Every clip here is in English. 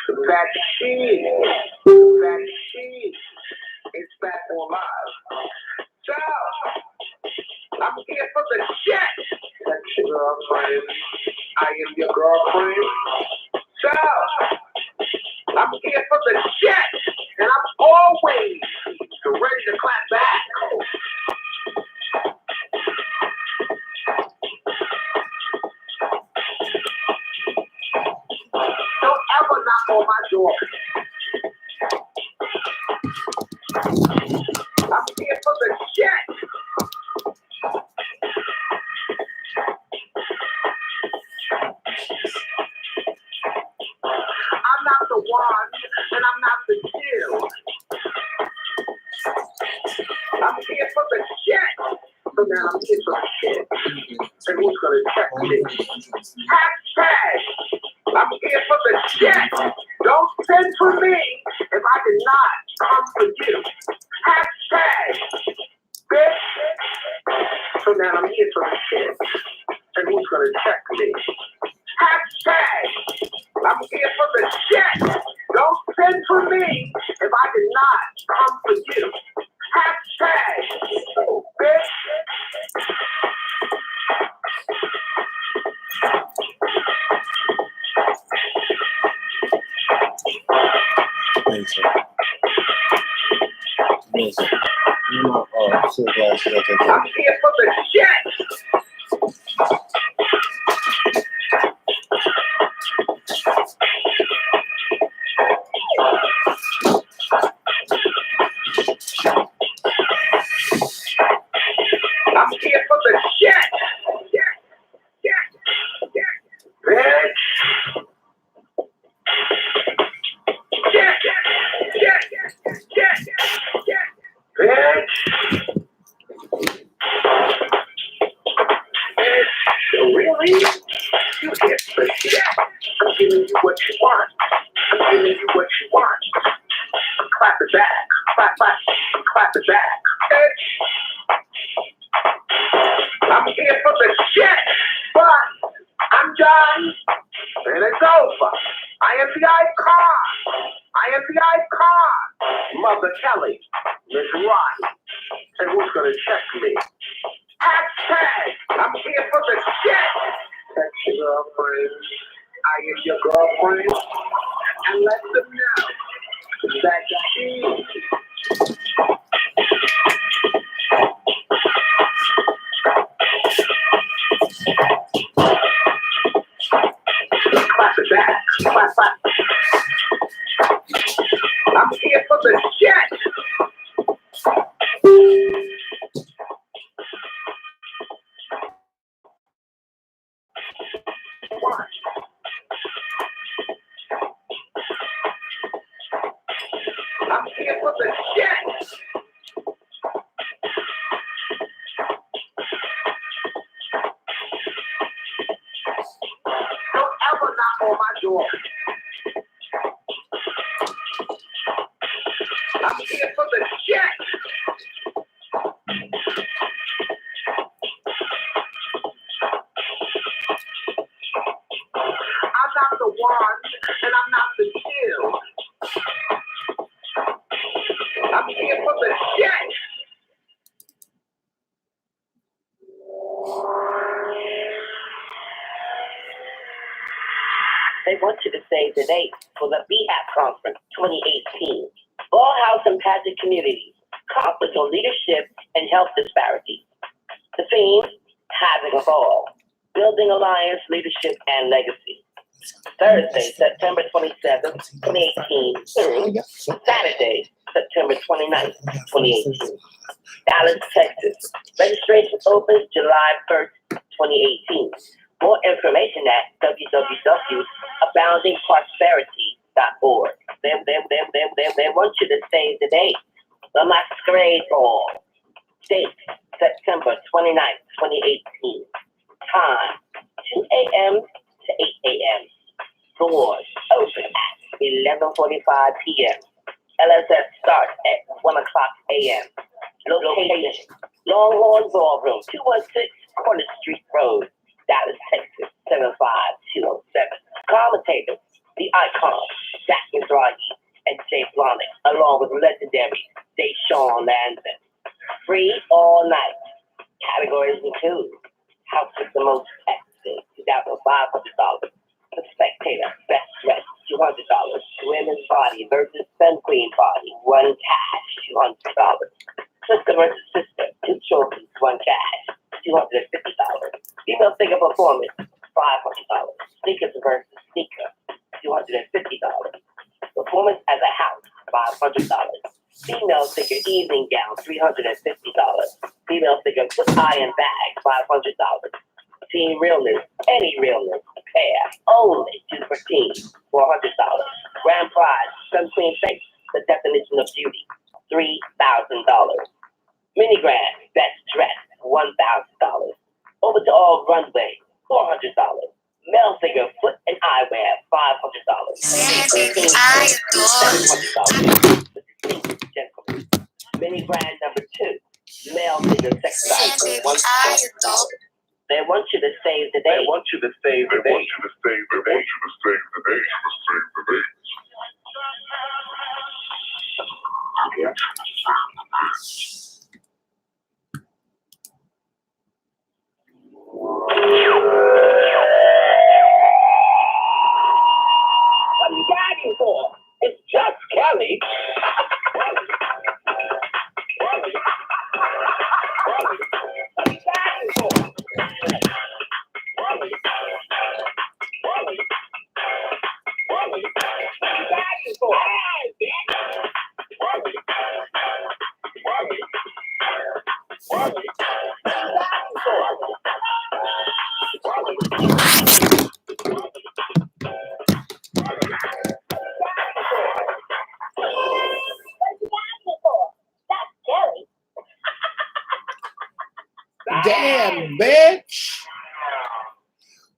That she is back on live. So, I'm here for the shit. That's your girlfriend. I am your girlfriend. So, I'm here for the shit. And I'm always ready to clap back. Don't ever knock on my door. I'm here for the shit. I'm not the one, and I'm not the two. I'm here for the shit. So now I'm here for the shit. And who's gonna check me? Hashtag. I'm here for the shit. Don't send for me if I did not come for you. Hashtag. Bitch. So now I'm here for the shit. And who's gonna check me? Hashtag. I'm here for the shit. Don't send for me if I did not come for you. Hashtag. Bitch. Thanks, sir. Yes, sir. I'm so glad you got that. I'm here for the shit. I'm here for the shit. Bitch. Bitch. Really? You get the shit. I'm giving you what you want. I'm giving you what you want. Clap it back. Clap it back. Bitch. I'm here for the shit. But I'm done. And it's over. I am the icon. Mother Kelly. Miss Rock. And who's gonna check me? Hashtag. I'm here for the shit. Text your girlfriend. I am your girlfriend. And let them know that she. Clap it back. Clap. I'm here for the shit. I'm here for the shit. Don't ever knock on my door. I'm here for the shit. I'm not the one, and I'm not the two. I'm here for the shit. They want you to save the date for the BHAP Conference 2018. Ball House and Pageant Communities, Conference on Leadership and Health Disparities. The theme, Having a Ball, Building Alliance, Leadership, and Legacy. Thursday, September 27th, 2018 through Saturday, September 29th, 2018. Dallas, Texas. Registration opens July 1st, 2018. More information at www.aboundingprosperity.org. They want you to save the date. The Masquerade Ball. Date, September 29th, 2018. Time, 2 a.m. to 8 a.m. Doors open at 11:45 p.m. LSS starts at 1 o'clock a.m. Location, Longhorn Ballroom, 216 Corner Street Road, Dallas, Texas, 75207. Commentator, the icon, Jack Party versus Sun Queen Party. One cash, $200. Sister versus sister. Two trophies, one cash, $250. Female singer performance, $500. Sneakers versus sneaker, $250. Performance as a house, $500. Female singer evening gown, $350. Female singer foot iron bag, $500. Team realness, any realness, pair, only 2 for team, $400. Grand prize, Sun Queen face, the definition of beauty, $3,000. Mini grand, best dress, $1,000. Over to all runway, $400. Male singer foot and eyewear, $500. $700. Gentlemen. Mini grand number 2, male singer sex size, $1,000. They want you to save the day. They want you to save the day. What are you gagging for? It's just Kelly. What are you gagging for? Damn, bitch.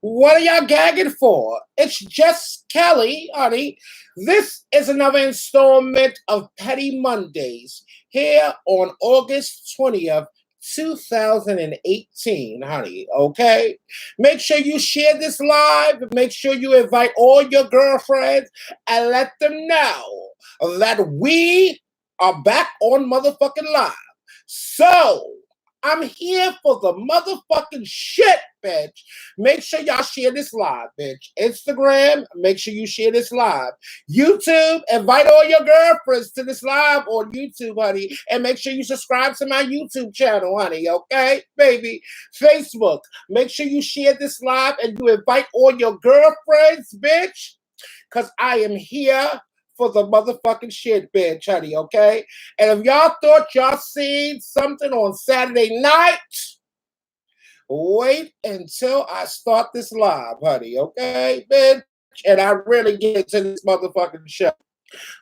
What are y'all gagging for? It's just Kelly, honey. This is another installment of Petty Mondays here on August 20th, 2018, honey, okay? Make sure you share this live. Make sure you invite all your girlfriends and let them know that we are back on motherfucking live. So, I'm here for the motherfucking shit, bitch. Make sure y'all share this live, bitch. Instagram, make sure you share this live. YouTube, invite all your girlfriends to this live on YouTube, honey. And make sure you subscribe to my YouTube channel, honey, okay, baby? Facebook, make sure you share this live and you invite all your girlfriends, bitch. Because I am here for the motherfucking shit, bitch, honey, okay? And if y'all thought y'all seen something on Saturday night, wait until I start this live, honey, okay, bitch? And I really get into this motherfucking show.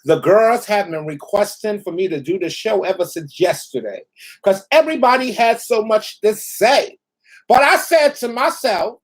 The girls have been requesting for me to do the show ever since yesterday because everybody had so much to say. But I said to myself,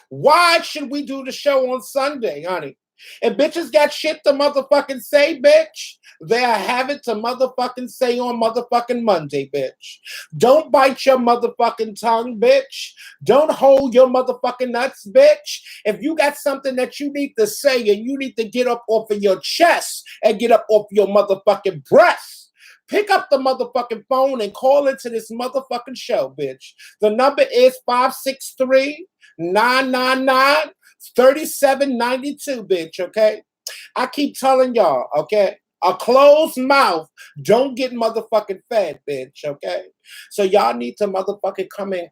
why should we do the show on Sunday, honey? If bitches got shit to motherfucking say, bitch, they'll have it to motherfucking say on motherfucking Monday, bitch. Don't bite your motherfucking tongue, bitch. Don't hold your motherfucking nuts, bitch. If you got something that you need to say and you need to get up off of your chest and get up off your motherfucking breath, pick up the motherfucking phone and call into this motherfucking show, bitch. The number is 563-999-3792, bitch, okay? I keep telling y'all, okay? A closed mouth don't get motherfucking fed, bitch, okay? So y'all need to motherfucking come in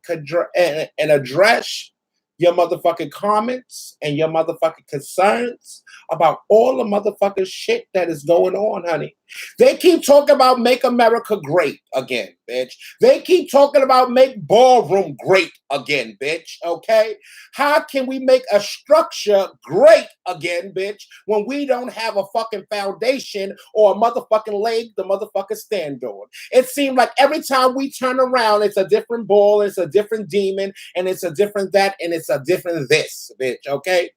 and address your motherfucking comments and your motherfucking concerns about all the motherfucking shit that is going on, honey. They keep talking about make America great again, bitch. They keep talking about make ballroom great again, bitch, okay? How can we make a structure great again, bitch, when we don't have a fucking foundation or a motherfucking leg to motherfucking stand on? It seems like every time we turn around, it's a different ball, it's a different demon, and it's a different that, and it's a different this, bitch, okay?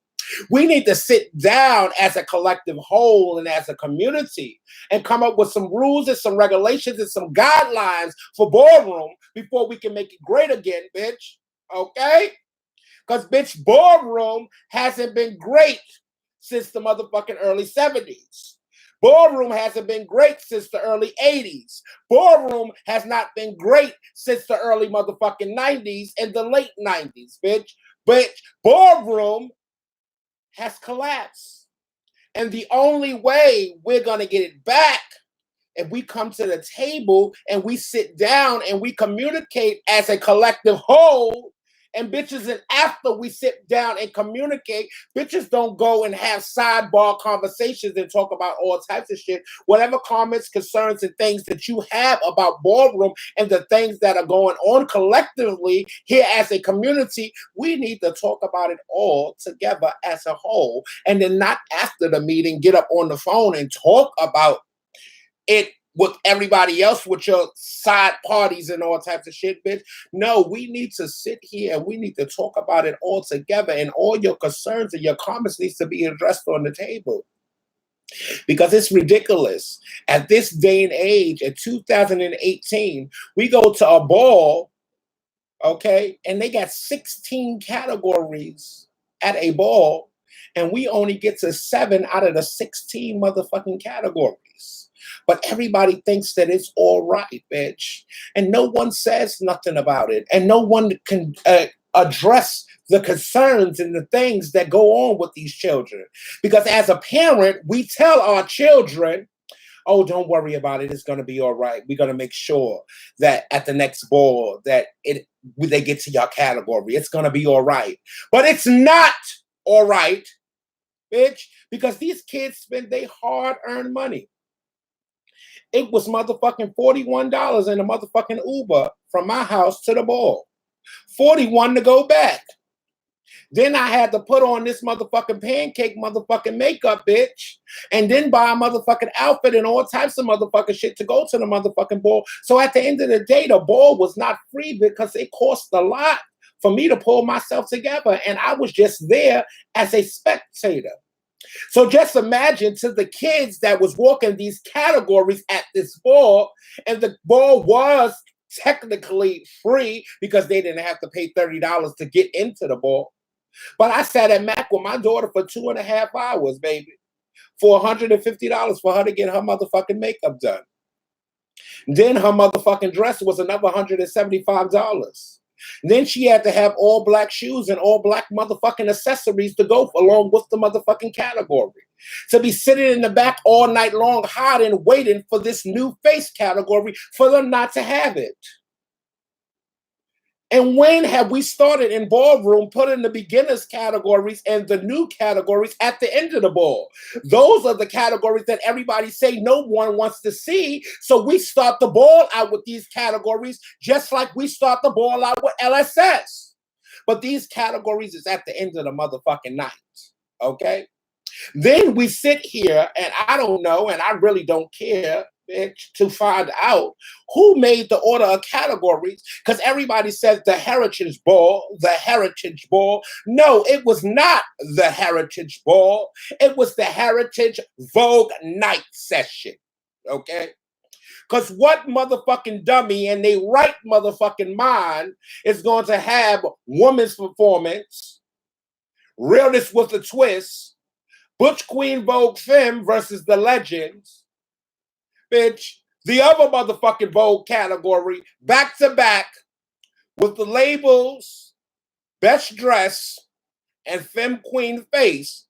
We need to sit down as a collective whole and as a community and come up with some rules and some regulations and some guidelines for ballroom before we can make it great again, bitch. Okay? Because, bitch, ballroom hasn't been great since the motherfucking early 70s. Ballroom hasn't been great since the early 80s. Ballroom has not been great since the early motherfucking 90s and the late 90s, bitch. But ballroom has collapsed. And the only way we're going to get it back if we come to the table and we sit down and we communicate as a collective whole. And bitches, and after we sit down and communicate, bitches don't go and have sidebar conversations and talk about all types of shit. Whatever comments, concerns, and things that you have about ballroom and the things that are going on collectively here as a community, we need to talk about it all together as a whole. And then not after the meeting, get up on the phone and talk about it with everybody else, with your side parties and all types of shit, bitch. No, we need to sit here and we need to talk about it all together, and all your concerns and your comments needs to be addressed on the table. Because it's ridiculous. At this day and age, in 2018, we go to a ball, okay, and they got 16 categories at a ball, and we only get to 7 out of the 16 motherfucking categories. But everybody thinks that it's all right, bitch. And no one says nothing about it. And no one can address the concerns and the things that go on with these children. Because as a parent, we tell our children, oh, don't worry about it. It's going to be all right. We're going to make sure that at the next ball that they get to your category. It's going to be all right. But it's not all right, bitch, because these kids spend their hard-earned money. It was motherfucking $41 in a motherfucking Uber from my house to the ball. $41 to go back. Then I had to put on this motherfucking pancake motherfucking makeup, bitch. And then buy a motherfucking outfit and all types of motherfucking shit to go to the motherfucking ball. So at the end of the day, the ball was not free because it cost a lot for me to pull myself together. And I was just there as a spectator. So just imagine to the kids that was walking these categories at this ball, and the ball was technically free because they didn't have to pay $30 to get into the ball. But I sat at Mac with my daughter for 2.5 hours, baby, for $150 for her to get her motherfucking makeup done. Then her motherfucking dress was another $175. Then she had to have all black shoes and all black motherfucking accessories to go along with the motherfucking category. To be sitting in the back all night long, hiding, waiting for this new face category for them not to have it. And when have we started in ballroom putting the beginners categories and the new categories at the end of the ball? Those are the categories that everybody say no one wants to see. So we start the ball out with these categories just like we start the ball out with LSS. But these categories is at the end of the motherfucking night, okay? Then we sit here and I don't know, and I really don't care, bitch, to find out who made the order of categories, because everybody says the Heritage Ball, the Heritage Ball. No, it was not the Heritage Ball. It was the Heritage Vogue Night Session, okay? Because what motherfucking dummy in their right motherfucking mind is going to have women's performance, Realness with a Twist, Butch Queen Vogue Femme versus the Legends, bitch, the other motherfucking Vogue category, back to back, with the labels Best Dress and Femme Queen Face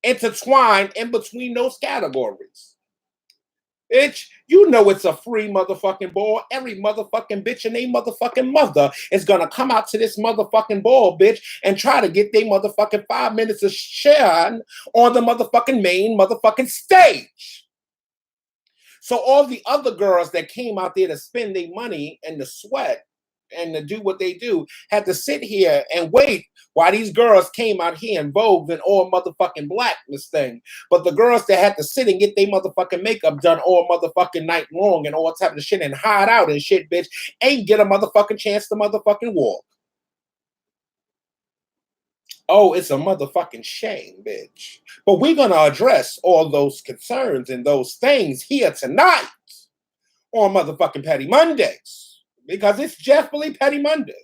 intertwined in between those categories. Bitch, you know it's a free motherfucking ball. Every motherfucking bitch and they motherfucking mother is gonna come out to this motherfucking ball, bitch, and try to get their motherfucking 5 minutes of shine on the motherfucking main motherfucking stage. So all the other girls that came out there to spend their money and to sweat and to do what they do had to sit here and wait while these girls came out here in Vogue and all motherfucking black this thing. But the girls that had to sit and get their motherfucking makeup done all motherfucking night long and all type of shit and hide out and shit, bitch, ain't get a motherfucking chance to motherfucking walk. Oh, it's a motherfucking shame, bitch. But we're going to address all those concerns and those things here tonight on motherfucking Petty Mondays. Because it's definitely Petty Mondays.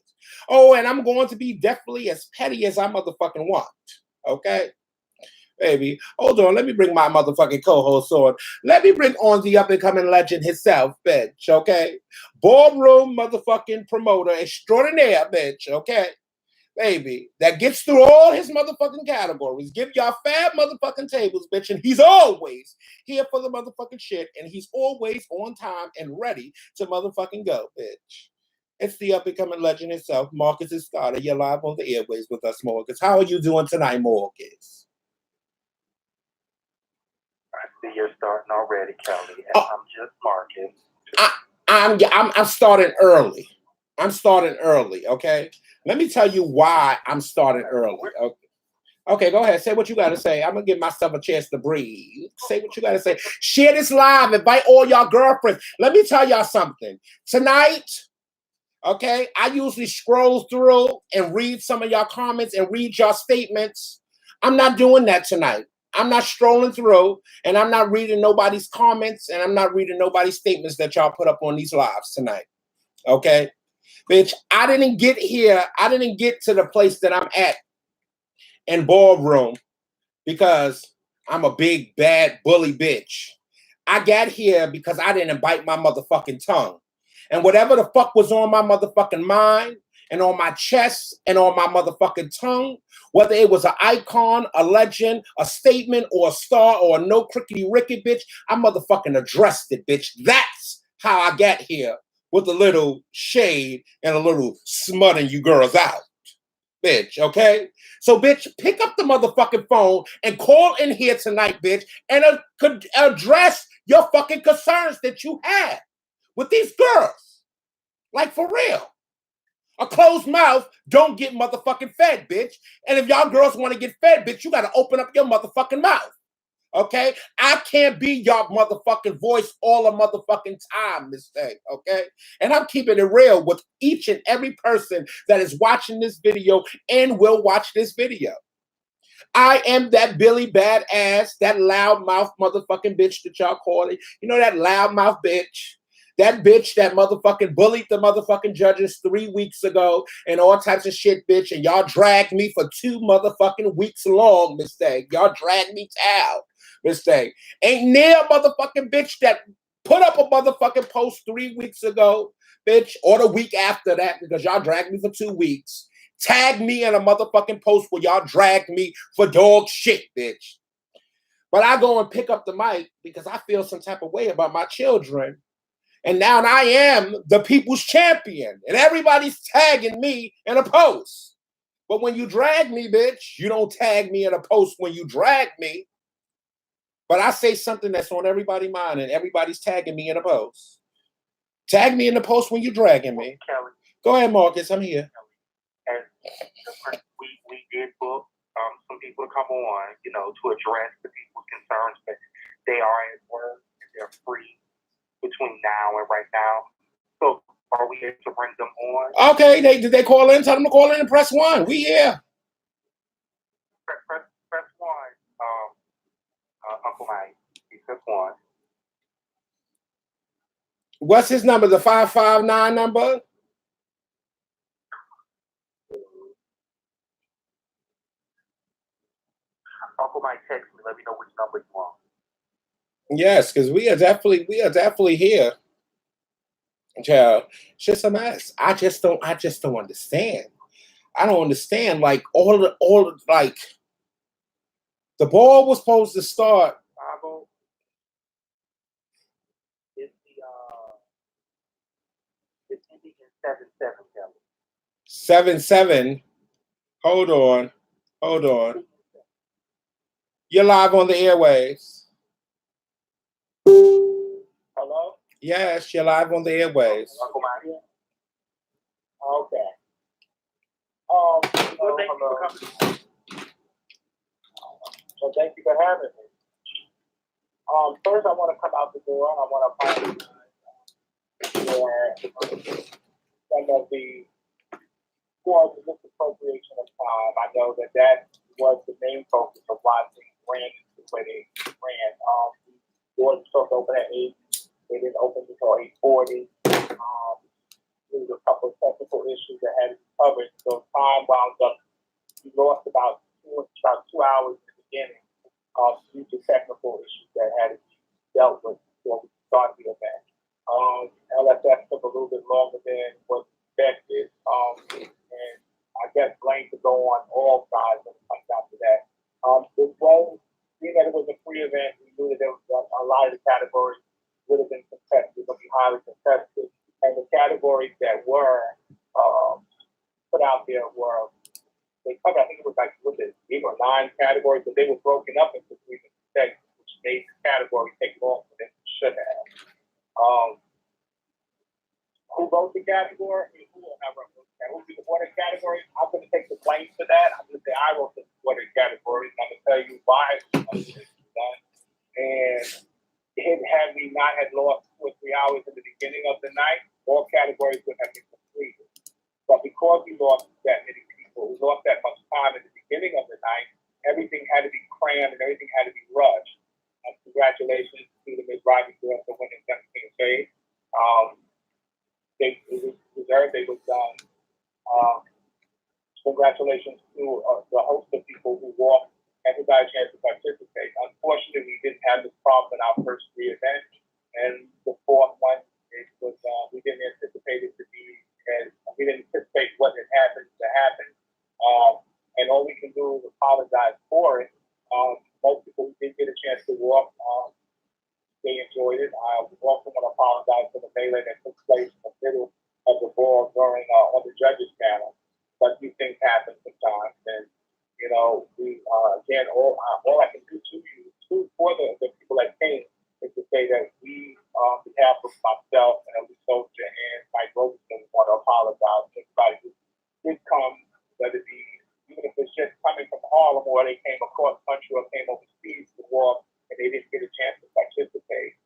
Oh, and I'm going to be definitely as petty as I motherfucking want. Okay? Baby, hold on. Let me bring my motherfucking co-host on. Let me bring on the up-and-coming legend himself, bitch. Okay? Ballroom motherfucking promoter extraordinaire, bitch. Okay? baby, that gets through all his motherfucking categories, give y'all fab motherfucking tables, bitch, and he's always here for the motherfucking shit, and he's always on time and ready to motherfucking go, bitch. It's the up-and-coming legend himself, Marcus Escada. You're live on the airways with us, Marcus. How are you doing tonight, Marcus? I see you're starting already, Kelly, and I'm just Marcus. I'm starting early. I'm starting early, okay? Let me tell you why I'm starting early. Okay, go ahead. Say what you got to say. I'm going to give myself a chance to breathe. Say what you got to say. Share this live. Invite all y'all girlfriends. Let me tell y'all something. Tonight, okay, I usually scroll through and read some of y'all comments and read y'all statements. I'm not doing that tonight. I'm not strolling through, and I'm not reading nobody's comments, and I'm not reading nobody's statements that y'all put up on these lives tonight. Okay? Bitch, I didn't get here. I didn't get to the place that I'm at in ballroom because I'm a big, bad, bully bitch. I got here because I didn't bite my motherfucking tongue. And whatever the fuck was on my motherfucking mind and on my chest and on my motherfucking tongue, whether it was an icon, a legend, a statement, or a star, or a no crickety ricky bitch, I motherfucking addressed it, bitch. That's how I got here, with a little shade and a little smutting you girls out. Bitch, okay? So, bitch, pick up the motherfucking phone and call in here tonight, bitch, and could address your fucking concerns that you have with these girls. Like, for real. A closed mouth don't get motherfucking fed, bitch. And if y'all girls want to get fed, bitch, you got to open up your motherfucking mouth. Okay? I can't be y'all motherfucking voice all the motherfucking time, this thing, okay? And I'm keeping it real with each and every person that is watching this video and will watch this video. I am that Billy Badass, that loudmouth motherfucking bitch that y'all call it. You know that loudmouth bitch? That bitch that motherfucking bullied the motherfucking judges 3 weeks ago and all types of shit, bitch. And y'all dragged me for 2 motherfucking weeks long, mistake. Y'all dragged me out, mistake. Ain't near a motherfucking bitch that put up a motherfucking post 3 weeks ago, bitch, or the week after that, because y'all dragged me for 2 weeks. Tag me in a motherfucking post where y'all dragged me for dog shit, bitch. But I go and pick up the mic because I feel some type of way about my children. And now I am the people's champion. And everybody's tagging me in a post. But when you drag me, bitch, you don't tag me in a post when you drag me. But I say something that's on everybody's mind and everybody's tagging me in a post. Tag me in the post when you're dragging me. Kelly. Go ahead, Marcus. I'm here. And we did book some people to come on, you know, to address the people's concerns, but they are at work and they're free between now and right now. So are we able to bring them on? Okay, did they call in? Tell them to call in and press 1. We here. Press 1. Uncle Mike, press 1. What's his number? The 559 number? Uncle Mike, text me. Let me know which number you want. Yes, because we are definitely here. Child, it's just a mess. I just don't understand. I don't understand. Like like the ball was supposed to start. It's ending in 7-7, Kelly. 7-7. Hold on. You're live on the airwaves. Hello? Yes, you're live on the airwaves. Uncle Mike? Okay. Well, thank you for having me. First, I want to come out the door and I want to apologize for some of the misappropriation of time. I know that was the main focus of why things ran the way they ran. The doors were supposed to open at 8. They didn't open until 8:40. There was a couple of technical issues that had to be covered. So time wound up. We lost about 2 hours in the beginning due to technical issues that had to be dealt with before we started the event. LFF took a little bit longer than was expected. And I guess blame Well, being that it was a free event, we knew that there was a lot of the categories would have been contested, would be highly contested. And the categories that were put out there were, they covered, I think it was like, was it 8 or 9 categories, but they were broken up into 3 different segments, which made the category take longer than it should have. Who wrote the category? Who did the water category? I'm going to take the blame for that. I'm going to say I wrote the water category. I'm going to tell you why it was done. And had we not had lost 2 or 3 hours in the beginning of the night, all categories would have been completed. But because we lost that many people, we lost that much time in the beginning of the night, everything had to be crammed and everything had to be rushed. And congratulations to the Miss Rodney girls for winning 17th grade. It was deserved. They was done. Congratulations to the host of people who walked and who got a chance to participate. Unfortunately, we didn't have this problem in our first 3 events, and the 4th one, it was we didn't anticipate it to be, and we didn't anticipate what had happened to happen. And all we can do is apologize for it. Most people who did get a chance to walk, they enjoyed it. I also want to apologize for the melee that took place in the middle of the ball during on the judges panel. But these things happen sometimes, and you know, we again, all I can do for the people that came is to say that we, on behalf of myself and Ellie Soldier and Mike Robertson, want to apologize to everybody who did come, whether it be even if it's just coming from Harlem or they came across country or came overseas to walk and they didn't get a chance to participate.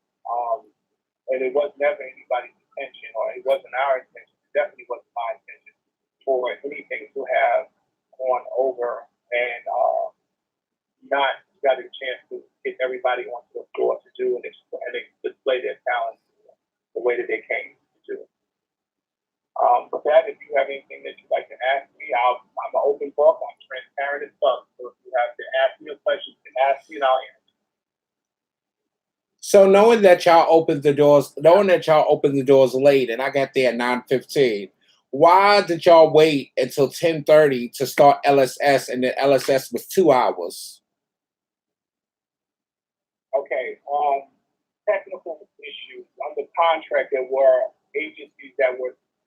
And it was never anybody's intention, or it wasn't our intention. It definitely wasn't my intention for anything to have gone over and not got a chance to get everybody onto the floor to do and display their talent the way that they came to do. With that, if you have anything that you'd like to ask me, I'm an open book. I'm transparent as fuck. So if you have to ask me a question, you can ask me and I'll answer. So knowing that y'all opened the doors late, and I got there at 9:15, why did y'all wait until 10:30 to start LSS, and then LSS was 2 hours? Okay, technical issues. Under contract, there were agencies that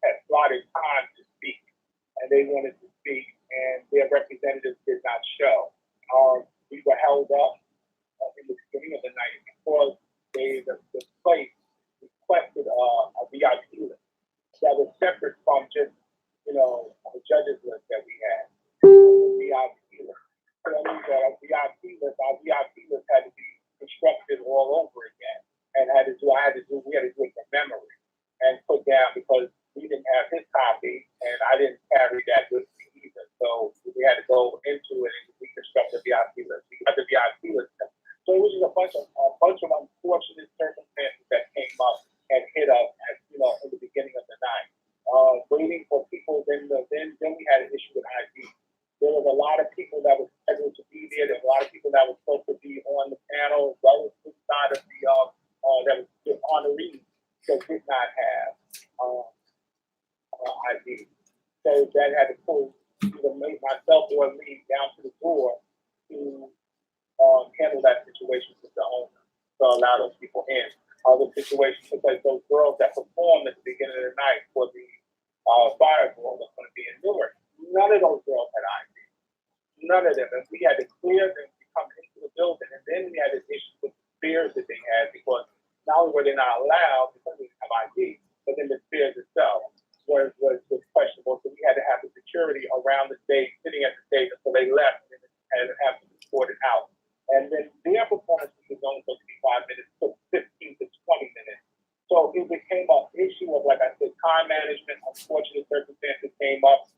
had slotted time to speak, and they wanted to speak, and their representatives did not show. We were held up in the beginning of the night because the place requested a VIP list that was separate from just, you know, the judges list that we had. VIP list. So that means that our VIP list had to be constructed all over again, and we had to do it from memory and put down, because we didn't have his copy and I didn't carry that with me either. So we had to go into it and reconstruct the VIP list. We got the VIP list. So it was just a bunch of unfortunate circumstances that came up and hit us in the beginning of the night. Waiting for people, then we had an issue with ID. There was a lot of people that were scheduled to be there. There were a lot of people that were supposed to be on the panel, relative side of the that was honorees that did not have ID. So that had to pull either myself or Lee down to the door to handle that situation with the owner, to allow those people in. The situation took place, those girls that performed at the beginning of the night for the fireball that's going to be in Newark, none of those girls had ID. None of them. And we had to clear them to come into the building. And then we had an issue with the spears that they had, because not only were they not allowed because they didn't have ID, but then the spears itself was questionable. So we had to have the security around the stage, sitting at the stage until they left, and had to have them escorted out. And then their performance was only supposed to be 5 minutes, took 15 to 20 minutes. So it became an issue of, like I said, time management. Unfortunate circumstances came up.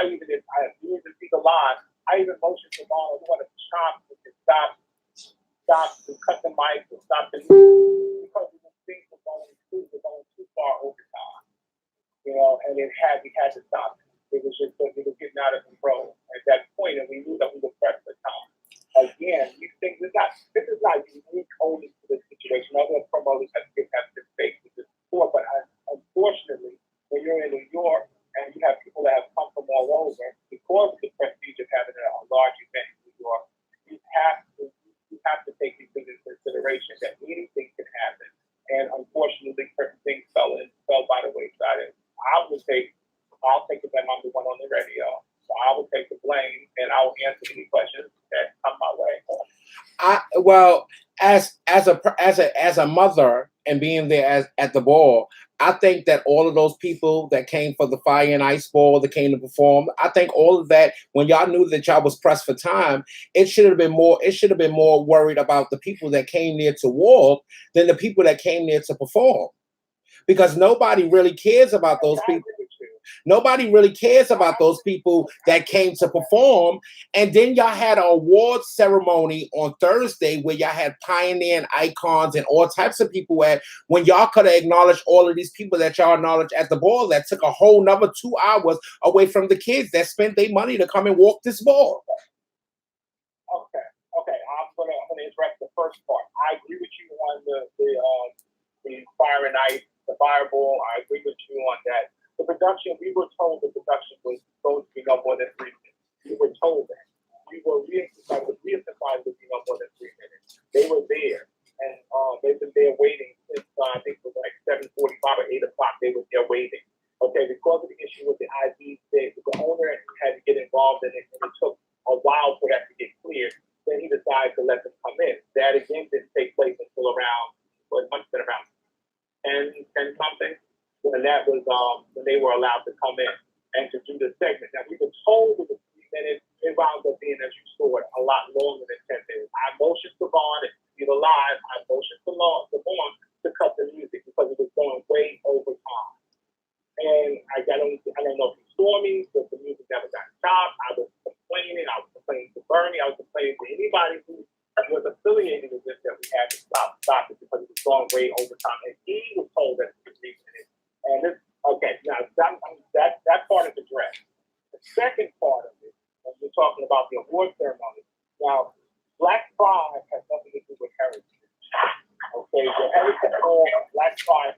I even see the line. I even motioned to Ron, I want to chop to stop, to cut the mic, to stop the music, because things were going too far over time. And we had to stop it. It was getting out of control at that point, and we knew that we were pressed for time. Again, these things this is not unique only to this situation. Other promoters have been faced with this before, but unfortunately, when you're in New York and you have people that have come from all over, because of the prestige of having a large event in New York, you have that anything can happen. And unfortunately, certain things fell by the wayside. And I'll take it that I'm the one on the radio. So I will take the blame and I will answer any questions that come my way. Well, as a mother and being there at the ball, I think that all of those people that came for the Fire and Ice ball, that came to perform, I think all of that, when y'all knew that y'all was pressed for time, it should have been more worried about the people that came there to walk than the people that came there to perform. Because nobody really cares about those people. Nobody really cares about those people that came to perform. And then y'all had an awards ceremony on Thursday where y'all had pioneering icons and all types of people when y'all could have acknowledged all of these people that y'all acknowledged at the ball. That took a whole nother 2 hours away from the kids that spent their money to come and walk this ball. Okay. I'm gonna address the first part. I agree with you on the Fire and Ice, the Fireball. I agree with you on that. The production, we were told the production was going to be no more than 3 minutes. We were told that. We were reemphasized to be no more than 3 minutes. They were there, and they've been there waiting since I think it was like 7:45 or 8 o'clock. They were there waiting. Okay, because of the issue with the ID, the owner had to get involved in it, and it took a while for that to get cleared. Then he decided to let them come in. That again didn't take place until it must have been around 10 something. And that was when they were allowed to come in and to do the segment. Now, we were told it was 3 minutes. It wound up being, as you saw it, a lot longer than 10 minutes. I motioned to Vaughn, and see the live, I motioned to Vaughn to cut the music because it was going way over time. And I don't know if you saw me, but the music never got stopped. I was complaining. I was complaining to Bernie. I was complaining to anybody who was affiliated with this that we had to stop it because it was going way over time. And he was told that it was 3 minutes. And this, okay, now that part is addressed. The second part of it, when we're talking about the award ceremony, now Black Pride has nothing to do with heritage. Okay, the Heritage Ball, Black Pride,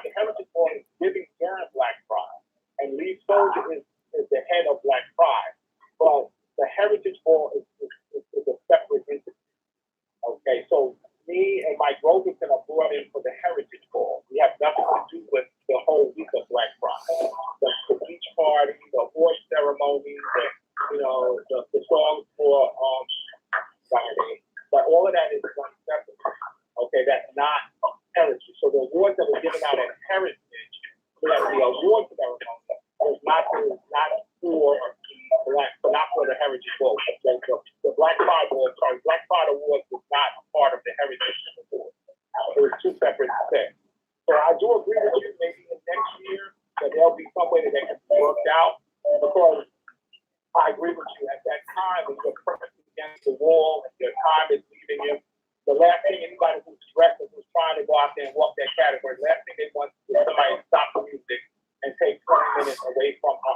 the Heritage Ball is giving during Black Pride, and Lee Soldier is the head of Black Pride, but the Heritage Ball is a separate entity. Okay, so me and Mike Robertson are brought in for the Heritage Ball. We have nothing to do with the whole week of Black Pride. The beach party, the horse ceremony, the songs for Friday. But all of that is done separately. Okay, that's not heritage. So the awards that were given out at Heritage, the awards ceremony, is not for the Heritage Ball. The Black Pride Award, Black Pride Awards was not a part of the Heritage Award. It was two separate things. So I do agree with you. Maybe in next year that there'll be some way that they can be worked out. Because I agree with you. At that time, when you're pressed against the wall, and your time is leaving you, the last thing anybody who's stressed and who's trying to go out there and walk that category, the last thing they want is somebody to stop the music and take 20 minutes away from 2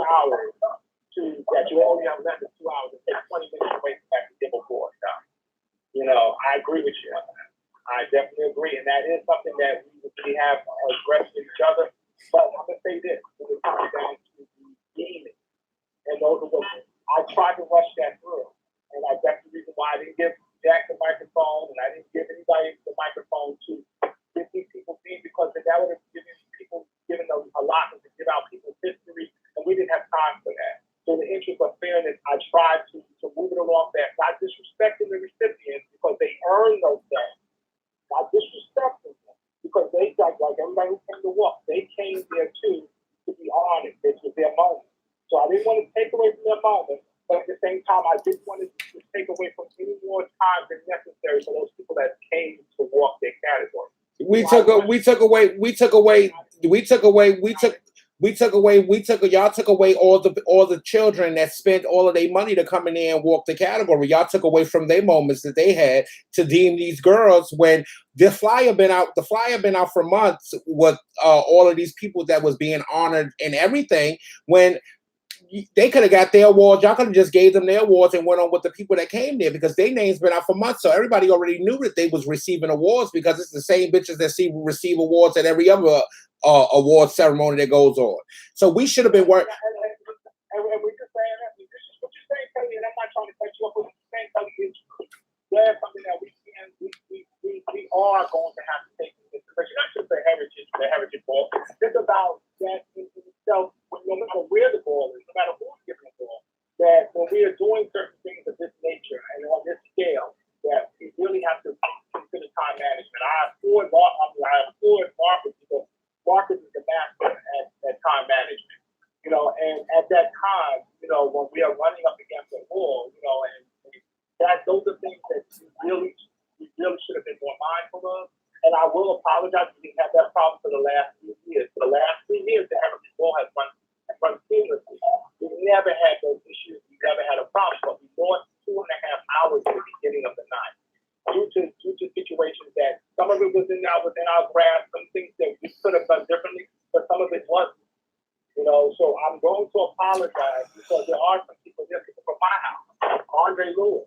hours that you only have left in 2 hours and take 20 minutes away from that to give a board. I agree with you on that. I definitely agree, and that is something that we have addressed with each other. But I'm gonna say this: when it comes down to the gaming, and those are I tried to rush that through, and that's the reason why I didn't give Jack the microphone, and I didn't give anybody the microphone to 50 people in, because that would have given a lot to give out people's history, and we didn't have time for that. So in the interest of fairness, I tried to move it along that, not disrespecting the recipients because they earned those things. Not disrespecting them because they like everybody who came to walk, they came there too to be honored. This was their moment. So I didn't want to take away from their moment, but at the same time, I didn't want to take away from any more time than necessary for those people that came to walk their category. Y'all took away all the children that spent all of their money to come in there and walk the category. Y'all took away from their moments that they had to deem these girls when the flyer been out for months with all of these people that was being honored and everything. When they could have got their awards, y'all could have just gave them their awards and went on with the people that came there, because their names been out for months, so everybody already knew that they was receiving awards, because it's the same bitches that receive awards at every other award ceremony that goes on. So we should have been working. And we're just saying that. This is what you're saying, Kelly, and I'm not trying to cut you off. What you're saying, Kelly, is there's something that we can are going to have to take into consideration not just the heritage ball. It's about that in itself. No matter where the ball is, no matter who's giving the ball, that when we are doing certain things of this nature and on this scale, that we really have to consider time management. I applaud Marcus because Marcus is the master at time management. You know, and at that time, you know, when we are running up against the wall, you know, and that those are things that we really should have been more mindful of. And I will apologize if we didn't have that problem for the last 3 years. For the last 3 years, the heritage ball has run seamlessly. We never had those issues. We never had a problem, but we lost 2.5 hours at the beginning of the night due to situations that some of it was within our grasp, some things that we could have done differently, but some of it wasn't. You know, so I'm going to apologize because there are some people from my house, Andre Lewis,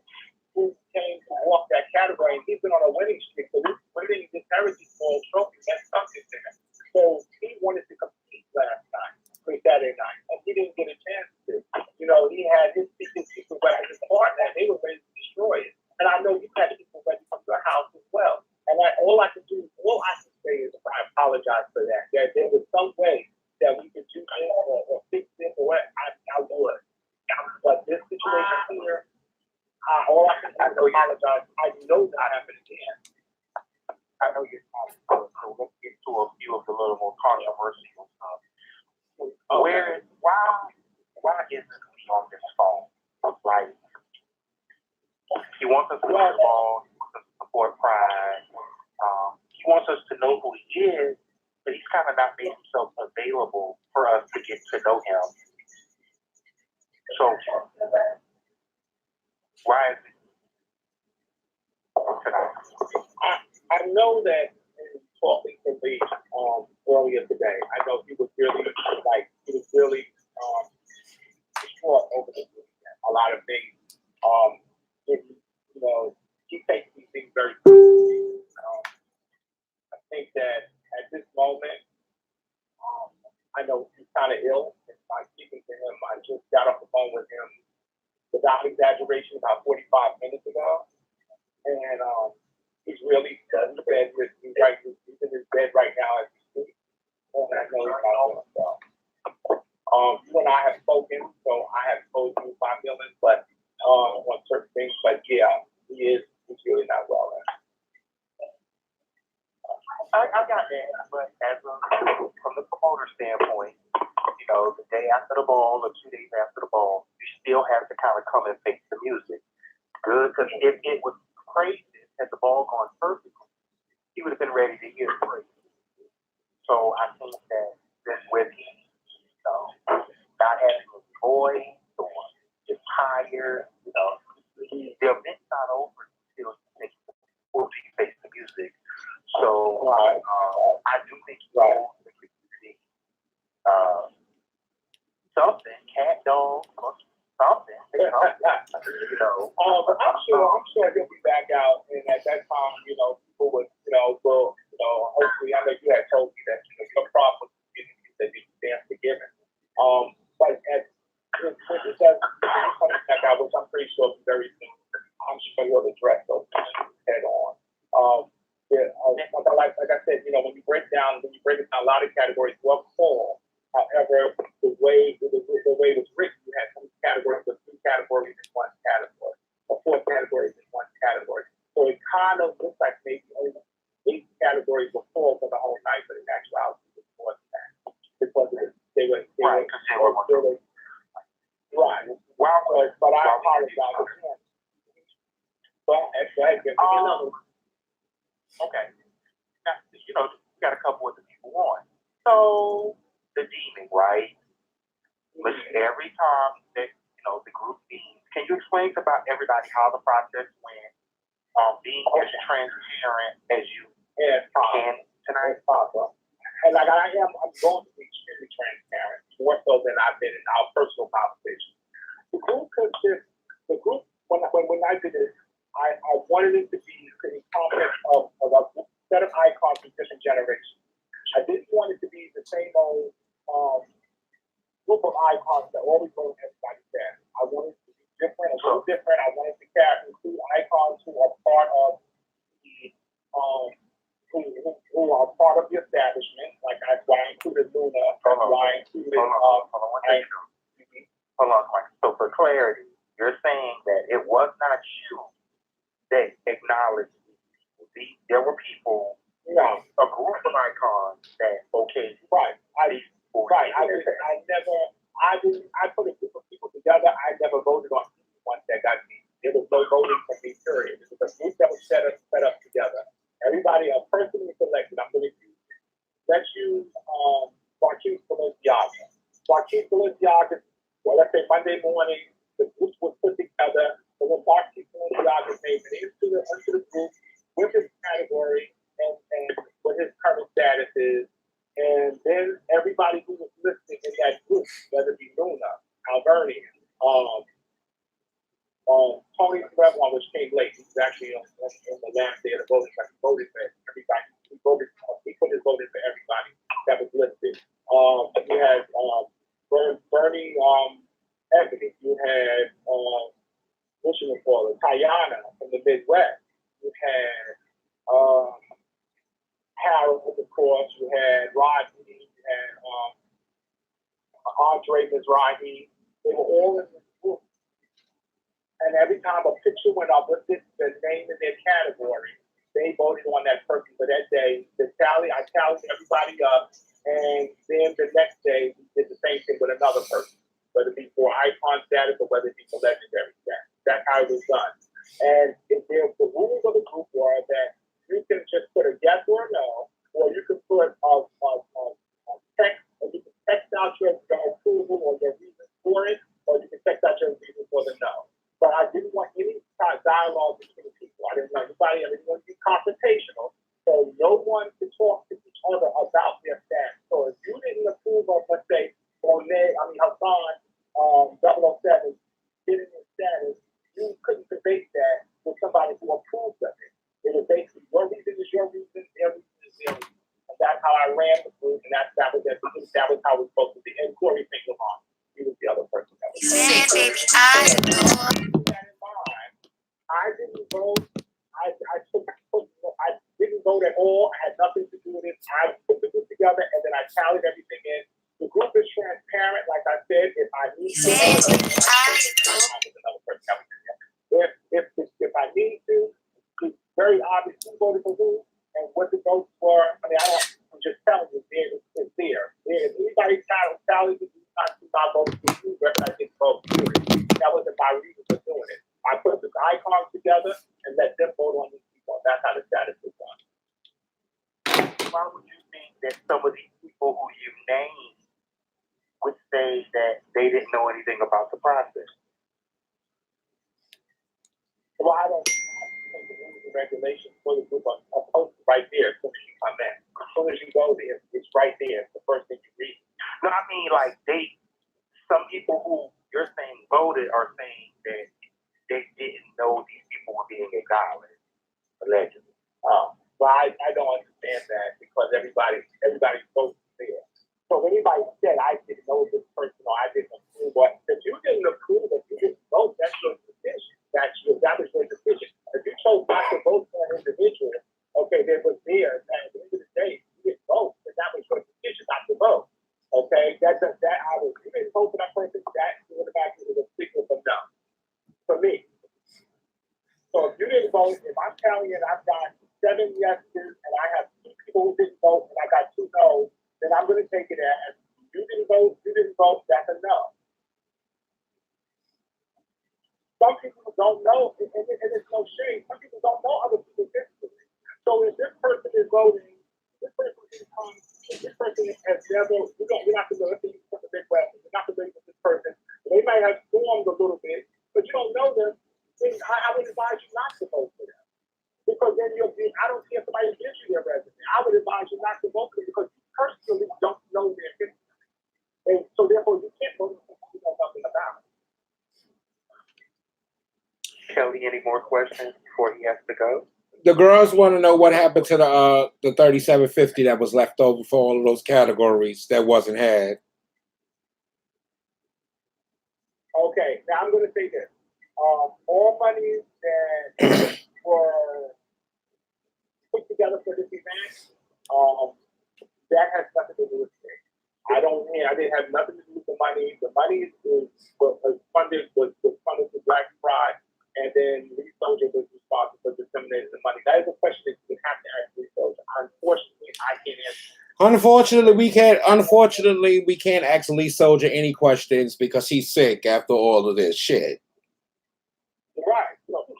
who came to walk that category, and he's been on a winning streak. So we're winning this heritage ball trophy. That's something there. So he wanted to compete last night, Saturday night, and he didn't get a chance to. You know, he had his people ready to support that. They were ready to destroy it. And I know you had people ready to come to your house as well. And all I can say is I apologize for that. There was some way that we could do this or fix this or what, I would. But this situation here, all I can do is apologize. I know that happened again. I know you're talking about, so let's get to a few of the little more controversial stuff. Why isn't he on this phone? Like, he wants us to know the ball, he wants us to support Pride, he wants us to know who he is, but he's kind of not made himself available for us to get to know him. So, why is it tonight? I know that in talking to Lee earlier today, I know he was really distraught over this weekend. A lot of things. You know, he takes these things very seriously. I think that at this moment, I know he's kind of ill. And by speaking to him, I just got off the phone with him without exaggeration about 45 minutes ago. And he's really in bed he's in his bed right now as we speak. And I know he's not on himself. You and I have spoken, so I have told you my feelings, but on certain things, but yeah, he's really not well. I got that, but from the promoter standpoint, you know, the day after the ball or 2 days after the ball, you still have to kind of come and fix the music. Good, because if it was crazy, had the ball gone perfectly, he would have been ready to hear the praise. So I think that with not having a voice or just tired, you know, the event's not over until he face the music. So I do think he owes the community something, cat dog, something, you know. But I'm sure he'll be back out, and at that time, you know, people would, hopefully, I know you had told me that, your problem was that you stand forgiven. But when he does come back out, which I'm pretty sure very soon, I'm sure he'll address those issues head on. Like I said, you know, when you break it down a lot of categories, well, Paul. However, the way it was written, you had some categories with 3 categories in one category, or 4 categories in one category. So it kind of looks like maybe only 8 categories were full for the whole night, but in actuality, it was more than that. Because they were right. Wow, but I apologize again. Okay. Now, you know, we got a couple of the people on. So the demon, right? Listen, every time that the group meets, can you explain about everybody how the process went? Being as transparent as you can tonight. And like I'm going to be extremely transparent, more so than I've been in our personal conversations. The group when I did this, I wanted it to be a concept of a set of icons from different generations. I didn't want it to be the same old group of icons that always go to everybody's best. I wanted it to be different, a little different. I wanted to include icons who are part of bit Hold on, one second. Hold on, Mike. So for clarity, you're saying that it was not you that acknowledged these people. There were people, no, a group of icons that okayed right. these people. I put a group of people together. I never voted on anyone that got me. There was no voting for me, period. It was a group that was set up together. Everybody, a person was selected. I'm going to let's use Marquise Balenciaga. Marquise Balenciaga, well, let's say Monday morning, the group was put together. So when Marquise Balenciaga came into the group with his category and what his current status is, and then everybody who was listed in that group, whether it be Luna, Albernian, Tony Trevon, which came late. He was actually on the last day of the voting, but he voted for everybody. He put his vote in for everybody that was listed. You had Bernie Ebony. You had what you would call it, Tayana from the Midwest. You had Harold, of course. You had Rodney. You had Andre Mizrahi. They were all in this group. And every time a picture went up with the name in their category, they voted on that person for that day. I tallied everybody up, and then the next day we did the same thing with another person, whether it be for icon status or whether it be for legendary status. That's how it was done. And the rules of the group were that you can just put a yes or a no, or you can put a text, or you can text out your approval or your reason for it, or you can text out your reason for the no. But I didn't want any kind of dialogue between people. I didn't want anybody, I didn't want to be confrontational. So no one could talk to each other about their status. So if you didn't approve of, let's say, Hassan 007 getting his status, you couldn't debate that with somebody who approved of it. It was basically your reason is your reason, their reason is their reason. And that's how I ran the group, and that was how it was supposed to be. And Corey Finkelbaum, he was the other person that was I didn't vote. I didn't vote at all. I had nothing to do with it. I put the group together and then I tallied everything in. The group is transparent, like I said. If I need to, if I need to, it's very obvious who voted for who and what the votes were. I mean, I'm just telling you, it's there. If anybody tallied it, not see my vote for you, I didn't vote for it. That wasn't my reason for doing it. I put the icons together and let them vote on these people. That's how the status is done. Why would you think that some of these people who you named would say that they didn't know anything about the process? Well, I don't think the rules and regulations for the group are posted right there as soon as you come in. As soon as you go there, it's right there. It's the first thing you read. No, I mean, like, some people who you're saying voted are saying that they didn't know these people were being acknowledged, allegedly. But I don't understand that because everybody's supposed to be there. So if anybody said I didn't know this person or I didn't approve what, if you didn't approve, if you didn't vote, that's your decision. That was your decision. If you chose not to vote for an individual, okay, they was there. And at the end of the day, you didn't vote, but that was your decision not to vote. Okay, you didn't vote for that person. That would have actually been a signal for no. For me. So if you didn't vote, if I'm telling you I've got 7 yeses and I have 2 people who didn't vote and I got 2 no's, then I'm going to take it as you didn't vote, that's a no. Some people don't know, and it's no shame, some people don't know other people's history. So if this person is voting, this person has never, you're not familiar with the big weapon, you're not familiar with this person. They might have formed a little bit, but you don't know them. I would advise you not to vote for them. Because then I don't care if somebody gives you their resume. I would advise you not to vote for them because you personally don't know their history. And so therefore you can't vote for people you know nothing about. Kelly, any more questions before he has to go? The girls want to know what happened to the 3750 that was left over for all of those categories that wasn't had. Okay, now I'm going to say this. All money that were put together for this event, that has nothing to do with me. I don't and I didn't have nothing to do with the money. The money was funded to Black Pride, and then Lee Soldier was responsible for disseminating the money. That is a question that you have to ask Lee Soldier. Unfortunately, I can't answer. Unfortunately, we can't ask Lee Soldier any questions because he's sick after all of this shit. Right. But from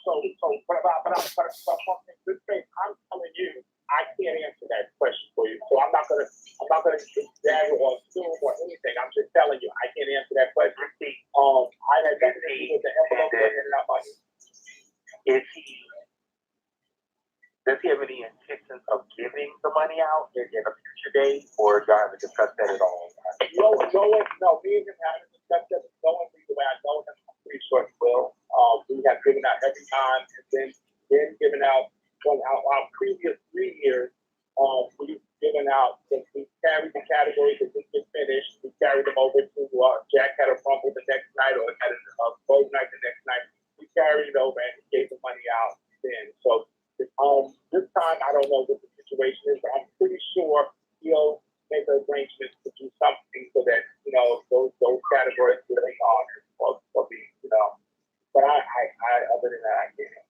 this case, I'm telling you, I can't answer that question for you. So I'm not gonna exaggerate or assume or anything. I'm just telling you, I can't answer that question. I had nothing to do with the envelope and that money. Does he have any intentions of giving the money out in a future date, or y'all haven't discussed that at all? No, me and him haven't discussed that. No one the way I know him, I'm pretty sure he will. We have given out every time, and then given out from our previous 3 years. We've given out, we carried the categories that didn't get finished. We carried them over to Jack had a rumble the next night, or had a boat night the next night. We carried it over and gave the money out then. So this time, I don't know what the situation is, but I'm pretty sure he'll make arrangements to do something so that, those categories really are will be, But I other than that, I can't.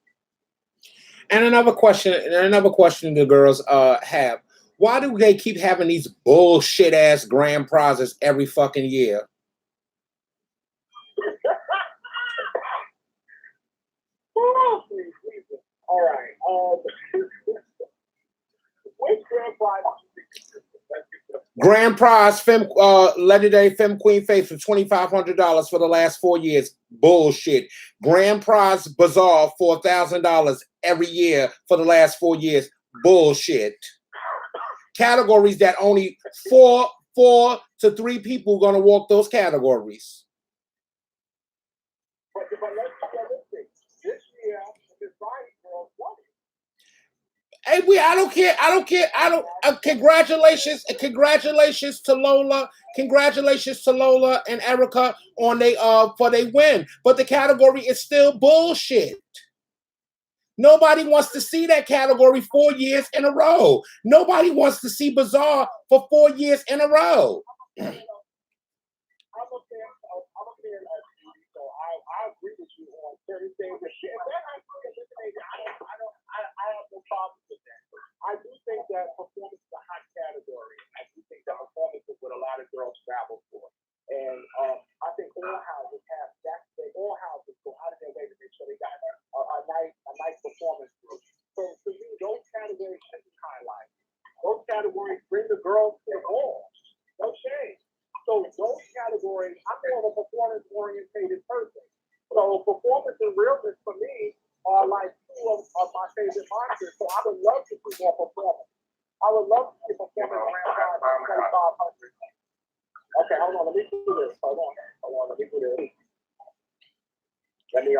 And another question the girls have. Why do they keep having these bullshit ass grand prizes every fucking year? All right. Which grand prize do you think? Grand prize, legendary Femme Queen Face for $2,500 for the last 4 years. Bullshit. Grand prize bazaar for $1,000 every year for the last 4 years. Bullshit. Categories that only four to 3 people gonna walk those categories. But let's see. This year, this body girl won it. Hey, I don't care. Congratulations to Lola. Congratulations to Lola and Erica on for they win. But the category is still bullshit. Nobody wants to see that category 4 years in a row. Nobody wants to see Bazaar for 4 years in a row. I'm a fan of Beauty, so I agree with you on certain things. I have no problem with that. I do think that performance is a hot category. I do think that performance is what a lot of girls travel for. And I think all houses have that. All houses go out of their way to make sure they got a nice performance group. So to me, those categories should be highlighted. Those categories bring the girls to the ball. No shame. So those categories, I'm more of a performance-oriented person. So performance and realness for me are like 2 of my favorite monsters. So I would love to see more performance. I would love to see performance around 2,500. Okay, hold on. Let me do this. Hold on. Let me do this. Let me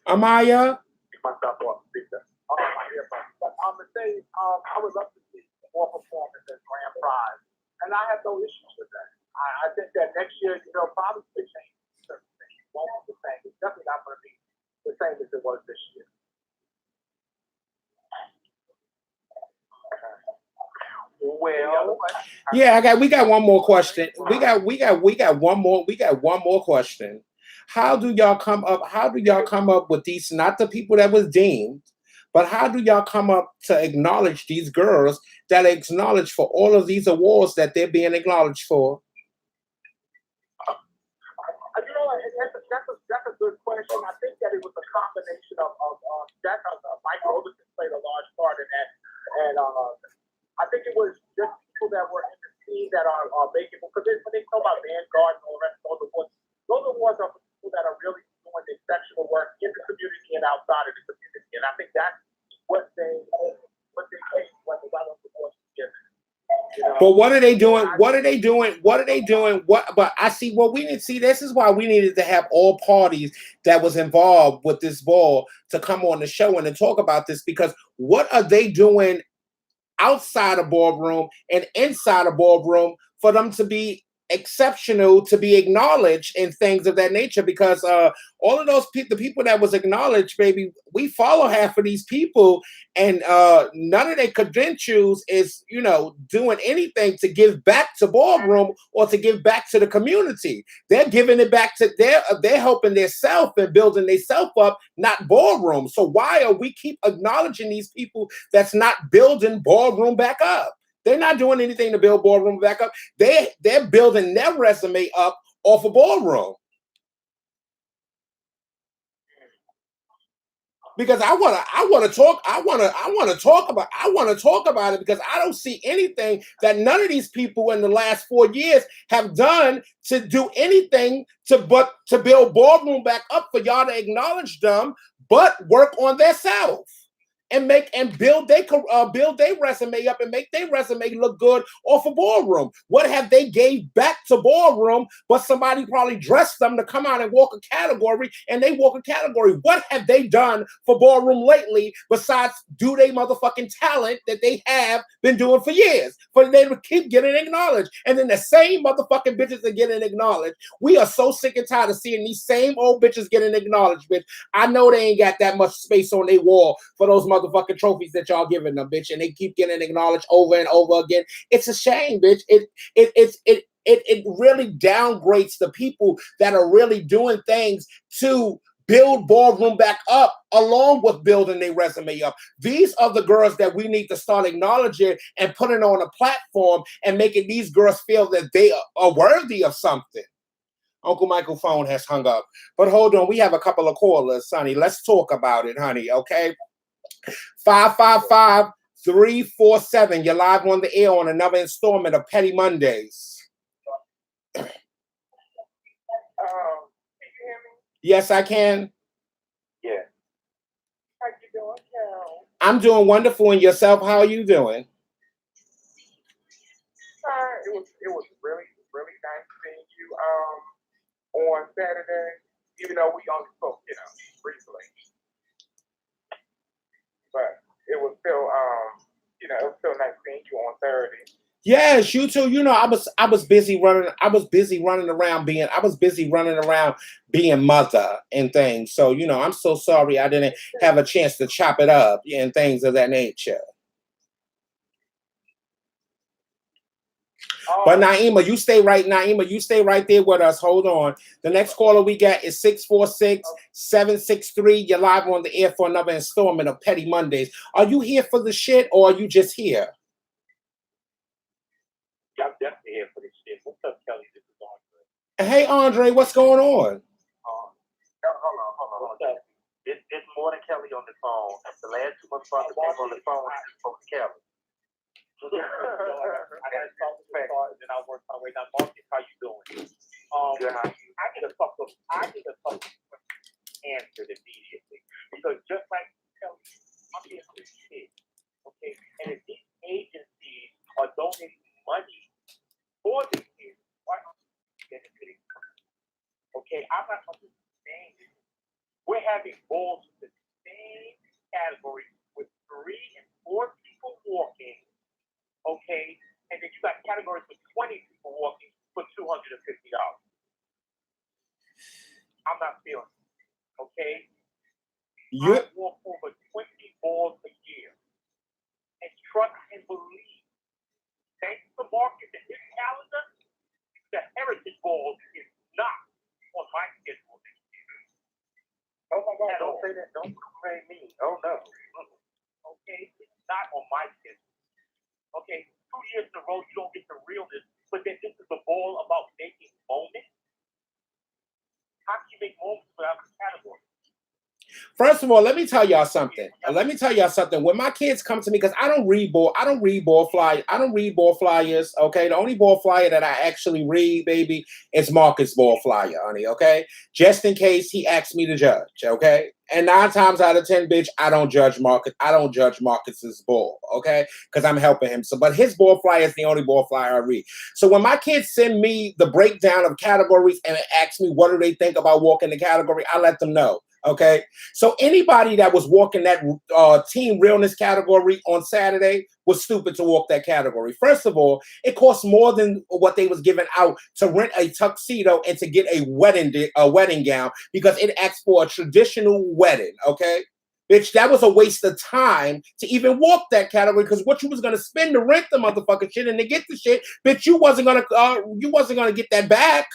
Amaya. myself up. But I'm gonna say, I would love to see more performance as grand prize, and I have no issues with that. I think that next year, probably could change certain things. It won't be the same. It's definitely not going to be the same as it was this year. Well, yeah, we got one more question. We got one more question. How do y'all come up with these, not the people that was deemed, but how do y'all come up to acknowledge these girls that are acknowledged for all of these awards that they're being acknowledged for? That's a good question. I think that it was a combination of that. Mike Robertson played a large part in that, and I think it was just people that were in the scene that are making, because when they talk about Vanguard and all the rest of those awards are for people that are really doing exceptional work in the community and outside of the community, and I think that's what they take when the Wellness Awards is given. But what are they doing? But I see what we didn't see. This is why we needed to have all parties that was involved with this ball to come on the show and to talk about this, because what are they doing outside a ballroom and inside a ballroom for them to be exceptional to be acknowledged in things of that nature, because all of those the people that was acknowledged, baby, we follow half of these people, and none of their credentials is, you know, doing anything to give back to ballroom or to give back to the community. They're giving it back to they're helping themselves and building themselves up, not ballroom. So why are we keep acknowledging these people that's not building ballroom back up? They're not doing anything to build ballroom back up. They're building their resume up off of ballroom. Because I want to talk about it, because I don't see anything that none of these people in the last 4 years have done to do anything to build ballroom back up for y'all to acknowledge them, but work on themselves and build their resume up and make their resume look good off of ballroom. What have they gave back to ballroom? But somebody probably dressed them to come out and walk a category, and they walk a category. What have they done for ballroom lately besides do they motherfucking talent that they have been doing for years? For they to keep getting acknowledged, and then the same motherfucking bitches are getting acknowledged. We are so sick and tired of seeing these same old bitches getting acknowledged, bitch. I know they ain't got that much space on their wall for those motherfucking trophies that y'all giving them, bitch, and they keep getting acknowledged over and over again. It's a shame, bitch. It really downgrades the people that are really doing things to build ballroom back up, along with building their resume up. These are the girls that we need to start acknowledging and putting on a platform and making these girls feel that they are worthy of something. Uncle Michael's phone has hung up. But hold on, we have a couple of callers, Sonny. Let's talk about it, honey, okay? 555-347. You're live on the air on another installment of Petty Mondays. Can you hear me? Yes, I can. Yeah. How you doing, Carol? I'm doing wonderful. And yourself, how are you doing? It was really, really nice seeing you on Saturday, even though we only spoke, you know, briefly. But it was still it was still nice seeing you on Saturday. Yes, you too. You know, I was busy running around being mother and things. So, you know, I'm so sorry I didn't have a chance to chop it up and things of that nature. But Naima, you stay right there with us. Hold on. The next caller we got is 646-763. You're live on the air for another installment of Petty Mondays. Are you here for the shit, or are you just here? Yeah, I'm definitely here for this shit. What's up, Kelly? This is Andre. Hey, Andre, what's going on? Hold on. What's up? It's more than Kelly on the phone. The last two motherfuckers came on the phone and just spoke to Kelly. I gotta talk to the and then I'll work my way down. Marcus, how you doing? I get a fucking answer immediately, because just like Kelly, I'm here for this shit. Okay, and if these agencies are donating money for this kid, why aren't you benefiting from it? Okay, I'm not understanding. We're having balls in the same category with 3 and 4 people walking. Okay, and then you got categories with 20 people walking for $250. I'm not feeling it. Okay, I walk over 20 balls a year, and trust and believe, thanks to Marcus and his calendar, the Heritage Ball is not on my schedule this year. Oh my God! Don't say that. Don't blame me. Oh no. Okay, it's not on my schedule. Okay, 2 years in a row, you don't get the realness, but then this is a ball about making moments. How can you make moments without a category? First of all, let me tell y'all something. When my kids come to me, because I don't read ball flyers. Okay, the only ball flyer that I actually read, baby, is Marcus' ball flyer, honey. Okay, just in case he asks me to judge. Okay, and 9 times out of 10, bitch, I don't judge Marcus. I don't judge Marcus's ball. Okay, because I'm helping him. So, but his ball flyer is the only ball flyer I read. So when my kids send me the breakdown of categories and ask me what do they think about walking the category, I let them know. Okay, so anybody that was walking that team realness category on Saturday was stupid to walk that category. First of all, it costs more than what they was giving out to rent a tuxedo and to get a wedding gown because it asked for a traditional wedding. Okay, bitch, that was a waste of time to even walk that category because what you was gonna spend to rent the motherfucking shit and to get the shit, bitch, you wasn't gonna get that back.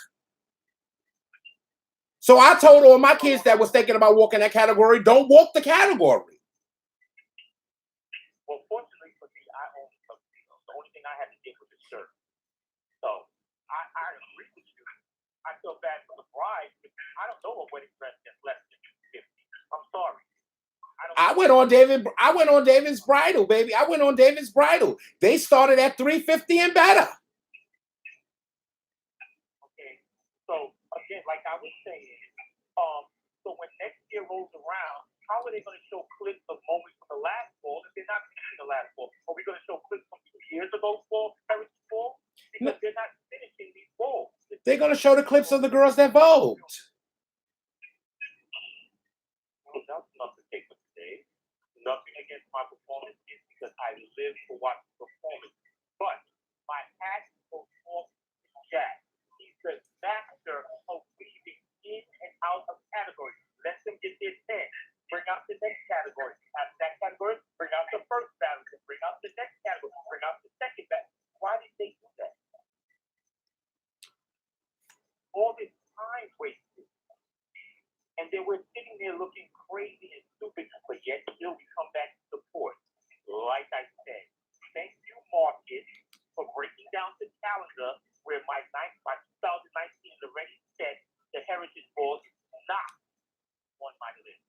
So I told all my kids that was thinking about walking that category, don't walk the category. Well, fortunately for me, I own a tuxedo. The only thing I had to get was a shirt. So I agree with you. I feel bad for the bride. I don't know a wedding dress that's less than $50. I'm sorry. I went on David's bridal, baby. I went on David's bridal. They started at $350 and better. Okay. So again, like I was saying, so when next year rolls around, how are they going to show clips of moments from the last fall if they're not finishing the last fall? Are we going to show clips from 2 years ago fall, Heritage Fall? Because they're not finishing these falls. They're going to show the clips of the girls that vogued. Well, that's not the case for today. Nothing against my performance is because I live to watch the performance. But my hat goes off to Jack. He's the master of weaving in and out of categories. Let them get their 10. Bring out the next category. After that category, bring out the first battle. Bring out the next category. Bring out the second battle. Why did they do that? All this time wasted. And then we're sitting there looking crazy and stupid, but yet still we come back to support. Like I said, thank you, Marcus, for breaking down the calendar where my 2019 is already set. The Heritage Ball is not on my list.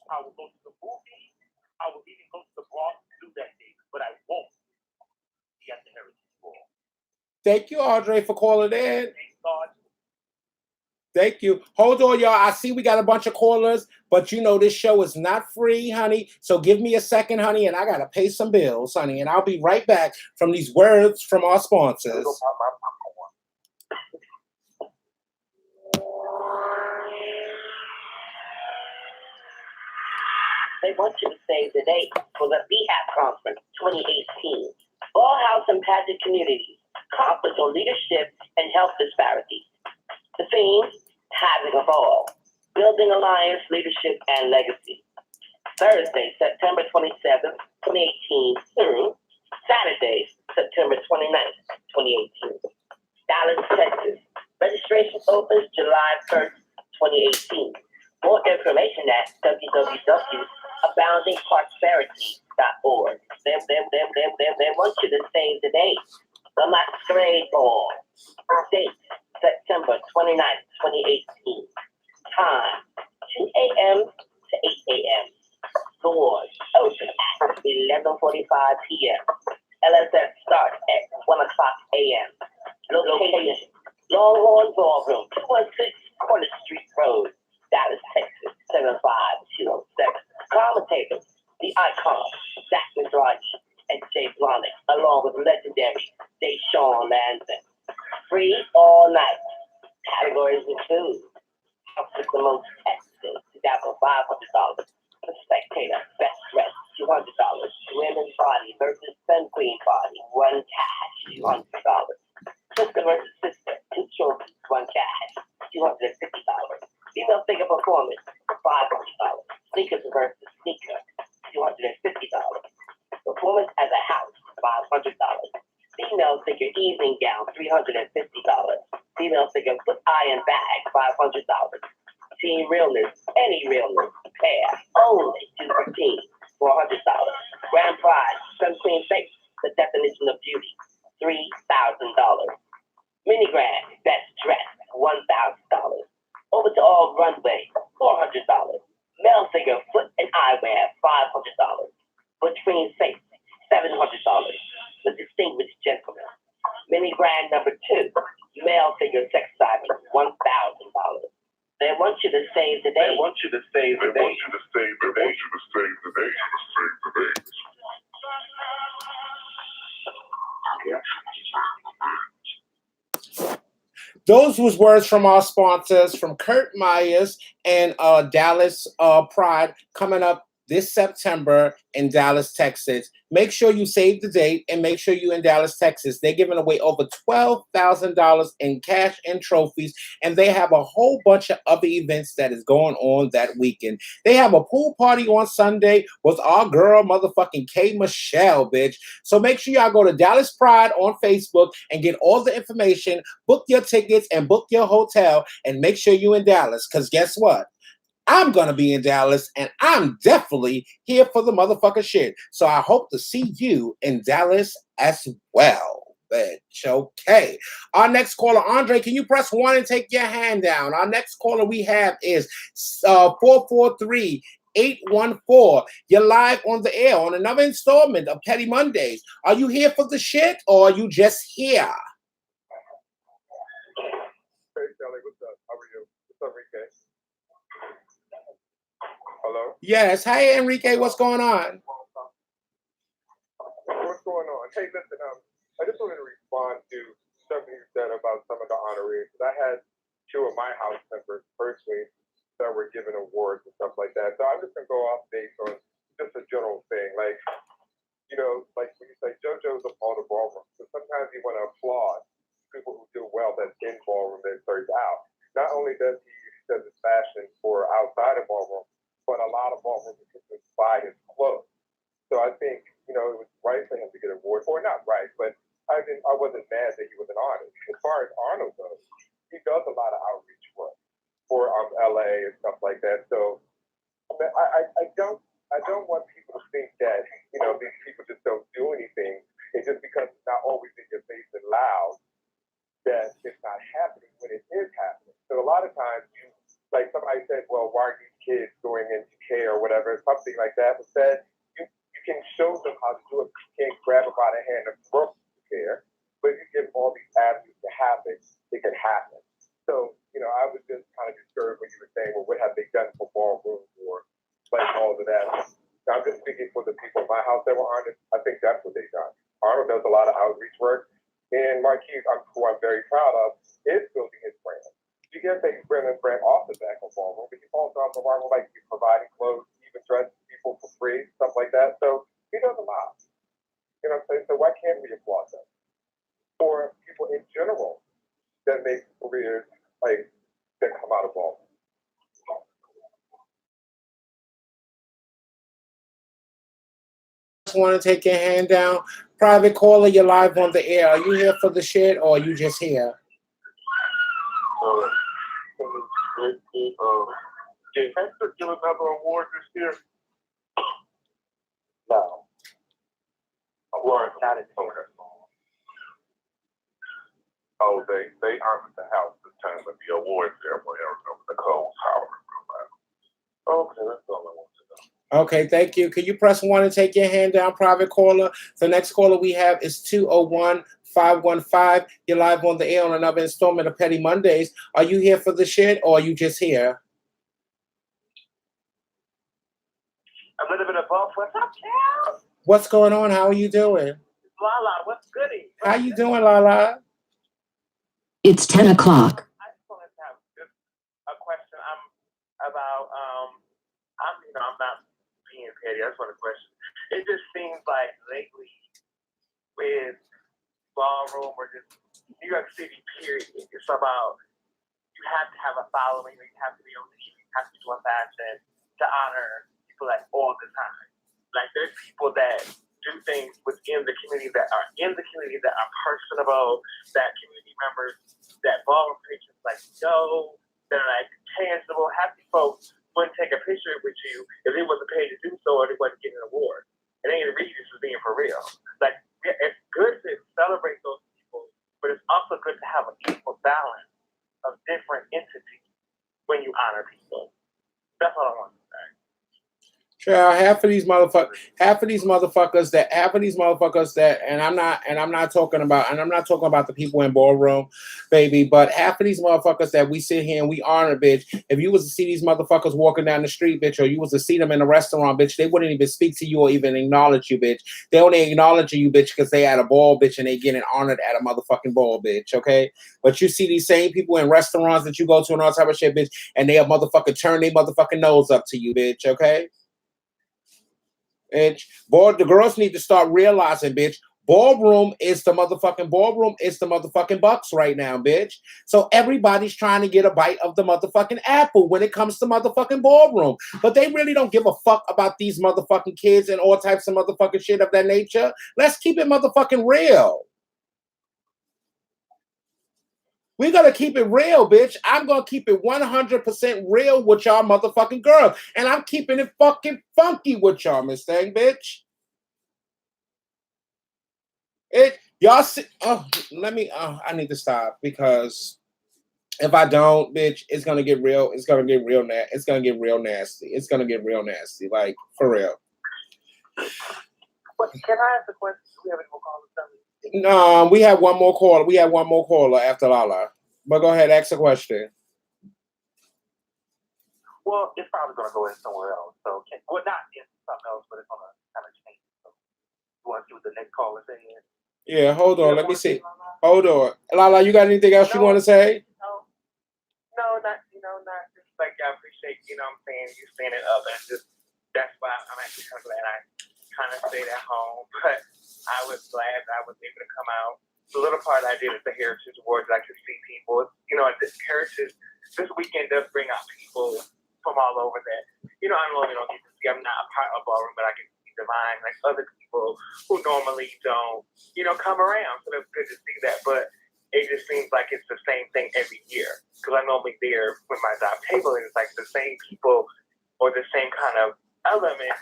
I will go to the movie. I will even go to the Bronx to do that day, but I won't be at the Heritage Ball. Thank you, Audrey, for calling in. Thank God. Thank you. Hold on, y'all. I see we got a bunch of callers, but you know this show is not free, honey. So give me a second, honey, and I got to pay some bills, honey. And I'll be right back from these words from our sponsors. They want you to save the date for the BHAP Conference 2018. Ball House and Pageant Communities, Conference on Leadership and Health Disparities. The theme, Having a Ball, Building Alliance, Leadership, and Legacy. Thursday, September 27th, 2018 through Saturday, September 29th, 2018. Dallas, Texas. Registration opens July 1st, 2018. More information at www.aboundingprosperity.org. They want you to save the date. The Masquerade Ball. Date, September 29th, 2018. Time, 2 a.m. to 8 a.m. Doors open at 11:45 p.m. LSS starts at 1 o'clock a.m. Location, Longhorn Ballroom, 216 Corner Street Road, Dallas, Texas, 75207. Commentators, the icon, Zach Mizrahi and Jay Blonick, along with legendary Deshaun Lanzan. Free all night. Categories include House with the Most Texas, $500. The Spectator, Best Dress, $200. Women's Body versus Sun Queen Body, one cash, $200. Sister versus Sister, 2 children, 1 cash, $250. Female Figure Performance, $500. Sneakers versus Sneaker, $250. Performance as a House, $500. Female Figure Evening Gown, $350. Female Figure Foot Iron Bag, $500. Team Realness, any realness, pair, only 2 for team, $400. Grand Prize, Sun Queen Face, the definition of beauty, $3,000. Mini Grand, Best Dress, $1,000. Over to All Runway, $400. Male Figure Foot and Eyewear, $500. Butch Queen Face, $700. The Distinguished Gentleman. Mini Grand number 2, Male Figure Sex Diving, $1,000. They want you to save the day. They want you to save the day. They want you to save the day. They want you to save the day. Save the day. Those was words from our sponsors, from Kurt Myers and Dallas Pride, coming up this September in Dallas, Texas. Make sure you save the date and make sure you're in Dallas, Texas. They're giving away over $12,000 in cash and trophies, and they have a whole bunch of other events that is going on that weekend. They have a pool party on Sunday with our girl, motherfucking K. Michelle, bitch. So make sure y'all go to Dallas Pride on Facebook and get all the information, book your tickets and book your hotel, and make sure you're in Dallas, because guess what? I'm going to be in Dallas, and I'm definitely here for the motherfucker shit. So I hope to see you in Dallas as well, bitch. Okay. Our next caller, Andre, can you press 1 and take your hand down? Our next caller we have is 443 814. You're live on the air on another installment of Petty Mondays. Are you here for the shit, or are you just here? Hey, Shelly, what's up? How are you? What's up, Enrique? Hello? Yes. Hey, Enrique, what's going on? What's going on? Hey, listen, I just wanted to respond to something you said about some of the honorees. I had 2 of my house members personally that were given awards and stuff like that. So I'm just going to go off based on just a general thing. Like, you know, like when you say JoJo's a part of ballroom, so sometimes you want to applaud people who do well that's in ballroom that starts out. Not only does his fashion for outside of ballroom, but a lot of ballroom participants buy his clothes. So I think, you know, it was right for him to get an award, or not right, but I wasn't mad that he was an artist. As far as Arnold goes, he does a lot of outreach work for LA and stuff like that. So I mean, I don't want people to think that, you know, these people just don't do anything. And just because it's not always in your face and loud, that it's not happening when it is happening. So a lot of times like somebody said, well, why are these kids going into care or whatever, something like that. But said you can show them how to do it. You can't grab them by the hand and force them to care, but you give all these avenues to happen, it can happen. So, you know, I was just kind of disturbed when you were saying, well, what have they done for ballroom or like all of that? Now, I'm just speaking for the people in my house that were artists. I think that's what they've done. Arnold does a lot of outreach work, and Marquise, who I'm very proud of, is building his brand. You can't take his brand off the back of ballroom, but he also on the ballroom like he's providing clothes, even dressing people for free, stuff like that. So he does a lot. You know what I'm saying? So why can't we applaud them? Or people in general that make careers like that come out of ballroom. Just want to take your hand down. Private caller, you're live on the air. Are you here for the shit, or are you just here? Did Hector give another award this year? No. Award not in order. Oh, they honored the house this time at the award ceremony. I remember Nicole Howard. Okay, that's all I want to know. Okay, thank you. Can you press 1 and take your hand down, private caller? The next caller we have is 201-515. You're live on the air on another installment of Petty Mondays. Are you here for the shit, or are you just here? A little bit of both. What's up, Cal? What's going on? How are you doing? Lala, what's goody? How you doing, Lala? It's 10 o'clock. I just wanted to have just a question. I'm not being petty. I just want a question. It just seems like lately with ballroom or just New York City, period, it's about you have to have a following, you have to be on TV, you have to be doing fashion to honor people like all the time. Like there's people that do things within the community that are personable, that community members, that ballroom patrons like that are like tangible, happy folks wouldn't take a picture with you if they wasn't paid to do so or they wasn't getting an award. It ain't really just for being for real. Like it's good to celebrate those people, but it's also good to have an equal balance of different entities when you honor people. That's all I want to say. Sure, half of these motherfuckers that, and I'm not talking about the people in ballroom, baby, but half of these motherfuckers that we sit here and we honor, bitch. If you was to see these motherfuckers walking down the street, bitch, or you was to see them in a restaurant, bitch, they wouldn't even speak to you or even acknowledge you, bitch. They only acknowledge you, bitch, because they at a ball, bitch, and they getting honored at a motherfucking ball, bitch, okay? But you see these same people in restaurants that you go to and all type of shit, bitch, and they a motherfucking turn their motherfucking nose up to you, bitch, okay? Bitch, boy, the girls need to start realizing, bitch, ballroom is the motherfucking bucks right now, bitch. So everybody's trying to get a bite of the motherfucking apple when it comes to motherfucking ballroom. But they really don't give a fuck about these motherfucking kids and all types of motherfucking shit of that nature. Let's keep it motherfucking real. We gotta keep it real, bitch. I'm gonna keep it 100% real with y'all motherfucking girls. And I'm keeping it fucking funky with y'all, Miss Thing, bitch. Y'all see, I need to stop because if I don't, bitch, it's gonna get real. It's gonna get real nasty. It's gonna get real nasty. Like, for real. But can I ask a question? Do we have any more callers? No, we have one more caller. We have one more caller after Lala. But go ahead, ask a question. Well, it's probably going to go in somewhere else. So, not in something else, but it's going to kind of change. So, you want to see what the next caller says? Yeah, hold on. Let me see. Hold on. Lala, you got anything else you want to say? No, not just like I appreciate, what I'm saying, you saying it up. And just, that's why I'm actually kind of glad I kind of stayed at home. But I was glad that I was able to come out. The little part I did at the Heritage Awards, I could see people. This Heritage, this weekend does bring out people from all over that, I normally don't get to see. I'm not a part of ballroom, but I can see Divine, like other people who normally don't, come around. So it's good to see that. But it just seems like it's the same thing every year. Because I'm normally there with my job table, and it's like the same people or the same kind of element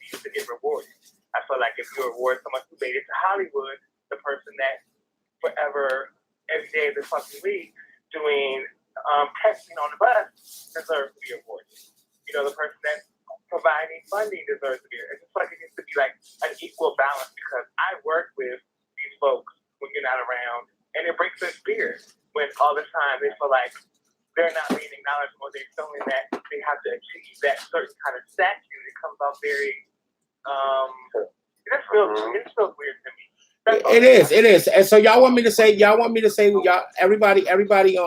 used to get rewarded. I feel like if you reward someone who made it to Hollywood, the person that forever, every day of the fucking week, doing texting on the bus deserves to be awarded. The person that's providing funding deserves to be. It's just like it needs to be like an equal balance because I work with these folks when you're not around, and it breaks their spirit when all the time they feel like they're not being acknowledged or they're feeling that they have to achieve that certain kind of statue. It comes off very it feels weird to me. It is. And so y'all want me to say, everybody,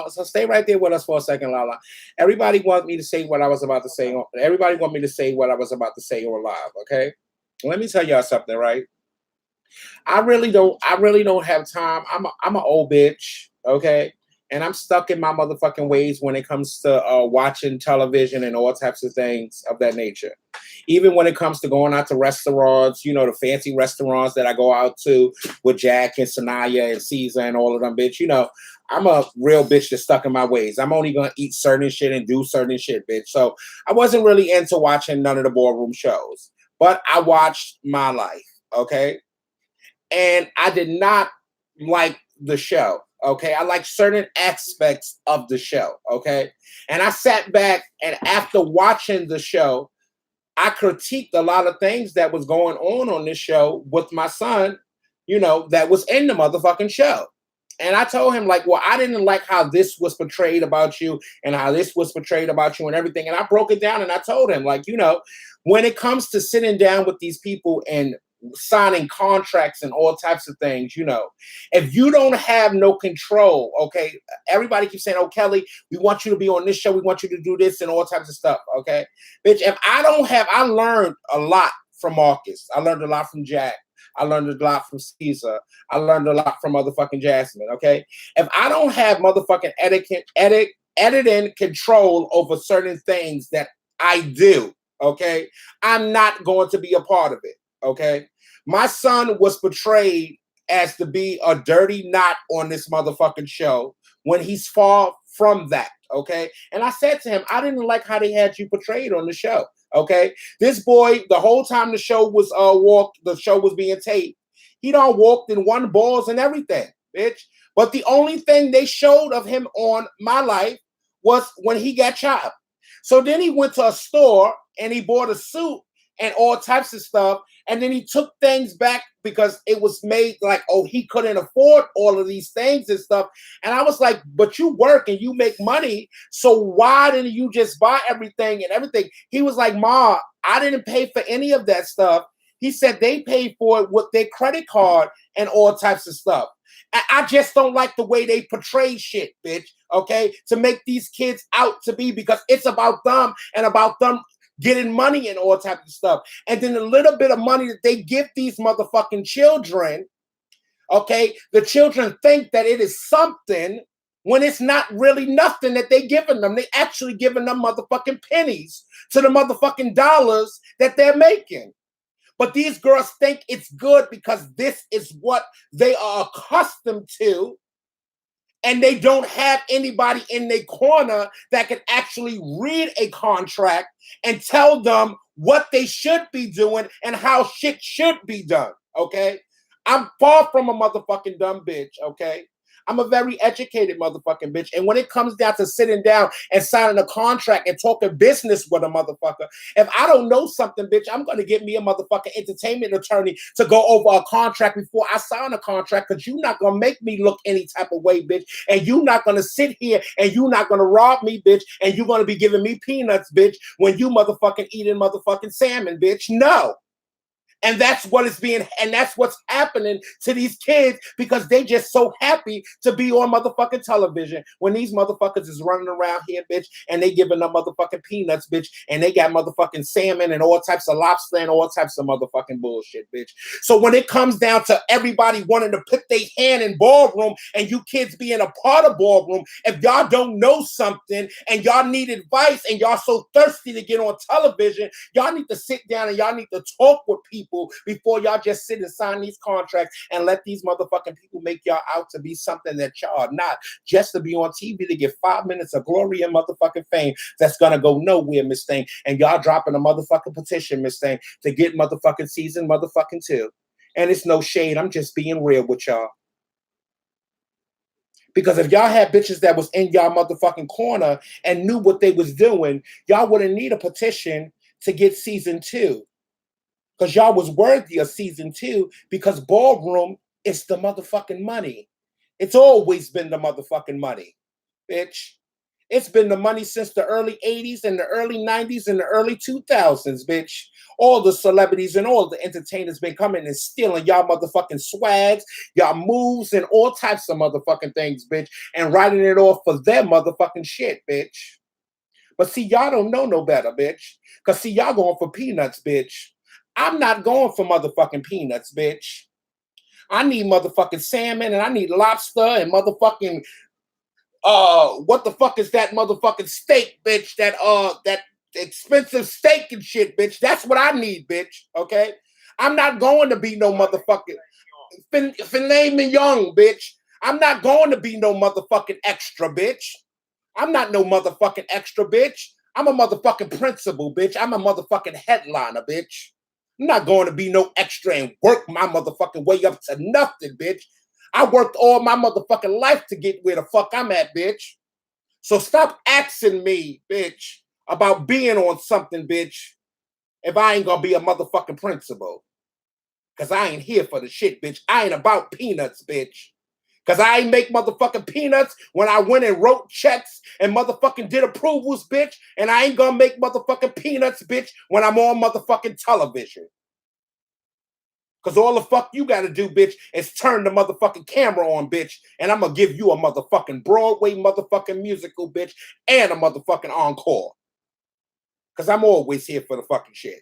so stay right there with us for a second, Lala. Everybody want me to say what I was about to say. Everybody want me to say what I was about to say on live, okay? Let me tell y'all something, right? I really don't have time. I'm an old bitch, okay? And I'm stuck in my motherfucking ways when it comes to watching television and all types of things of that nature. Even when it comes to going out to restaurants, the fancy restaurants that I go out to with Jack and Sanaya and Caesar and all of them, bitch, I'm a real bitch that's stuck in my ways. I'm only going to eat certain shit and do certain shit, bitch. So I wasn't really into watching none of the ballroom shows. But I watched My Life, okay? And I did not like the show. Okay, I like certain aspects of the show, okay? And I sat back and after watching the show, I critiqued a lot of things that was going on this show with my son, that was in the motherfucking show. And I told him, like, well, I didn't like how this was portrayed about you and how this was portrayed about you and everything. And I broke it down and I told him, like, when it comes to sitting down with these people and signing contracts and all types of things, if you don't have no control, okay, everybody keeps saying, oh, Kelly, we want you to be on this show, we want you to do this and all types of stuff, okay? Bitch, if I learned a lot from Marcus. I learned a lot from Jack. I learned a lot from Caesar. I learned a lot from motherfucking Jasmine, okay? If I don't have motherfucking editing control over certain things that I do, okay, I'm not going to be a part of it, okay? My son was portrayed as to be a dirty knot on this motherfucking show when he's far from that, okay? And I said to him, I didn't like how they had you portrayed on the show, okay? This boy, the whole time the show was being taped, he done walked and won balls and everything, bitch. But the only thing they showed of him on My Life was when he got chopped. So then he went to a store and he bought a suit and all types of stuff. And then he took things back because it was made like, oh, he couldn't afford all of these things and stuff. And I was like, but you work and you make money. So why didn't you just buy everything and everything? He was like, Ma, I didn't pay for any of that stuff. He said they paid for it with their credit card and all types of stuff. I just don't like the way they portray shit, bitch, okay? To make these kids out to be, because it's about them and about them getting money and all types of stuff. And then a little bit of money that they give these motherfucking children, okay? The children think that it is something when it's not really nothing that they giving them. They actually giving them motherfucking pennies to the motherfucking dollars that they're making. But these girls think it's good because this is what they are accustomed to. And they don't have anybody in their corner that can actually read a contract and tell them what they should be doing and how shit should be done, okay? I'm far from a motherfucking dumb bitch, okay? I'm a very educated motherfucking bitch. And when it comes down to sitting down and signing a contract and talking business with a motherfucker, if I don't know something, bitch, I'm going to get me a motherfucking entertainment attorney to go over a contract before I sign a contract, because you're not going to make me look any type of way, bitch. And you're not going to sit here and you're not going to rob me, bitch. And you're going to be giving me peanuts, bitch, when you motherfucking eating motherfucking salmon, bitch. No. And that's what is being, and that's what's happening to these kids, because they just so happy to be on motherfucking television when these motherfuckers is running around here, bitch, and they giving them motherfucking peanuts, bitch, and they got motherfucking salmon and all types of lobster and all types of motherfucking bullshit, bitch. So when it comes down to everybody wanting to put their hand in ballroom and you kids being a part of ballroom, if y'all don't know something and y'all need advice and y'all so thirsty to get on television, y'all need to sit down and y'all need to talk with people before y'all just sit and sign these contracts and let these motherfucking people make y'all out to be something that y'all are not, just to be on TV to get 5 minutes of glory and motherfucking fame that's gonna go nowhere, Miss Thing. And y'all dropping a motherfucking petition, Miss Thing, to get motherfucking season motherfucking 2. And it's no shade, I'm just being real with y'all. Because if y'all had bitches that was in y'all motherfucking corner and knew what they was doing, y'all wouldn't need a petition to get season 2. Because y'all was worthy of season 2, because ballroom is the motherfucking money. It's always been the motherfucking money, bitch. It's been the money since the early 80s and the early 90s and the early 2000s, bitch. All the celebrities and all the entertainers been coming and stealing y'all motherfucking swags, y'all moves, and all types of motherfucking things, bitch, and writing it off for their motherfucking shit, bitch. But see, y'all don't know no better, bitch. Because see, y'all going for peanuts, bitch. I'm not going for motherfucking peanuts, bitch. I need motherfucking salmon and I need lobster and motherfucking what the fuck is that motherfucking steak, bitch? That expensive steak and shit, bitch. That's what I need, bitch. Okay? I'm not going to be no motherfucking filet mignon, bitch. I'm not going to be no motherfucking extra, bitch. I'm not no motherfucking extra, bitch. I'm a motherfucking principal, bitch. I'm a motherfucking headliner, bitch. I'm not going to be no extra and work my motherfucking way up to nothing, bitch. I worked all my motherfucking life to get where the fuck I'm at, bitch. So stop asking me, bitch, about being on something, bitch, if I ain't gonna be a motherfucking principal. Because I ain't here for the shit, bitch. I ain't about peanuts, bitch. Because I ain't make motherfucking peanuts when I went and wrote checks and motherfucking did approvals, bitch. And I ain't gonna make motherfucking peanuts, bitch, when I'm on motherfucking television. Because all the fuck you gotta do, bitch, is turn the motherfucking camera on, bitch. And I'm gonna give you a motherfucking Broadway motherfucking musical, bitch, and a motherfucking encore. Because I'm always here for the fucking shit.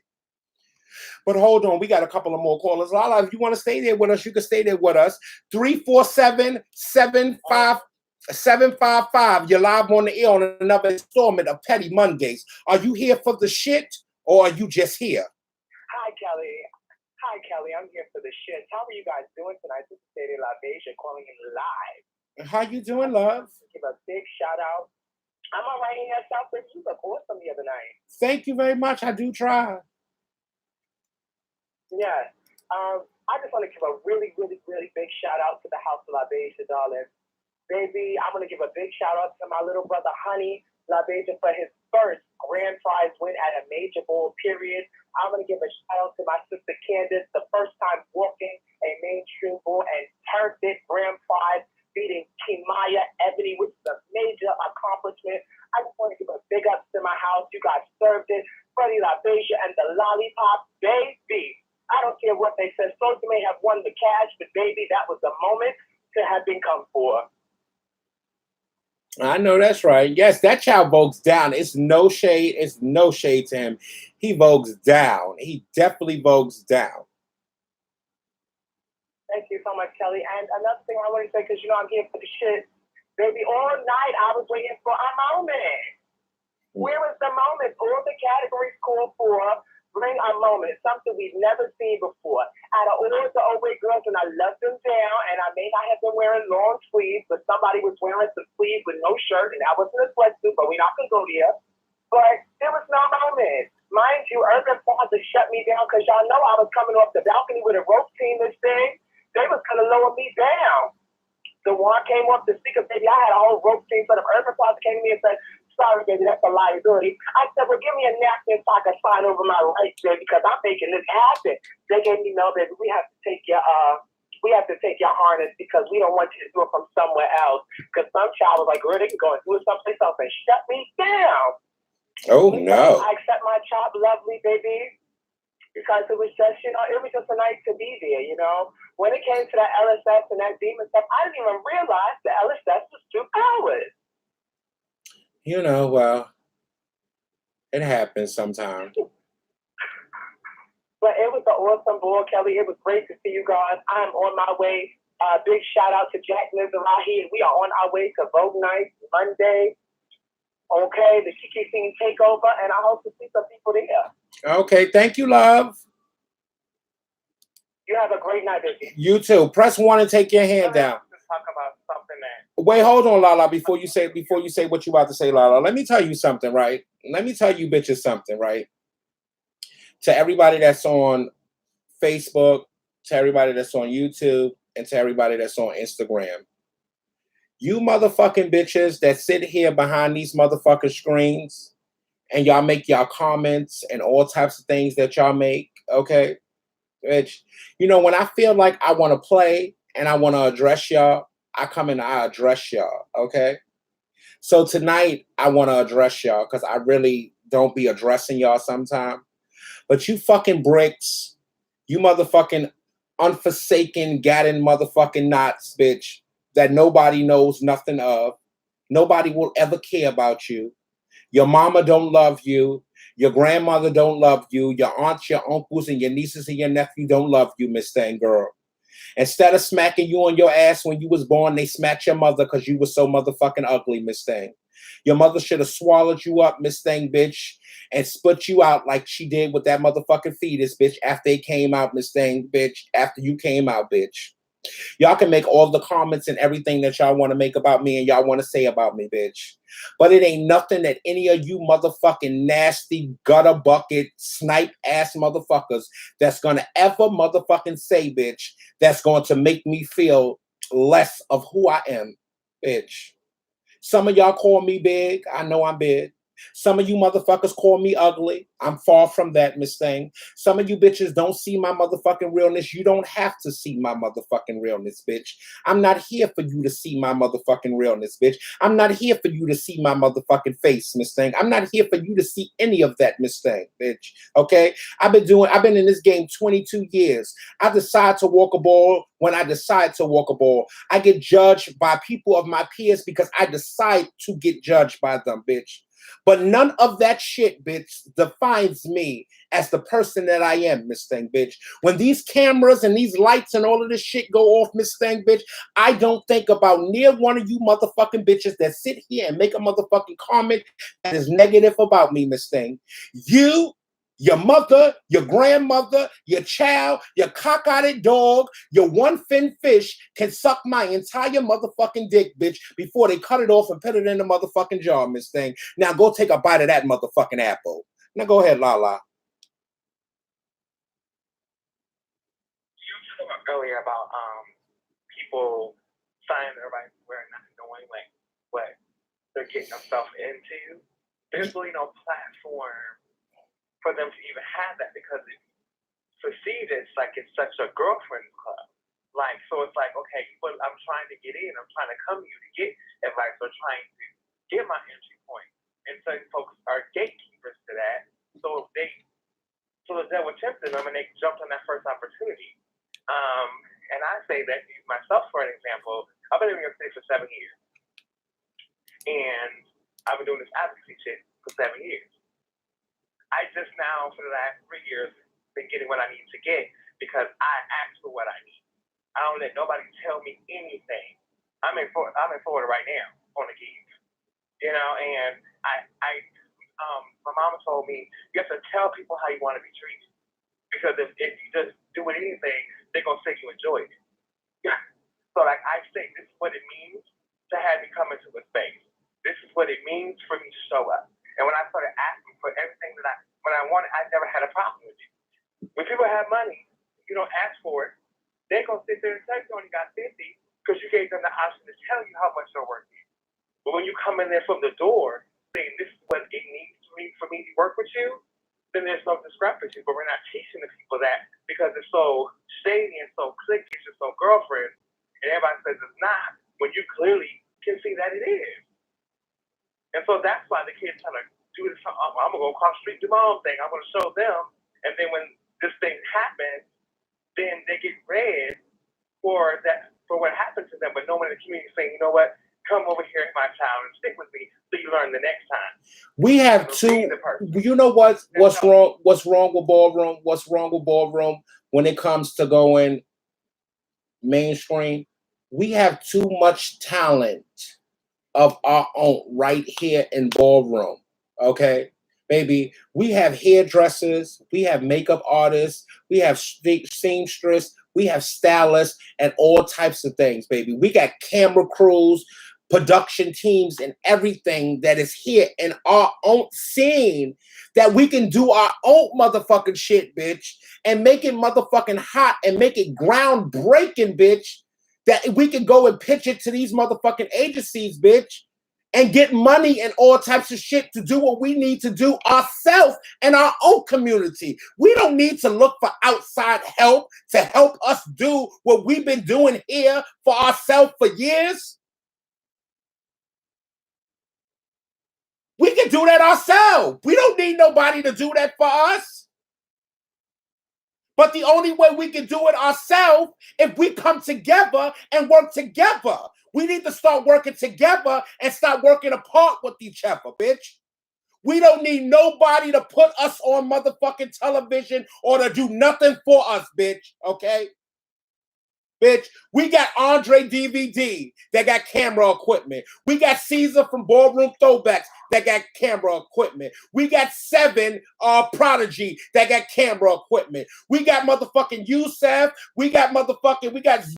But hold on, we got a couple of more callers. Lala, if you want to stay there with us, you can stay there with us. 347-755. You're live on the air on another installment of Petty Mondays. Are you here for the shit, or are you just here? Hi, Kelly. Hi, Kelly. I'm here for the shit. How are you guys doing tonight? This is Sadie LaBeija calling in live. How you doing, love? Give a big shout out. I'm all right in your Southbridge. You look awesome the other night. Thank you very much. I do try. Yeah. I just want to give a really, really, really big shout out to the House of LaBeija, darling. Baby, I'm going to give a big shout out to my little brother, Honey LaBeija, for his first grand prize win at a major bowl, period. I want to give a shout out to my sister Candace, the first time walking a mainstream bull and turned it grand prize, beating Kimaya Ebony, which is a major accomplishment. I just want to give a big ups to my house. You guys served it. Freddie LaBeija and the Lollipop, baby. I don't care what they said. Soulja may have won the cash, but baby, that was the moment to have been come for. I know that's right. Yes, that child vogues down. It's no shade. It's no shade to him. He vogues down. He definitely vogues down. Thank you so much, Kelly. And another thing I want to say, because you know I'm here for the shit, baby, all night I was waiting for a moment. Where is the moment? All the categories call for bring a moment, something we've never seen before. Out of all the Obey girls, and I loved them down, and I may not have been wearing long sleeves, but somebody was wearing some sleeves with no shirt, and I wasn't a sweatsuit, but we're not going to go there. But there was no moment. Mind you, Urban Plaza shut me down because y'all know I was coming off the balcony with a rope team this thing. They was going to lower me down. The one came off the speaker, baby. I had a whole rope team, so the Urban Plaza came to me and said, sorry, baby, that's a liability. I said, well, give me a napkin so I can sign over my rights, baby, because I'm making this happen. They gave me, no, baby, we have to take your harness because we don't want you to do it from somewhere else. Because some child was like, girl, they can go and do it someplace else and shut me down. Oh, no. I accept my job, lovely, baby, because it was just, you know, it was just a night to be there, you know. When it came to that LSS and that demon stuff, I didn't even realize the LSS was 2 hours. You know, well, it happens sometimes. But it was an awesome ball, Kelly. It was great to see you guys. I'm on my way. Big shout out to Jack Mizrahi. We are on our way to Vogue Night Monday. Okay, the Kiki Scene Takeover, and I hope to see some people there. Okay, thank you, love. You have a great night, baby. You too. Press 1 and take your hand down. Let's talk about something that. Wait, hold on, Lala. Before you say what you about to say, Lala, let me tell you something, right? Let me tell you bitches something, right? To everybody that's on Facebook, to everybody that's on YouTube, and to everybody that's on Instagram. You motherfucking bitches that sit here behind these motherfucking screens and y'all make y'all comments and all types of things that y'all make, okay? Bitch, you know, when I feel like I want to play and I want to address y'all, I come and I address y'all, okay? So tonight, I want to address y'all because I really don't be addressing y'all sometime. But you fucking bricks, you motherfucking unforsaken, gadding motherfucking knots, bitch, that nobody knows nothing of. Nobody will ever care about you. Your mama don't love you. Your grandmother don't love you. Your aunts, your uncles, and your nieces and your nephew don't love you, Miss Thang Girl. Instead of smacking you on your ass when you was born, they smacked your mother because you was so motherfucking ugly, Miss Thang. Your mother should have swallowed you up, Miss Thang, bitch, and split you out like she did with that motherfucking fetus, bitch, after they came out, Miss Thang, bitch, after you came out, bitch. Y'all can make all the comments and everything that y'all want to make about me and y'all want to say about me, bitch. But it ain't nothing that any of you motherfucking nasty gutter bucket snipe ass motherfuckers that's going to ever motherfucking say, bitch, that's going to make me feel less of who I am, bitch. Some of y'all call me big. I know I'm big. Some of you motherfuckers call me ugly. I'm far from that, Miss Thing. Some of you bitches don't see my motherfucking realness. You don't have to see my motherfucking realness, bitch. I'm not here for you to see my motherfucking realness, bitch. I'm not here for you to see my motherfucking face, Miss Thing. I'm not here for you to see any of that, Miss Thing, bitch. Okay? I've been in this game 22 years. I decide to walk a ball when I decide to walk a ball. I get judged by people of my peers because I decide to get judged by them, bitch. But none of that shit, bitch, defines me as the person that I am, Miss Thing, bitch. When these cameras and these lights and all of this shit go off, Miss Thing, bitch, I don't think about near one of you motherfucking bitches that sit here and make a motherfucking comment that is negative about me, Miss Thing. You, your mother, your grandmother, your child, your cock-eyed dog, your one-fin fish can suck my entire motherfucking dick, bitch, before they cut it off and put it in the motherfucking jar, Miss Thing. Now go take a bite of that motherfucking apple. Now go ahead, Lala. You talked earlier about people signing their rights where not knowing like what they're getting themselves into. There's really no platform for them to even have that because it's perceived as like it's such a girlfriend club. Like, so it's like, okay, well, I'm trying to get in, I'm trying to come to you to get advice or trying to get my entry point. And certain folks are gatekeepers to that. So the devil tempted them and they jumped on that first opportunity. And I say that myself, for an example, I've been in New York City for 7 years. And I've been doing this advocacy shit for 7 years. I just now, for the last 3 years, been getting what I need to get because I ask for what I need. I don't let nobody tell me anything. I'm in Florida right now on the gig, you know, and my mama told me you have to tell people how you want to be treated because if you just do anything, they're gonna say you enjoyed it. So like I say, this is what it means to have me come into a space. This is what it means for me to show up. And when I started asking for everything that when I wanted, I never had a problem with it. When people have money, you don't ask for it, they're going to sit there and say you only got 50 because you gave them the option to tell you how much they're worth. But when you come in there from the door saying this is what it needs for me to work with you, then there's no discrepancy. But we're not teaching the people that because it's so shady and so cliquey, it's just so girlfriend, and everybody says it's not, when you clearly can see that it is. And so that's why the kids trying to do this. I'm going to go across the street, do my own thing. I'm going to show them. And then when this thing happens, then they get read for what happened to them. But no one in the community is saying, you know what, come over here, my child, and stick with me so you learn the next time. We have two. You know what's wrong? What's wrong with ballroom? What's wrong with ballroom when it comes to going mainstream? We have too much talent of our own right here in ballroom. Okay, baby, we have hairdressers, we have makeup artists, we have seamstress, we have stylists, and all types of things, baby. We got camera crews, production teams, and everything that is here in our own scene that we can do our own motherfucking shit, bitch, and make it motherfucking hot and make it groundbreaking, bitch. That we can go and pitch it to these motherfucking agencies, bitch, and get money and all types of shit to do what we need to do ourselves and our own community. We don't need to look for outside help to help us do what we've been doing here for ourselves for years. We can do that ourselves. We don't need nobody to do that for us. But the only way we can do it ourselves if we come together and work together. We need to start working together and start working apart with each other, bitch. We don't need nobody to put us on motherfucking television or to do nothing for us, bitch, okay? Bitch, we got Andre DVD that got camera equipment. We got Caesar from Ballroom Throwbacks that got camera equipment. We got Seven Prodigy that got camera equipment. We got motherfucking Youssef. We got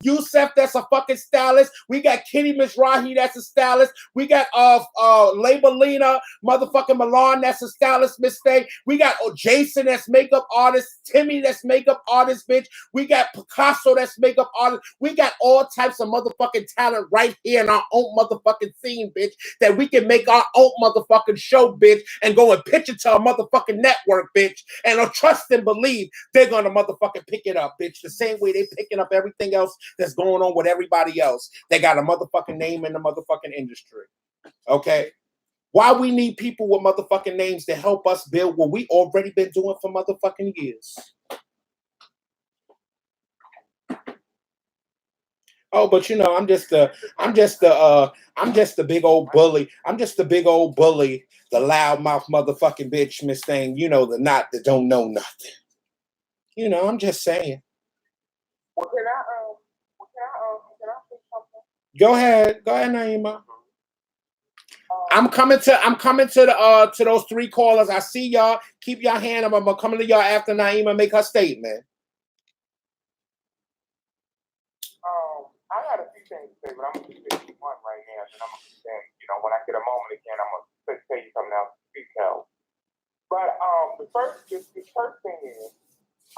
Youssef that's a fucking stylist. We got Kitty Mizrahi that's a stylist. We got Labelina, motherfucking Milan that's a stylist, mistake. We got Jason that's makeup artist. Timmy that's makeup artist, bitch. We got Picasso that's makeup artist. We got all types of motherfucking talent right here in our own motherfucking scene, bitch, that we can make our own motherfucking show, bitch, and go and pitch it to a motherfucking network, bitch, and trust and believe they're gonna motherfucking pick it up, bitch, the same way they picking up everything else that's going on with everybody else. They got a motherfucking name in the motherfucking industry, okay? Why we need people with motherfucking names to help us build what we already been doing for motherfucking years. Oh, but you know, I'm just the big old bully. I'm just the big old bully, the loudmouth motherfucking bitch, Miss Thing. You know, the not that don't know nothing. You know, I'm just saying. Well, can I say something? Go ahead, Naima. I'm coming to those three callers. I see y'all. Keep your hand up. I'm coming to y'all after Naima make her statement. I got a few things to say, but I'm gonna keep it one right now, and I'm gonna say, you know, when I get a moment again, I'm gonna tell you something else. Detail. But the first thing is,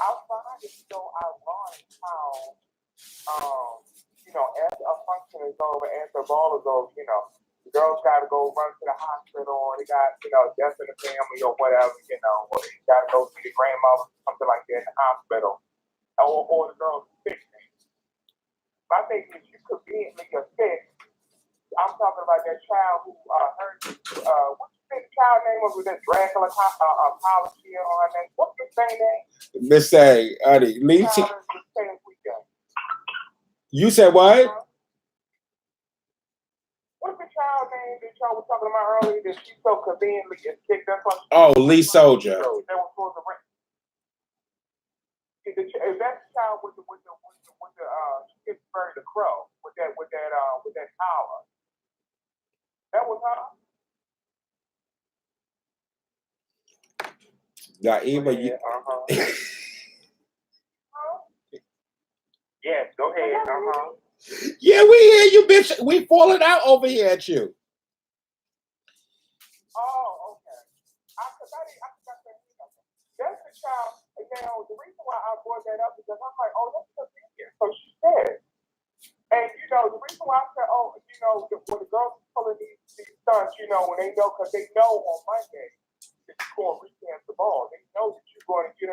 I find it so ironic how, you know, as a function is over, as the ball is over, you know, girls got to go run to the hospital, or they got, death in the family or whatever, or they got to go see the grandmother, something like that in the hospital, or the girl's sick. My thing is, you conveniently are sick. I'm talking about that child who hurt. What's the child name was that Dracula policy on her name? What's the same name? Miss A, you said what? What's the child name that y'all was talking about earlier that she's so conveniently is sick? That's what. Oh, Lee Soldier. That was supposed to rent. Is that the child with the Pittsburgh the Crow with that tower? That was her. Naima, you. Yes, go ahead. Yeah, we hear you, bitch. We falling out over here at you. Oh, okay. That's the child. The reason why I brought that up is because I'm like, oh, that's convenient. So she said. And, the reason why I said, oh, when the girls are pulling these stunts, when they know, because they know on Monday that you're going to recant the ball. They know that you're going to,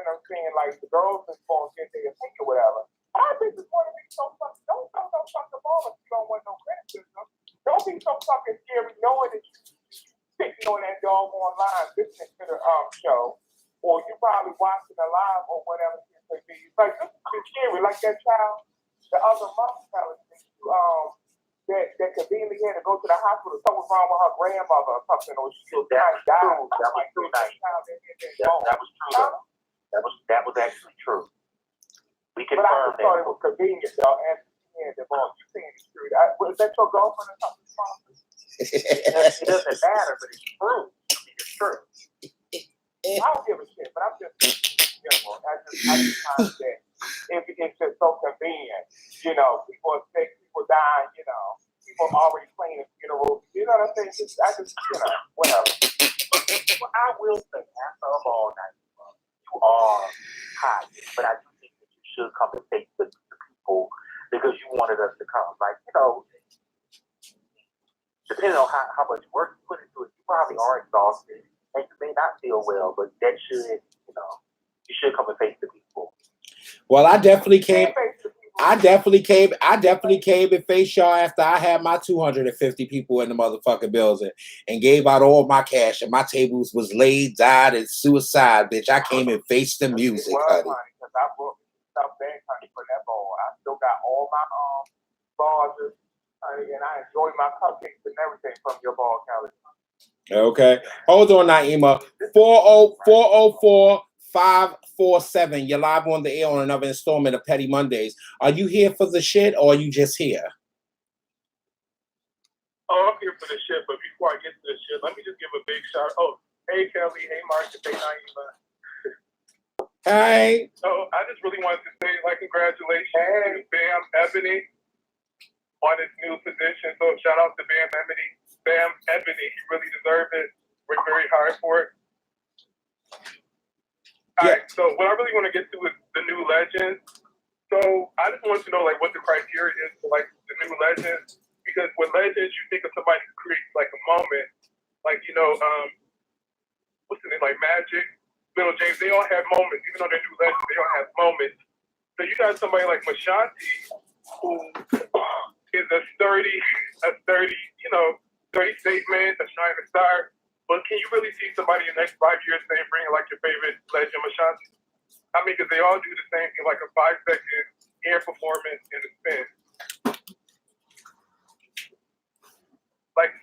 like the girls are going to get their opinion or whatever. I think it's going to be so fucking, don't throw no fucking ball if you don't want no criticism. Don't be so fucking scary knowing that you're sitting on that dog online listening to the show, or you probably watching it live or whatever. It's like, this is scary, like that child, the other mom telling me, that conveniently had to go to the hospital. Something was wrong with her grandmother or something, or she was died. That was true. That was actually true. We But I confirmed just thought that. it was convenient, though. And the ball, you saying it's true. Was that your girlfriend or something? It doesn't matter, but it's true. It's true. I don't give a shit, but I'm just, I just find that it's just so convenient. People are sick, people dying, people already playing funerals. You know what I'm saying? Whatever. Well, I will say, after a ball night, you are tired, but I do think that you should come and face the people because you wanted us to come. Like, depending on how much work you put into it, you probably are exhausted and you may not feel well, but that should, you should come and face the people. Well, I definitely came and faced y'all after I had my 250 people in the motherfucking building and gave out all my cash and my tables was laid, died, and suicide, bitch. I came and faced the music, honey. Because I brought stuff back, honey, for that ball. I still got all my bars, honey, and I enjoy my cupcakes and everything from your ball, Kelly. Okay. Hold on, Naima. 404-547. You're live on the air on another installment of Petty Mondays. Are you here for the shit or are you just here? Oh, I'm here for the shit, but before I get to the shit, let me just give a big shout. Oh, hey Kelly, hey Marcus, hey Naima. Hey. So I just really wanted to say, congratulations to Bam Ebony on his new position. So shout out to Bam Ebony. Bam Ebony, you really deserve it. Worked very hard for it. All right, so what I really want to get to is the new legends. So I just want to know what the criteria is for the new legends, because with legends you think of somebody who creates a moment, what's his name, Magic, Little James. They all have moments, even though they're new legends. They all have moments. So you got somebody like Mashanti, who is a sturdy statement, a shining star. But can you really see somebody in the next 5 years saying, bring your favorite legend, Mashanti? I mean, because they all do the same thing, a 5-second air performance in a spin.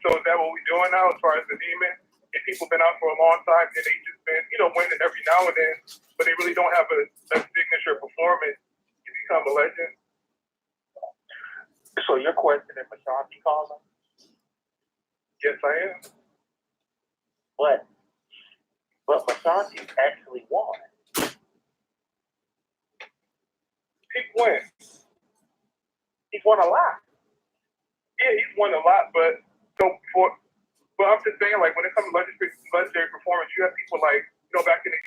So is that what we're doing now as far as the demon? If people been out for a long time and they just been, winning every now and then, but they really don't have a signature performance, you become a legend. So your question is Mashanti calling? Yes, I am. But Mashanti actually won. He won. He's won a lot. Yeah, he's won a lot, but I'm just saying, when it comes to legendary performance, you have people back in the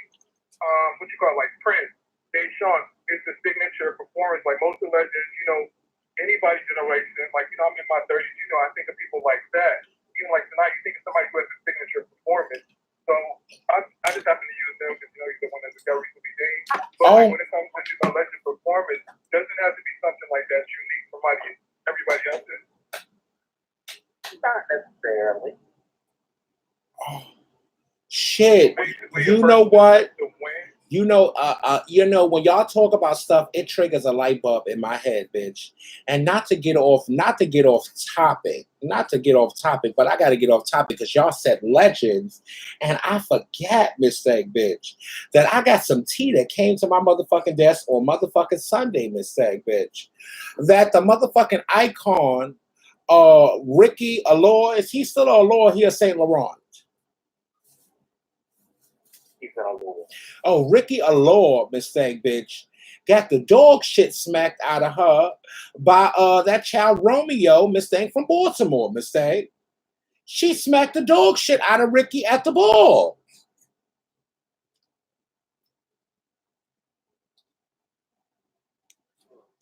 Prince, Dave Sean, it's a signature performance. Most of the legends, anybody's generation, I'm in my 30s, I think of people like that. Even But like Oh. when it comes to legend performance, doesn't have to be something like that unique from everybody else's. Not necessarily. Shit. Basically, a You person know that what? likes to win. You know, when y'all talk about stuff, it triggers a light bulb in my head, bitch. And not to get off topic, but I gotta get off topic because y'all said legends, and I forget, mistake, bitch, that I got some tea that came to my motherfucking desk on motherfucking Sunday, mistake, bitch. That the motherfucking icon, Ricky Allure, is he still Allure here, Saint Laurent? Oh, Ricky Allure, mistake, bitch, got the dog shit smacked out of her by that child Romeo, mistake, from Baltimore, mistake. She smacked the dog shit out of Ricky at the ball.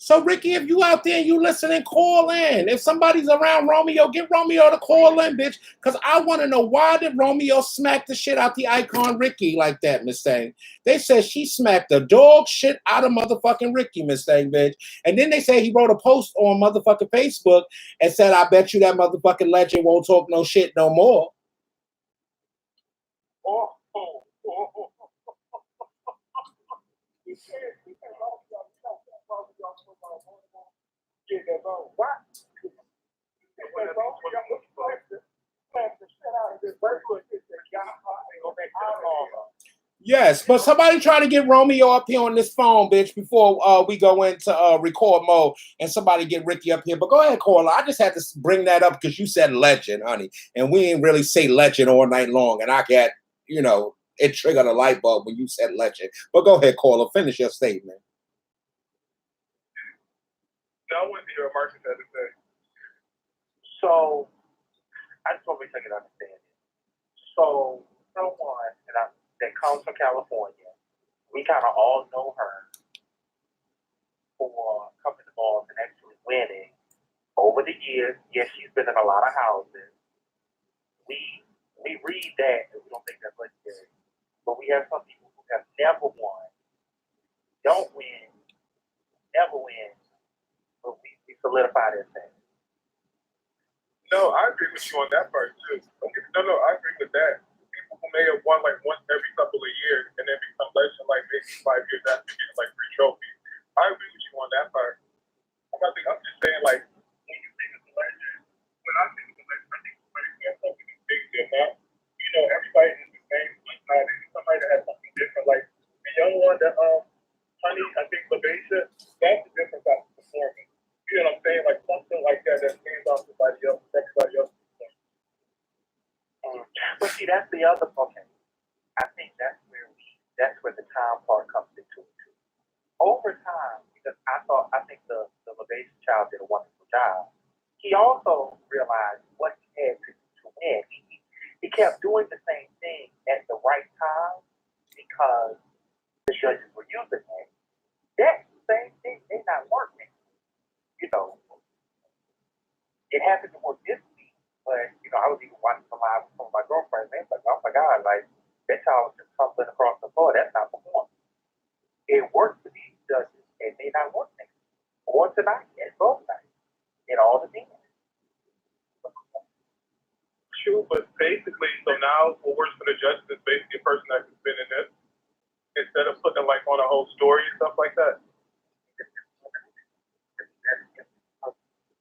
So, Ricky, if you out there and you listening, call in. If somebody's around Romeo, get Romeo to call in, bitch. Because I want to know, why did Romeo smack the shit out the icon Ricky like that, Miss Thang? They said she smacked the dog shit out of motherfucking Ricky, Miss Thang, bitch. And then they say he wrote a post on motherfucking Facebook and said, I bet you that motherfucking legend won't talk no shit no more. Yes, but somebody try to get Romeo up here on this phone, bitch, before we go into record mode, and somebody get Ricky up here. But go ahead, Carla. I just had to bring that up because you said legend, honey, and we ain't really say legend all night long. And I got, it triggered a light bulb when you said legend. But go ahead, Carla. Finish your statement. No, I want to hear what Marcus had to say. So, I just want to make sure I can understand it. So, someone that comes from California, we kind of all know her for coming to balls and actually winning. Over the years, yes, she's been in a lot of houses. We read that and we don't think that's legendary. But we have some people who have never won, don't win, never win, but we solidify their thing. No, I agree with you on that part too. No, I agree with that. People who may have won like once every couple of years and then become legend like maybe 5 years after getting like 3 trophies. I agree with you on that part. I'm just saying, like, when you think of the legend, when I think of the legend, I think somebody who has something big to them. Everybody is the same. Somebody that has something different. Like the young one that Honey, I think LaBeisha, that's a different type of performance. You know what I'm saying? Like something like that stands out to everybody else. But see, that's the other. Okay, I think that's where the time part comes into it too. Over time, because I think the LaBeisha child did a wonderful job. He also realized what he had to do to win. He kept doing the same thing at the right time because the judges were using it. That same thing may not work. It happened to work this week, but I was even watching some live from my girlfriend, and like, oh my God, like that child was just tumbling across the floor. That's not performing. It worked for these judges, and they not work next week, or tonight, and both nights. It all depends. True, but basically, so now what works for the judges is basically a person that's been in this instead of putting like on a whole story and stuff like that.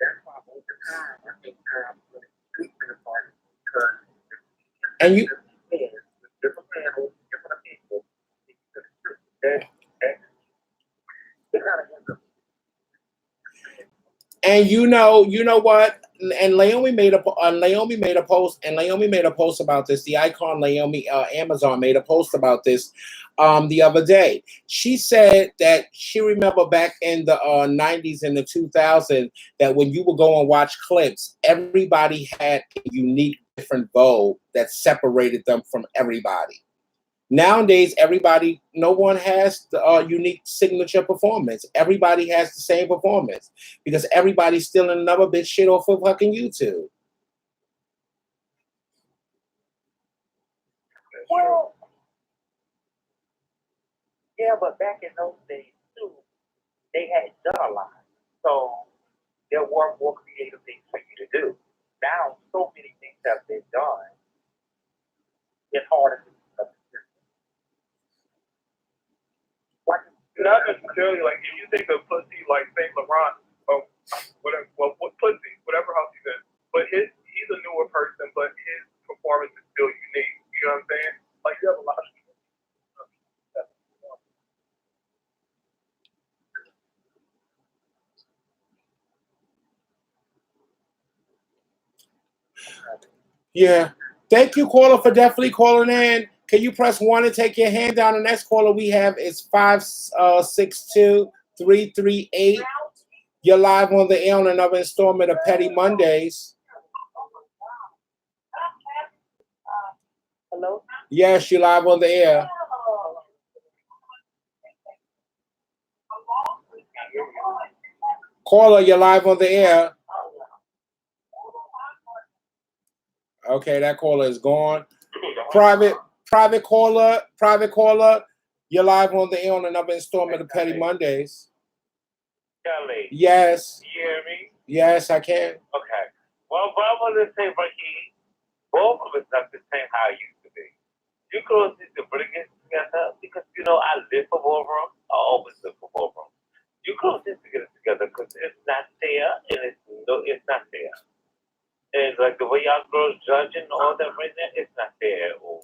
That's why over time, I think time really speaks to the party because And you, different panels, different people, and you know what? And Naomi made a post about this. The icon Naomi Amazon made a post about this the other day. She said that she remember back in the 90s and the 2000s that when you would go and watch clips, everybody had a unique different vogue that separated them from everybody. Nowadays, no one has the unique signature performance. Everybody has the same performance because everybody's stealing another bitch shit off of fucking YouTube. Well, yeah, Yeah, but back in those days too, they hadn't done a lot. So there were more creative things for you to do. Now so many things have been done. It's harder to do something. Like Not necessarily like if you think of pussy like Saint Laurent or whatever, well, what pussy, whatever house he's in, but he's a newer person, but his performance is still unique. You know what I'm saying? Like you have a lot of people. Yeah. Thank you, caller, for definitely calling in. Can you press 1 and take your hand down? The next caller we have is 562-338. You're live on the air on another installment of Petty Mondays. Hello? Yes, you're live on the air. Caller, you're live on the air. Okay, that caller is gone. Private caller, you're live on the air on another installment of Petty Mondays. Kelly, Yes, you hear me? yes, I can. Okay. Well, what I want to say, Ricky, both of us not the same how it used to be. You girls need to bring it together because, you know, I live for ballroom. I always live for ballroom. You girls need to get it together because it's not fair and it's not fair. And like the way y'all girls judging all that right now, it's not fair. Or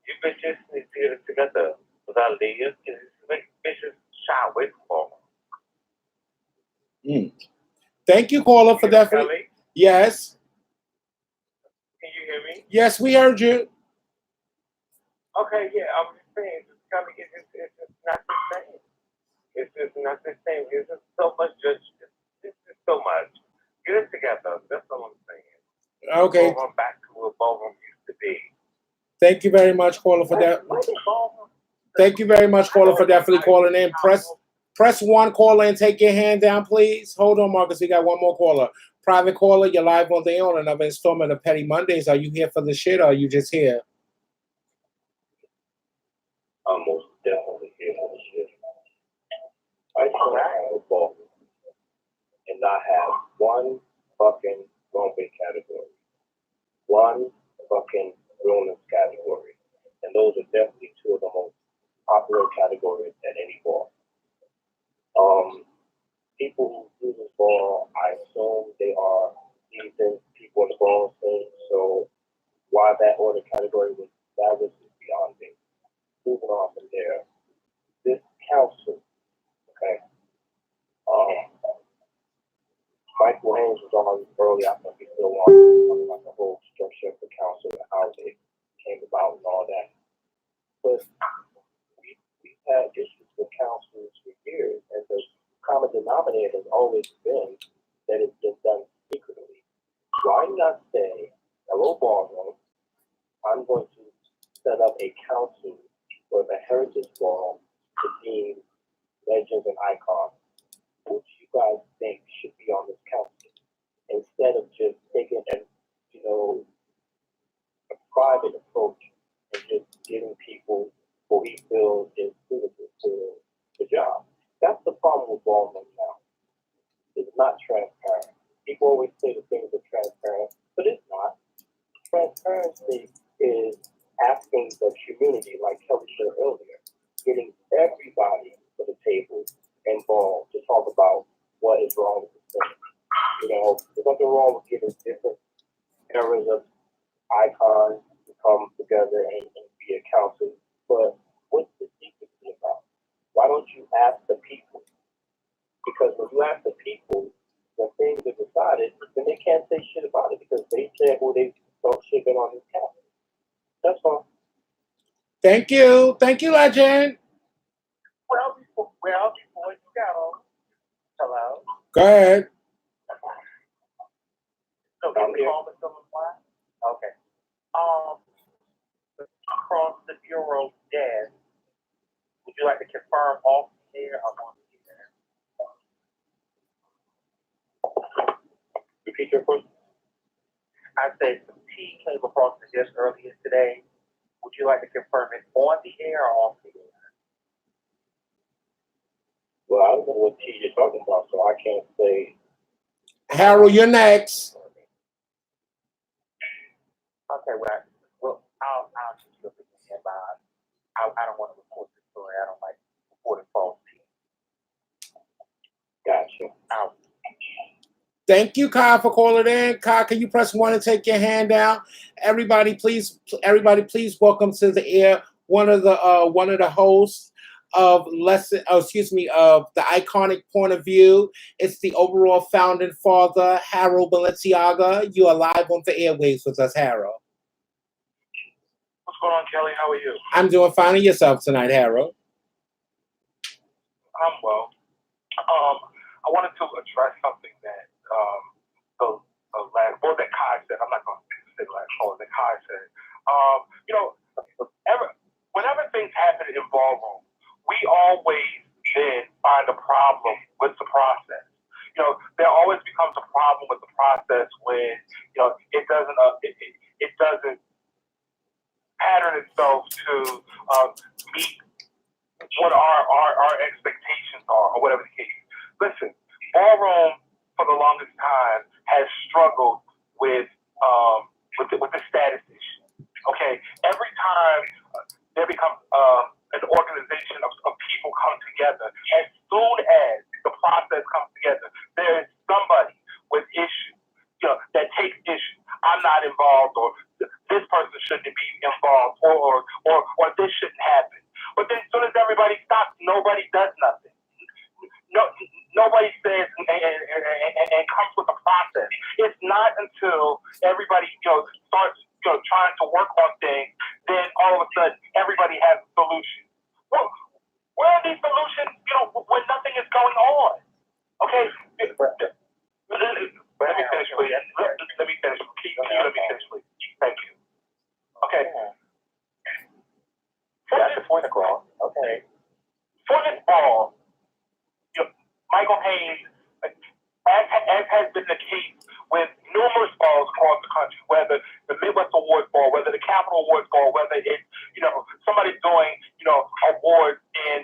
you bitches need to get it together without leaders and make bitches shy away from ballroom. Thank you, caller, for that. Kelly, Yes, can you hear me? yes, we heard you. Okay, yeah, I'm just saying, it's just not the same. It's just not the same. It's just so much judgment. It's just so much. Get it together. That's all I'm saying. Okay. Ballroom back to what ballroom used to be. Thank you very much, caller, for that. Thank you very much, caller, for definitely calling in. Press 1, caller, and take your hand down, please. Hold on, Marcus. We got one more caller. Private caller, you're live on the air on another installment of Petty Mondays. Are you here for the shit, or are you just here? I'm most definitely here for the shit. I used to have a ball and not have one fucking roaming category, one fucking realness category, and those are definitely two of the most popular categories at any ball. People who do this ball, I assume they are decent people in the ball scene, so why that order category was established is beyond me. Moving on from there, this council, okay, Michael Haynes was on early, I think he's still on, talking about the whole structure of the council and how it came about and all that. But we've had issues with councils for years, and the common denominator has always been that it's been done secretly. Why not say, hello, ballroom, I'm going to set up a council for the Heritage Ball to deem legends and icons? Who do you guys think should be on this council? Instead of just taking a private approach and just giving people who he feels is suitable for the job. That's the problem with ballroom now. It's not transparent. People always say the things are transparent, but it's not. Transparency is asking the community, like Kelly said earlier, getting everybody to the table involved to talk about what is wrong with the thing. There's nothing wrong with getting different eras of icons to come together and be a council, but what's the secrecy about? Why don't you ask the people? Because when you ask the people, when things are decided, then they can't say shit about it because they said who they don't ship it on this council. That's all. Thank you, legend. Well, before you go, hello. Go ahead. So can we call the someone line? Okay. Across the bureau desk, would you like to confirm off here? I want to be there. Repeat your question. I said some tea came across the desk earlier today. Would you like to confirm it on the air or off the air? Well, I don't know what tea you're talking about, so I can't say. Harold, you're next. Okay, I'll just look at the about. I don't want to report the story. I don't like reporting false tea. Gotcha. Out. Thank you, Kyle, for calling in. Kyle, can you press 1 and take your hand down? Everybody, please welcome to the air one of the hosts of of the Iconic Point of View. It's the overall founding father, Harold Balenciaga. You are live on the airwaves with us, Harold. What's going on, Kelly? How are you? I'm doing fine. And yourself tonight, Harold? I'm well. I wanted to address something that the last, or that Kai said. I'm not going to say the last call that Kai said. Whenever things happen in ballroom, we always then find a problem with the process. There always becomes a problem with the process when it doesn't pattern itself to meet what our expectations are, or whatever the case. Listen, ballroom for the longest time has struggled with the status issue. Okay, every time there becomes an organization of people come together, as soon as the process comes together, there is somebody with issues, that takes issue. I'm not involved, or this person shouldn't be involved, or this shouldn't happen. But then as soon as everybody stops, nobody does nothing. Nobody says and comes with a process. It's not until everybody starts trying to work on things, then all of a sudden everybody has a solution. Well, where are these solutions? When nothing is going on. Okay. Let me finish, please. Let me finish. Let me finish, please. Thank you. Okay. That's the point across. Okay. For this ball, Michael Haynes, as has been the case with numerous balls across the country, whether the Midwest Awards Ball, whether the Capital Awards Ball, whether it's somebody doing awards in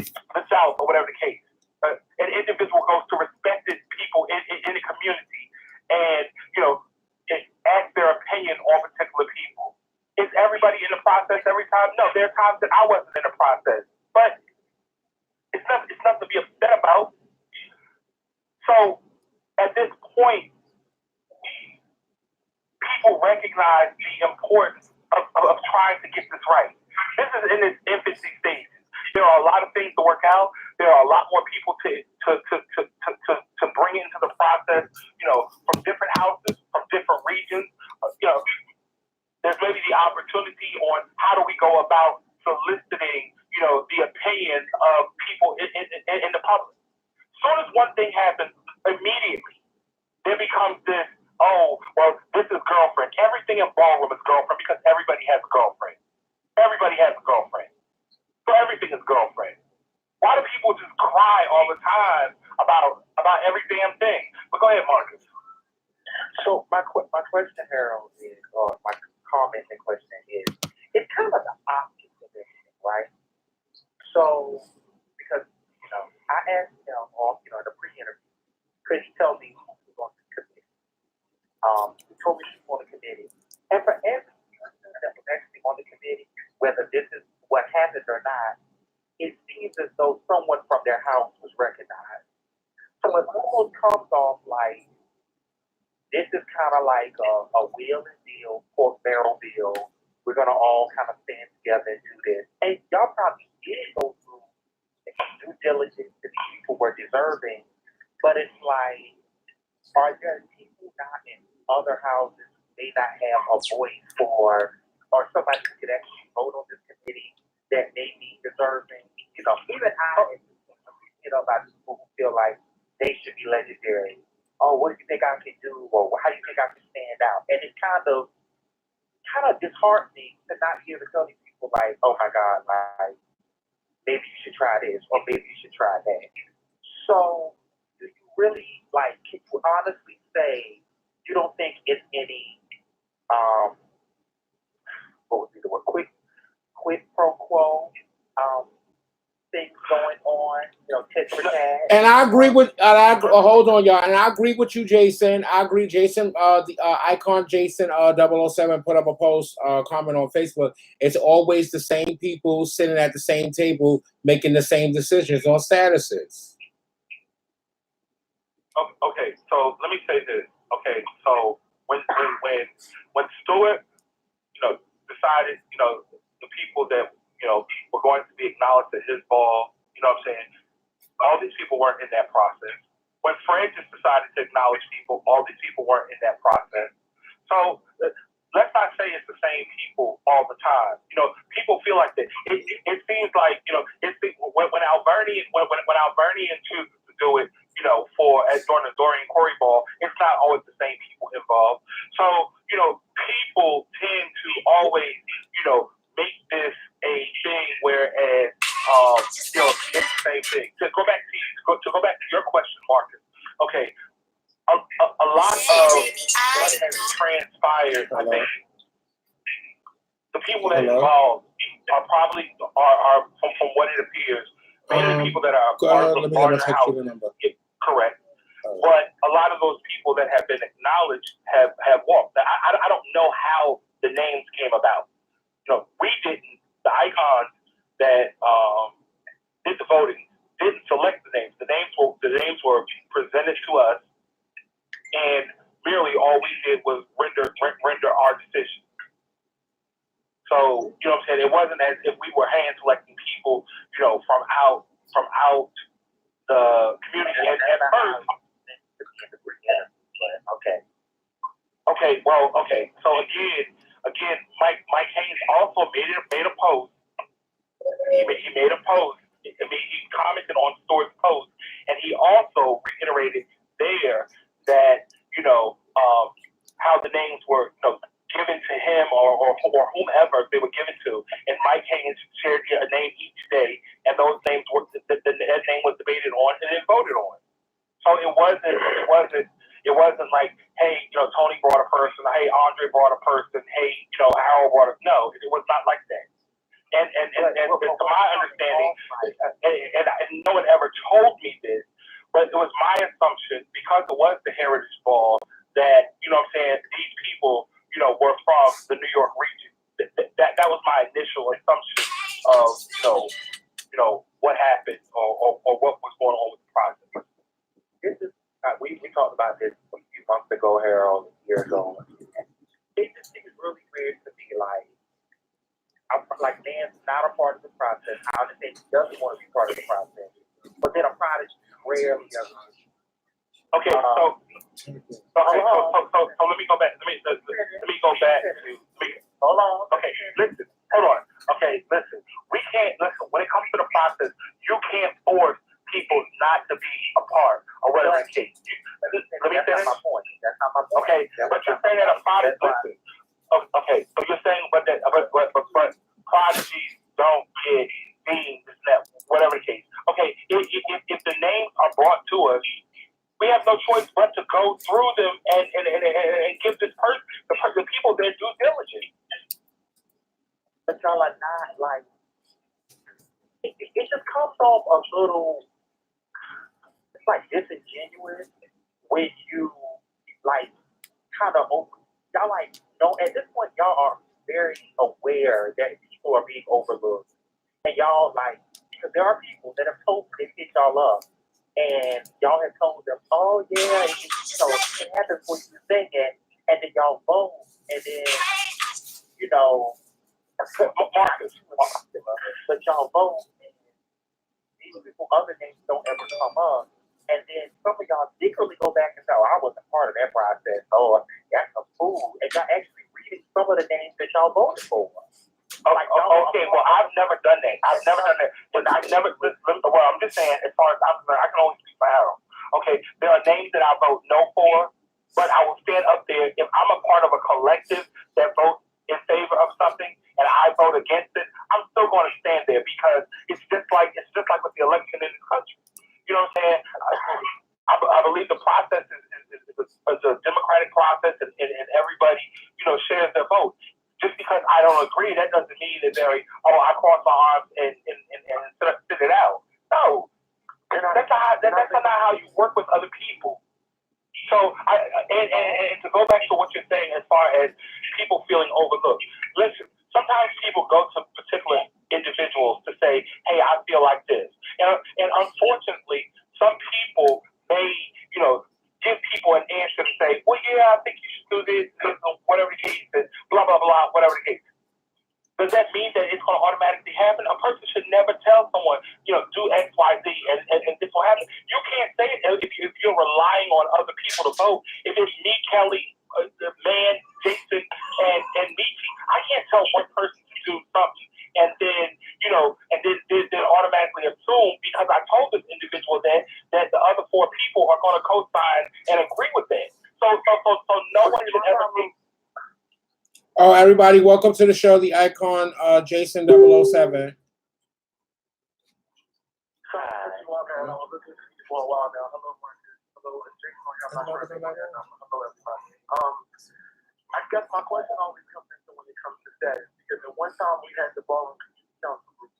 the South or whatever the case. An individual goes to respected people in the community and ask their opinion on particular people. Is everybody in the process every time? No, there are times that I wasn't in the process, but it's nothing to be upset about. So at this point, people recognize the importance of trying to get this right. This is in its infancy stages. There are a lot of things to work out. There are a lot more people to bring into the process, from different houses, from different regions. There's maybe the opportunity on how do we go about soliciting, the opinions of people in the public. As soon as one thing happens, immediately there becomes this, oh, well, this is girlfriend. Everything in ballroom is girlfriend because everybody has a girlfriend. Everybody has a girlfriend. So everything is girlfriend. Why do people just cry all the time about every damn thing? But go ahead, Marcus. So my question, Harold, is, or my comment and question is, it's kind of the opposite of everything, right? So, because, I asked him off, in the pre-interview, could he tell me who was on the committee? He told me he was on the committee. And for every person that was actually on the committee, whether this is what happened or not, it seems as though someone from their house was recognized. So it almost comes off like this is kind of like a wheel and deal, pork barrel deal. We're going to all kind of stand together and do this. And y'all probably did go through due diligence to these people were deserving. But it's like, are there people not in other houses who may not have a voice for, or somebody who could actually vote on this committee that may be deserving? Even I, about people who feel like they should be legendary. Oh, what do you think I can do? Or how do you think I can stand out? And it's kind of disheartening to not be able to tell these people like, oh my God, like maybe you should try this or maybe you should try that. So do you really can you honestly say you don't think it's any what would be the word, quid pro quo things going on tit for tat. And I agree with, hold on, y'all. And I agree with you, Jason. I agree, Jason. The icon Jason 007 put up a post, comment on Facebook. It's always the same people sitting at the same table making the same decisions on statuses. Okay, so let me say this. Okay, so when Stewart, decided, the people that were going to be acknowledged at his ball, what I'm saying, all these people weren't in that process. When Francis decided to acknowledge people, all these people weren't in that process. So let's not say it's the same people all the time. People feel like that. It seems like when Albernian chooses to do it, during the Dorian Corey ball, it's not always the same people involved. So people tend to always make this a thing, whereas it's the same thing. To go back to your question, Marcus. Okay, a lot of what has transpired, I think, the people that are involved are probably from what it appears, mainly people that are part of the larger house. Correct. But a lot of those people that have been acknowledged have walked. Now, I don't know how the names came about. We didn't. The icons that did the voting didn't select the names. The names were presented to us, and merely all we did was render our decision. So what I'm saying, it wasn't as if we were hand selecting people, from out the community. And at first, okay. So again, Mike Haynes also made a post. He made a post. He commented on Stewart's post, and he also reiterated there that how the names were given to him or whomever they were given to, and Mike Haynes shared a name each day, and those names were that name was debated on and then voted on. So it wasn't like, hey, Tony brought a person, hey, Andre brought a person, hey, Harold brought a. No, it was not like that. And to my understanding, and no one ever told me this, but it was my assumption, because it was the Heritage Ball, that these people were from the New York region. That was my initial assumption of what happened or what was going on with the process. This is we talked about this a few months ago, Harold, a year ago. It just seems really weird to me. Man's not a part of the process. I understand he doesn't want to be part of the process, but then a Prodigy rarely does. Okay, so let me go back. Let me go back to. Hold on. Okay, listen. Hold on. Okay, listen. We can't listen. When it comes to the process, you can't force people not to be a part or whatever the case. Let me finish. That's not my point. That's not my point. Okay, but you're saying that a prodigy. Listen. Okay, so you're saying, but prodigies don't get beans, whatever the case. Okay, if the names are brought to us, we have no choice but to go through them and give this person, the people their due diligence. But y'all are not it just comes off a little, it's disingenuous when you kind of y'all at this point y'all are very aware that people are being overlooked, and y'all because there are people that have told they hit y'all up, and y'all have told them, oh yeah, it happens when you sing it, and then y'all vote, and then Marcus, but y'all vote, and these people, other names don't ever come up. And then some of y'all secretly go back and say, I wasn't part of that process. Oh, that's a fool. And y'all actually reading some of the names that y'all voted for. Okay, well, I've never done that. But I'm just saying, as far as I'm concerned, I can only speak for Harold. Okay, there are names that I vote no for, but I will stand up there. If I'm a part of a collective that votes in favor of something and I vote against it, I'm still going to stand there, because it's just like with the election in this country. You know what I'm saying? I believe the process is a democratic process, and everybody, shares their vote. Just because I don't agree, that doesn't mean that I cross my arms and sit it out. No. That's not how you work with other people. So, and to go back to what you're saying as far as people feeling overlooked, listen, sometimes people go to particular individuals to say, hey, I feel like this. And unfortunately, some people may, give people an answer to say, well, yeah, I think you should do this, whatever the case is, blah, blah, blah, whatever the case. Does that mean that it's going to automatically happen? A person should never tell someone, do X, Y, Z, and this will happen. You can't say it if you're relying on other people to vote. If it's me, Kelly, the man, Jason, and Nietzsche, I can't tell one person to do something and then, then automatically assume because I told this individual that the other four people are going to co-sign and agree with that. So no one should ever think. Oh, everybody, welcome to the show, the icon, Jason 007. For a while now. Hello, Marcus. Hello, Jason. Hello, everybody. I guess my question always comes into when it comes to status, because at one time we had the Ballroom Community Council group,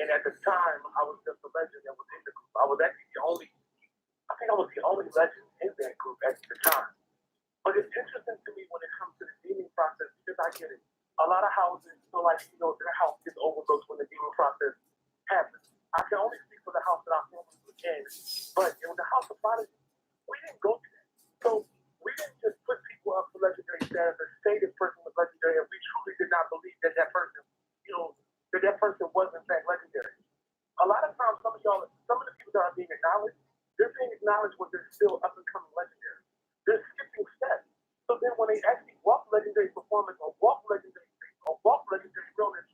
and at the time I was just a legend that was in the group. I was actually the only legend in that group at the time. But it's interesting to me when it comes to the deeming process, because I get it. A lot of houses feel like, their house gets overlooked when the deeming process happens. I can only speak for the house that I family was in, but in the House of Prodigy, we didn't go to that. So we didn't just put people up for legendary status and say this person was legendary, and we truly did not believe that person, that person was in fact legendary. A lot of times, some of the people that are being acknowledged, they're being acknowledged when they're still up and coming legendary. They're skipping steps. So then when they actually walk legendary performance or walk legendary space or walk legendary realness,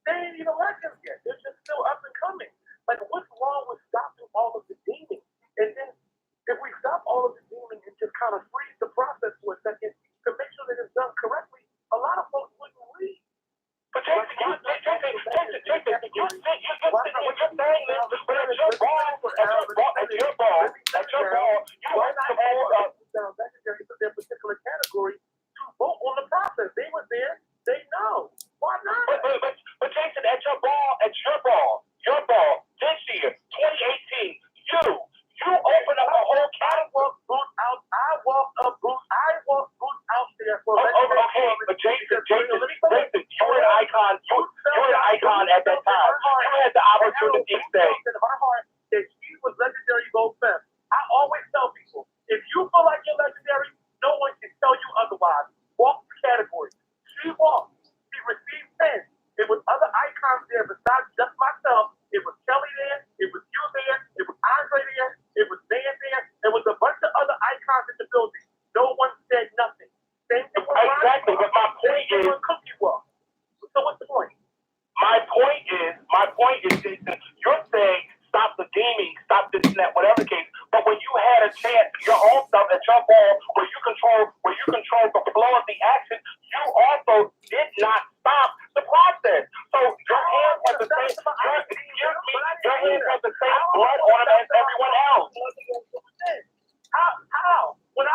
they ain't even legends yet. They're just still up and coming. Like, what's wrong with stopping all of the deeming? And then if we stop all of the deeming and just kind of freeze the process for a second to make sure that it's done correctly, a lot of folks wouldn't leave. But Jason, you're saying this, but at your ball, you want to support legendary for their particular category to vote on the process. They were there, they know. Why not? But Jason, at your ball, this year, 2018, you opened up a whole category. I walked out there for okay, but Jason, listen, you were an icon. You were an icon at that time. You had the opportunity to say in my heart that she was legendary gold fest. I always tell people, if you feel like you're legendary, no one can tell you otherwise. Walk the category. She walked. She received 10. It was other icons there besides just myself. It was Kelly there. It was you there. It was Andre there. It was Dan there. There was a bunch of other icons in the building. No one said nothing. Same thing with exactly, but my point is Cookie Walk. So what's the point? My point is, Jason, you're saying stop the deeming, stop this and that, whatever the case. But when you had a chance, your own stuff at your ball, where you control the flow of the action, you also did not stop the process. So your hands have the same, your hands have the same blood on them as everyone else. How? When I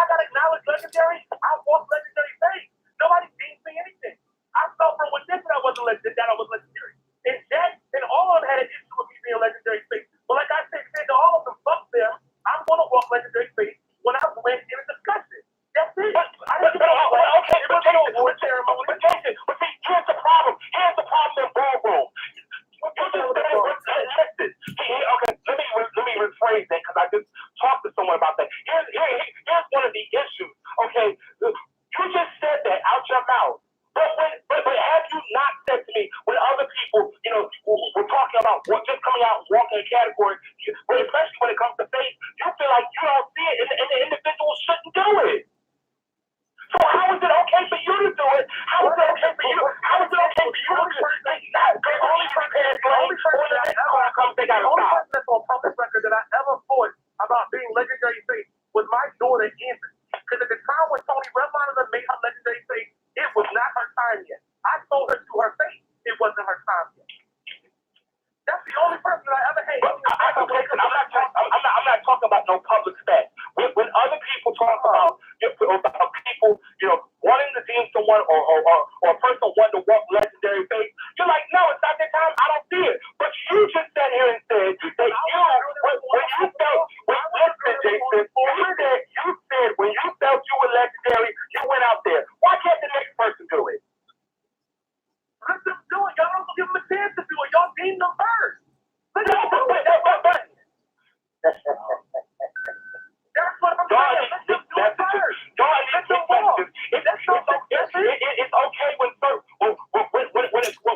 got acknowledged legendary, I walked legendary face. Nobody deemed me anything. I felt from within that I was legendary. And Jack and all of them had an issue with me being legendary face. But like I said to all of them, fuck them. I'm gonna walk legendary face when I went in a discussion. That's it. Okay, but Jason, here's the problem. Here's the problem in ballroom. Listen. Okay, let me rephrase that because I just talked to someone about that. Here's one of the issues. Okay, you just said that out your mouth. But have you not said to me when other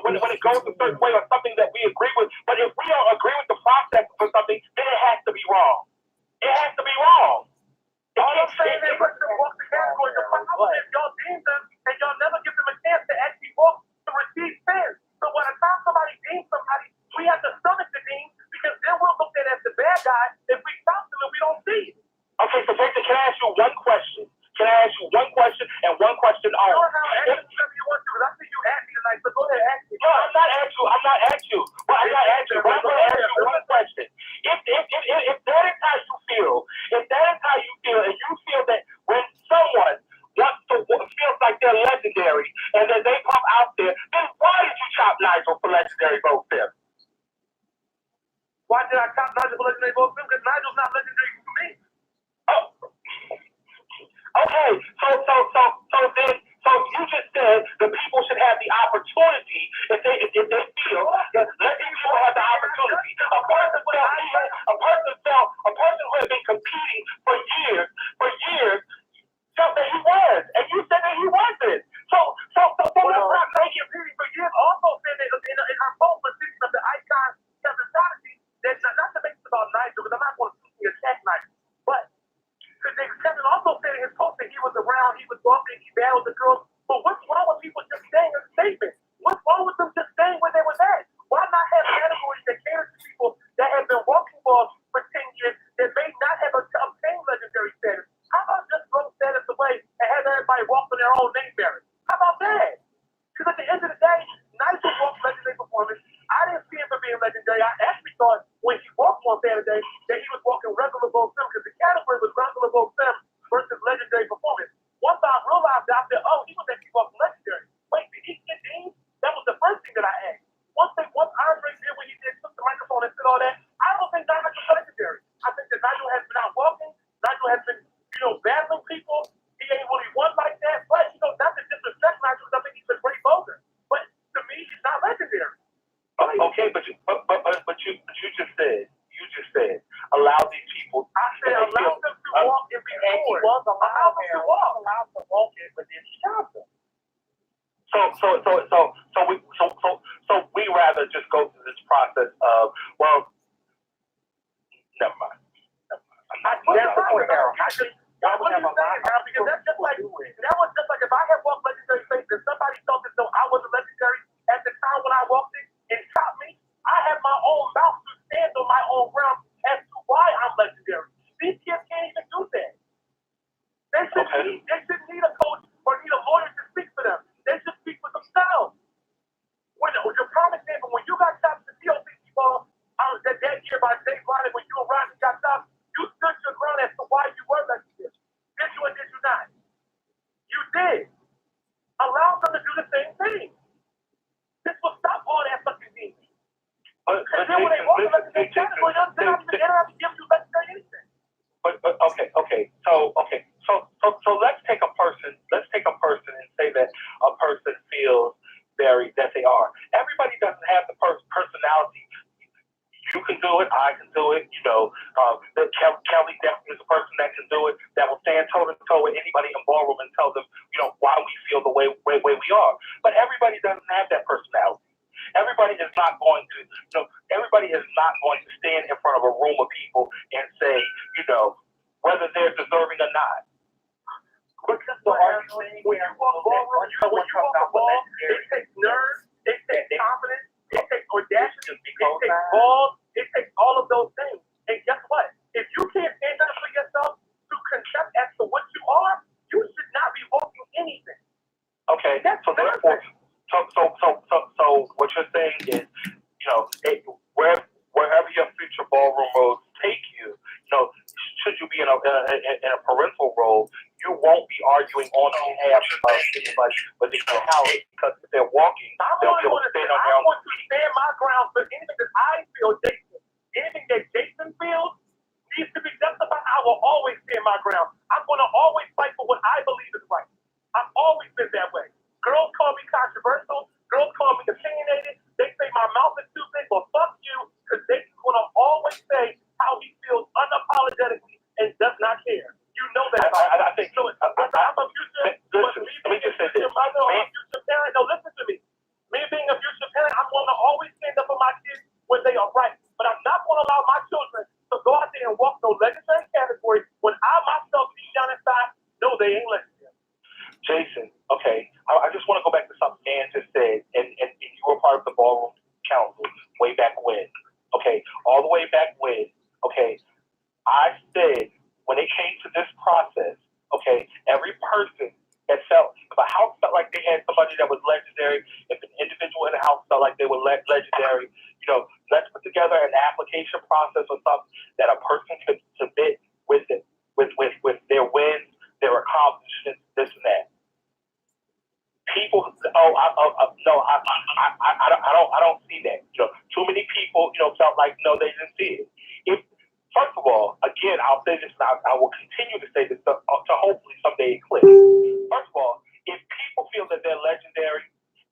when it goes a certain way or something that we agree with. But if we don't agree with the process for something, then it has to be wrong. It has to be wrong. All I'm saying is, let's just walk the category. The problem is y'all deem them and y'all never give them a chance to actually walk to receive sins. So when the time somebody deems somebody, we have to stomach the deem because then we'll look at it as the bad guy if we stop them and we don't see it. Okay, so Victor, can I ask you one question? Can I ask you one question and one question only? Sure, now, ask me whatever you want to, but I think you asked me tonight, so go ahead, ask me. No, I'm not asking you. I'm not asking you. Well, I'm not asking you. But I'm going to ask you one question. If that is how you feel, and you feel that when someone feels like they're legendary and then they come out there, then why did you chop Nigel for legendary vote there? Why did I chop Nigel for legendary vote? Because Nigel's not legendary to me. Oh. Okay, so you just said the people should have the opportunity if they feel that let these people have the opportunity. A person who had been competing for years felt that he was, and you said that he wasn't. So not competing for years also said that in her poll position of the icon Kevin Prodigy, that not to make it about Nigel, because I'm not going to attack Nigel, but Kevin also said in his post that he was around, he was walking, he battled the girls. But what's wrong with people just saying a statement? What's wrong with them just saying where they was at? Why not have categories that cater to people that have been walking for 10 years that may not have obtained legendary status? How about just throw status away and have everybody walk for their own name bearer? How about that? Because at the end of the day, Nigel walked legendary performance. I didn't see him for being legendary. I actually thought when he walked on Saturday that he was walking regular Bo Sim because the category was regular Bo Sim versus legendary performance. Once I realized that, I said, oh, he was actually walking legendary. Wait, did he get Dean? That was the first thing that I asked. Once Andre did what he did, took the microphone and said all that, I don't think Nigel was legendary. I think that Nigel has been out walking. Nigel has been, battling people. He ain't really won like that. But, not to disrespect Nigel, because I think he's a great bowler. But to me, he's not legendary. Okay, but you just said allow these people. I said allow them to walk and be forward. Allow them to walk. Allow them to walk in, but then stop them. So we rather just go through this process of never mind. Because that's just like if I had walked legendary space and somebody felt as though I wasn't legendary at the time when I walked it and chopped me, I have my own mouth to stand on my own ground as to why I'm legendary. These kids can't even do that. They shouldn't need a coach or need a lawyer to speak for them. They should speak for themselves. When your prime example, when you got chopped the TLC ball that year by Jay Bryant, when you and Rodney got chopped, you stood your ground as to why you were legendary. Did you or did you not? You did. Allow them to do the same thing. This will stop all that fucking thing. And then when they walk in legendary category, they're not even going to give you legendary anything. But okay. So let's take a person and say that a person feels that they are. Everybody doesn't have the personality. You can do it. I can do it. Kelly definitely is a person that can do it. That will stand toe to toe with anybody in ballroom and tell them, why we feel the way we are. But everybody doesn't have that personality. Everybody is not going to stand in front of a room of people and say, whether they're deserving or not. When you walk the ball, it takes nerve, it takes confidence, it takes audacity, it takes balls, it takes all of those things. And guess what? If you can't stand up for yourself to concept as to what you are, you should not be walking anything. Okay, so therefore, so what you're saying is, wherever your future ballroom roads take you, should you be in a parental role, you won't be arguing on behalf of anybody, but they can help because if they're walking, they'll be able to stand on their own. I want to stand my ground for anything that I feel Jason. Anything that Jason feels needs to be justified. I will always stand my ground. I'm going to always fight for what I believe is right. I've always been that way. Girls call me controversial. Girls call me opinionated. They say my mouth is too big. Well, fuck you, because Jason's going to always say how he feels unapologetically and does not care. You know that. I think so. I'm a future. Let me just say this. I'm a future parent. No, listen to me. Me being a future parent. part of the Ballroom Council way back when. Okay, all the way back when. Okay, I said when it came to this process, okay, every person that felt, if a house felt like they had somebody that was legendary, if an individual in the house felt like they were legendary, you know, let's put together an application process or something that a person could submit with it, with their wins, their accomplishments, this and that. People, I don't see that. You know, too many people, you know, felt like no, they didn't see it. If first of all, again, I'll say this, and I will continue to say this to hopefully someday eclipse. First of all, if people feel that they're legendary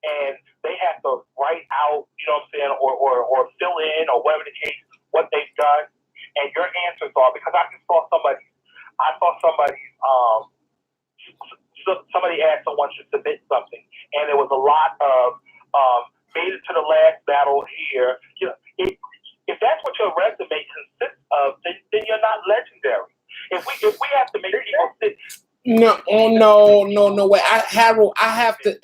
and they have to write out, you know what I'm saying, or fill in or whatever the case, what they've done, and your answers are, because I saw somebody somebody asked someone to submit something, and there was a lot of made it to the last battle here. You know, if that's what your resume consists of, then you're not legendary. If we have to make people sit. No way. Harold, I have to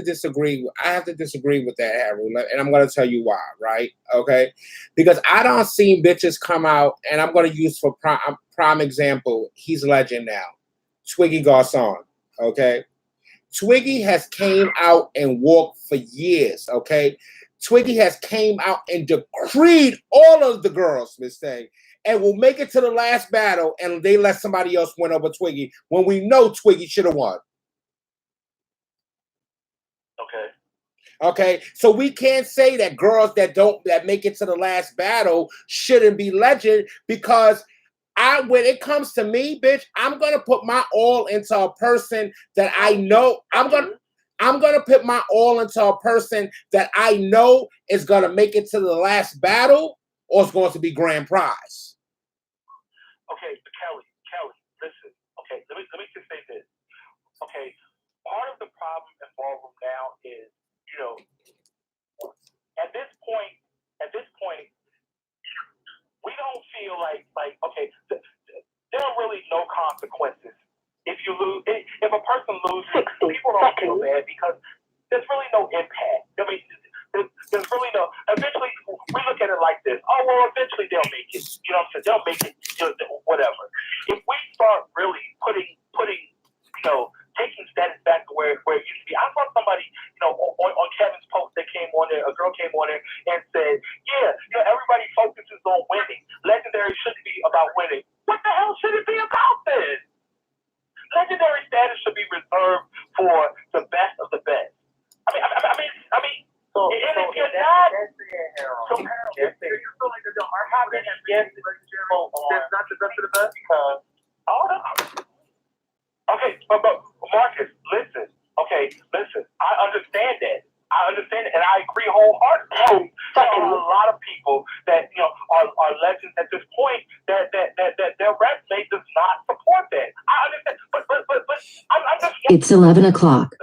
disagree. I have to disagree with that, Harold, and I'm gonna tell you why, right? Okay, because I don't see bitches come out, and I'm gonna use for prime example. He's legend now, Twiggy Garcon. Okay, Twiggy has came out and walked for years. Okay, Twiggy has came out and decreed all of the girls, Miss Thing, and will make it to the last battle, and they let somebody else win over Twiggy when we know Twiggy should have won. Okay, so we can't say that girls that make it to the last battle shouldn't be legend, because when it comes to me, bitch, I'm gonna put my all into a person that I know. I'm gonna put my all into a person that I know is gonna make it to the last battle, or it's going to be grand prize. Okay, Kelly, listen. Okay, let me just say this. Okay, part of the problem in ballroom now is, you know, at this point, we don't feel like okay, there are really no consequences if you lose. If a person loses, people don't feel bad because there's really no impact. I mean, there's really no. Eventually, we look at it like this. Oh well, eventually they'll make it. You know what I'm saying? They'll make it. Whatever. If we start really putting, you know, taking status back to where it used to be. I saw somebody, you know, on Kevin's post that came on there, a girl came on there and said, yeah, you know, everybody focuses on winning. Legendary shouldn't be about winning. What the hell should it be about then? Legendary status should be reserved for the best of the best. I mean, so if you're not, so Harold, you feel like there are having legendary that's not the best of the best? Because, okay, but Marcus, listen. Okay, listen. I understand that. And I agree wholeheartedly. There are a lot of people that, you know, are legends at this point that their resume does not support that. I understand, but I'm just. It's 11 o'clock.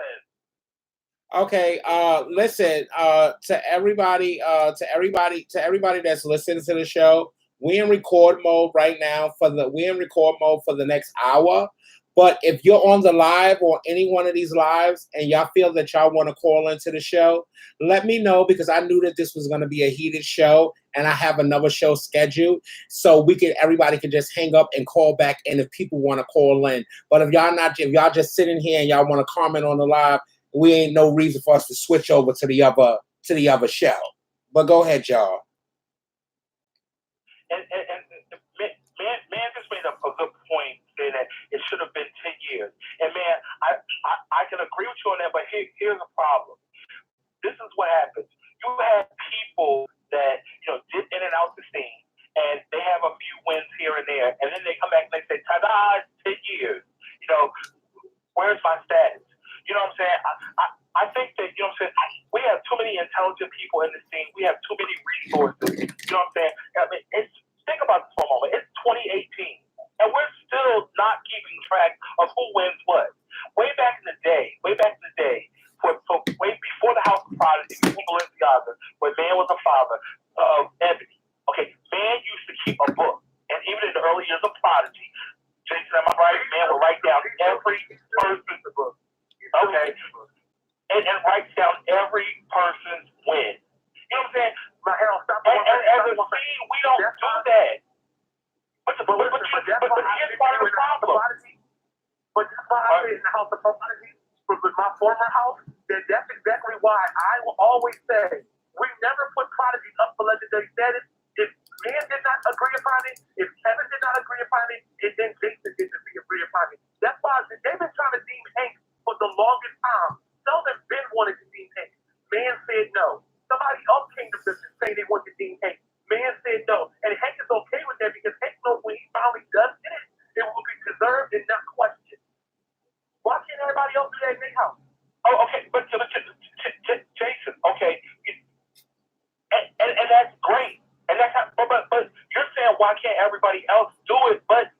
Okay, listen, to everybody that's listening to the show, we're in record mode right now for the next hour. But if you're on the live or any one of these lives and y'all feel that y'all want to call into the show, let me know, because I knew that this was going to be a heated show and I have another show scheduled. So everybody can just hang up and call back in if people want to call in. But if y'all just sitting here and y'all want to comment on the live, we ain't no reason for us to switch over to the other show. But go ahead, y'all. And man just made a good point saying that it should have been 10 years. And man, I can agree with you on that, but here's a problem. This is what happens. You have people that, you know, dip in and out the scene, and they have a few wins here and there, and then they come back and they say, ta-da, 10 years. You know, where's my status? You know what I'm saying? I think that, you know what I'm saying, we have too many intelligent people in the scene. We have too many resources. You know what I'm saying? I mean, think about this for a moment. It's 2018, and we're still not keeping track of who wins what. Way back in the day, way before the House of Prodigy, before Balenciaga, when Man was a father of Ebony. Okay, Man used to keep a book, and even in the early years of Prodigy, Jason, am I right? Man would write down every person's book. Okay. and writes down every person's win. You know what I'm saying? But Harold, stop. And as a team, we don't do that. But here's part of the problem. But that's why I say in the House of Prodigy, with my former house, that's exactly why I will always say we never put Prodigy up for legendary status. If man did not agree upon it, if Kevin did not agree upon it, and then Jason didn't agree upon it. That's why they've been trying to deem Hank for the longest time. Sheldon Ben wanted to deem Hank. Man said no. Somebody else came to business saying they wanted to deem Hank. Man said no. And Hank is okay with that because Hank knows when he finally does get it, it will be deserved and not questioned. Why can't everybody else do that in their house? Oh, okay, but Jason, okay, and that's great, and that's how, but you're saying why can't everybody else do it? But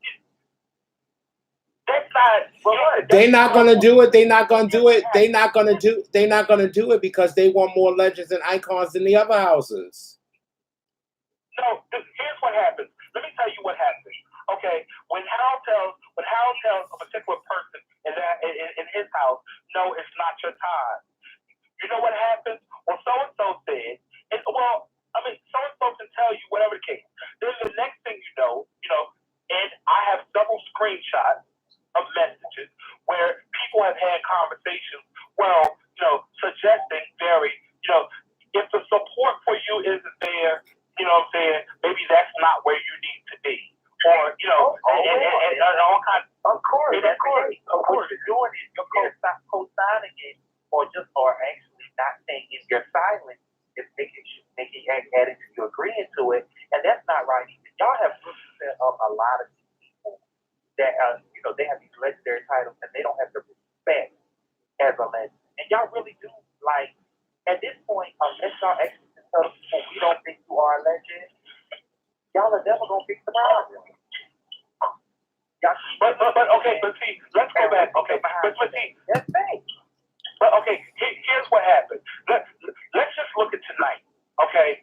that's not. Well, They're not gonna do it. They're not gonna do it. They're not gonna do it because they want more legends and icons than the other houses. No, here's what happens. Let me tell you what happens. Okay, when Harold tells a particular person in his house, no, it's not your time. You know what happens? Well, so and so said, and so and so can tell you whatever the case. Then the next thing you know, and I have several screenshots of messages where people have had conversations. Well, suggesting if the support for you isn't there, you know what I'm saying? Maybe that's not where you need to be. Or, and all kinds. Of course. What you're doing is you're co-signing it, or actually not saying if you're silent, it's making adding to you agreeing to it, and that's not right. Y'all have set up a lot of people that they have these legendary titles and they don't have the respect as a legend, and y'all really do at this point, unless y'all actually tell people we don't think you are a legend, y'all are never gonna fix the problem. But see, let's go back. Okay, but see, that's thing. But okay, here's what happened. Let's just look at tonight. Okay,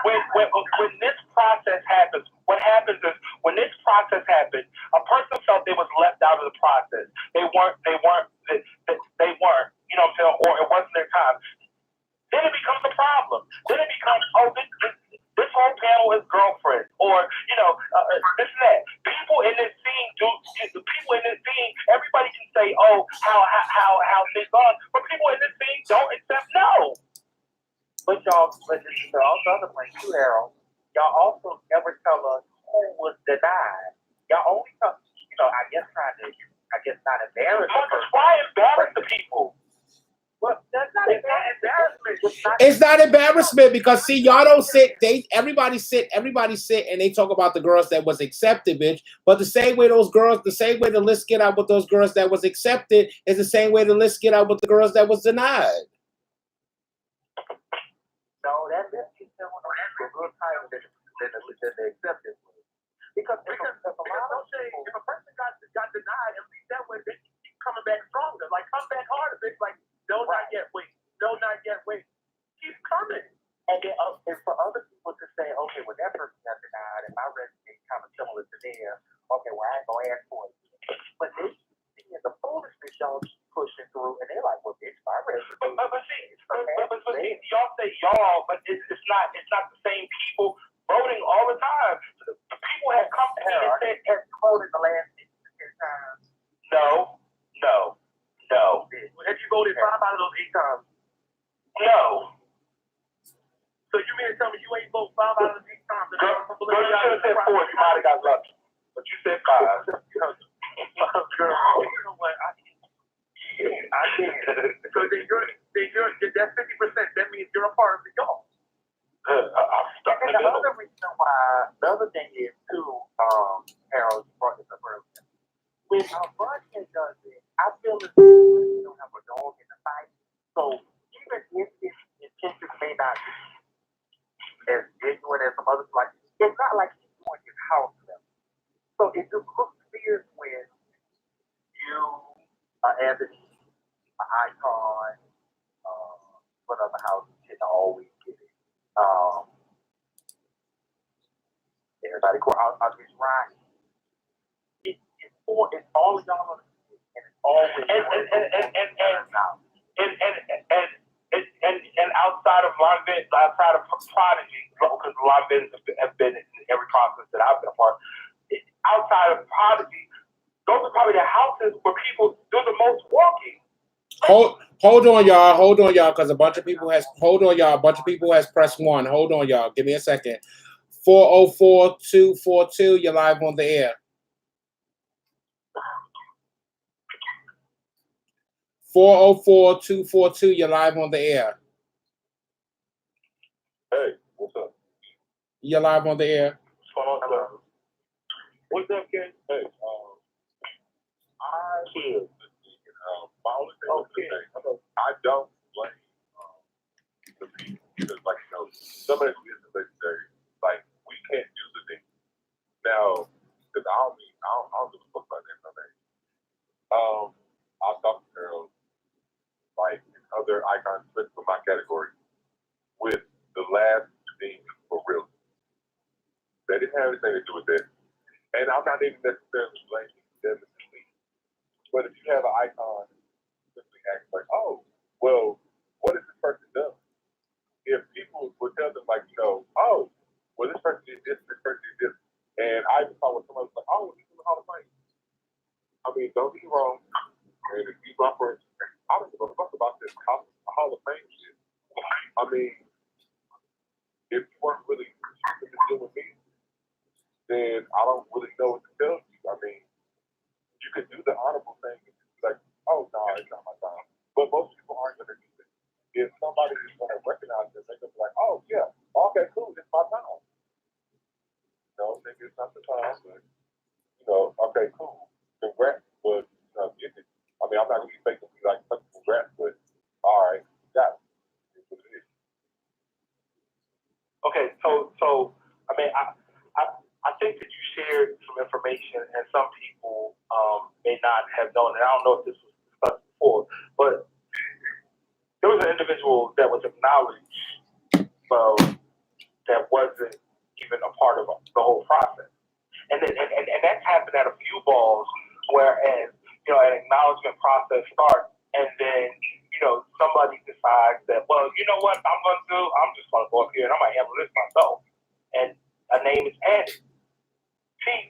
when this process happens, what happens is when this process happened, a person felt they was left out of the process. They weren't. You know what I'm saying? Or it wasn't their time. Then it becomes a problem. Then it becomes, this whole panel is girlfriends, or this and that. People in this scene, everybody can say, oh, how things are, but people in this scene don't accept no. But this is the other point too, Harold. Y'all also never tell us who was denied. Y'all only tell, I guess not embarrass. Why embarrass the people? Well, that's not embarrassment. It's not embarrassment because see, y'all don't sit. Everybody sit, and they talk about the girls that was accepted, bitch. But the same way the list get out with those girls that was accepted is the same way the list get out with the girls that was denied. No, that list is still on a good time than the accepted. Because if a person got denied, at least that way they keep coming back stronger. Like come back harder, bitch. Like no, not yet. Wait. No, not yet. Wait. Keep coming. And then and for other people to say, okay, well that person got denied, and my resume is kind of similar to theirs. Okay, well I ain't gonna ask for it. But they see the foolishness y'all keep pushing through, and they're like, well, bitch, my resume. But see, y'all say y'all, but it's not the same people voting all the time. The people have come to me and said, have you voted the last 10 times? No. Have you voted 5 out of those 8 times? No. So you mean to tell me you ain't voted 5 out of those 8 times? Girl, you should have said 4. You might have got lucky. But you said 5. Girl, you know what? I can't. So then you're that's 50%. That means you're a part of the y'all. And the other reason why, the other thing is too, Harold, you brought this up earlier. When Bunhead does it, I feel as though you don't have a dog in the fight. So even if his intentions may not be as genuine as some others, like it's not like he's doing his house level. So it just looks weird when you, Anthony, an icon, what other houses can always get it. Everybody, I'll just Ryan. It's all of y'all on the and it's always and outside of London, outside of Prodigy, because London have been in every process that I've been a part. Outside of Prodigy, those are probably the houses where people do the most walking. Hold on, y'all, because a bunch of people has pressed 1. Hold on, y'all. Give me a second. 404-242, you're live on the air. 404-242, you're live on the air. Hey, what's up? You're live on the air. What's going on, sir? What's up, kid? Hey, my only thing is to say, I don't blame the people because, like, you know, some of this business legendary, like, we can't do the thing now because I don't give a fuck about that. I'll talk to girls like other icons for my category with the last thing for real. They didn't have anything to do with that, and I'm not even necessarily blaming them. But if you have an icon, simply act like, oh, well, what is this person done? If people would tell them, like, you know, oh, well, this person did this, this person did this, and I just saw what someone was like, oh, he's in the Hall of Fame. I mean, don't get me wrong, and if you my friends, I don't give a fuck about this Hall of Fame shit. I mean, if you weren't really interested in dealing with me, then I don't really know what to tell you. I mean, you could do the honorable thing and just be like, oh, no, it's not my time. But most people aren't going to do it. If somebody is going to recognize it, they're going to be like, oh, yeah, okay, cool, it's my time. You know, maybe it's not the time, but, you know, okay, cool, congrats, but, you know, get it. I mean, I'm not going to be fake and be like, congrats, but, all right, got it. It's what it is. Okay, so I mean, I think that you shared some information, and some people may not have known. And I don't know if this was discussed before, but there was an individual that was acknowledged, that wasn't even a part of the whole process, and that's happened at a few balls, whereas an acknowledgement process starts, and then somebody decides that, well, you know what I'm just going to go up here and I'm going to handle this myself, and a name is added. See,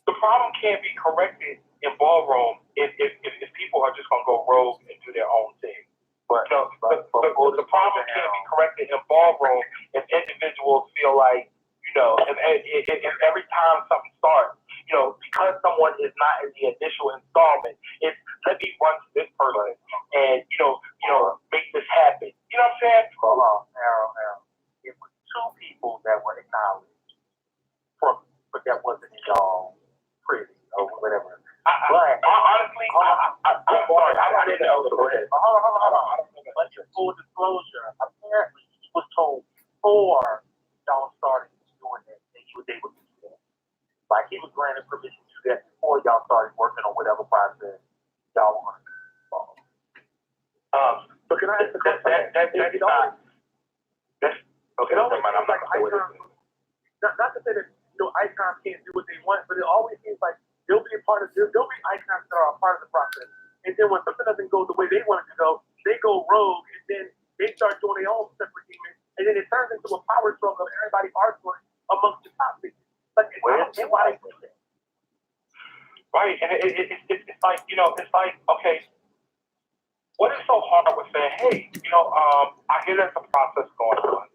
the problem can't be corrected in ballroom if people are just going to go rogue and do their own thing. But the problem can't be corrected in ballroom if individuals feel like, if every time something starts, because someone is not in the initial installment, it's let me run to this person and, make this happen. You know what I'm saying? Hold on, Harold. It was 2 people that were acknowledged, but that wasn't y'all pretty or whatever. Honestly, I'm sorry. I didn't know. Go ahead. Hold on. But your full disclosure, apparently he was told before y'all started doing that he was able to do that. Like he was granted permission to do that before y'all started working on whatever process y'all want to follow. So can I ask the question? That's okay. I'm not Icons, not to say that icons can't do what they want, but it always seems like there'll be icons that are a part of the process. And then when something doesn't go the way they want it to go, they go rogue, and then they start doing their own separate demons, and then it turns into a power struggle of everybody arguing amongst the top figures. Like, I don't get why they do that. Right, and it's like, it's like, okay, what is so hard with saying, hey, I hear there's a process going on,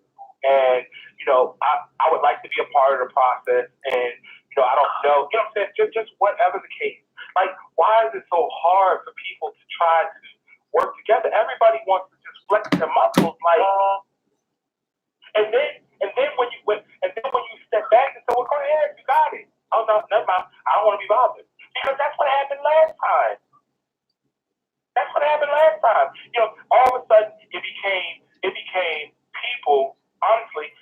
and, I would like to be a part of the process, and, I don't know, what I'm saying, just whatever the case. Like, why is it so hard for people to try to work together? Everybody wants to just flex their muscles, like, and then when you step back and say, well, go ahead, you got it. Oh no, never mind. I don't want to be bothered because that's what happened last time. All of a sudden it became people, honestly,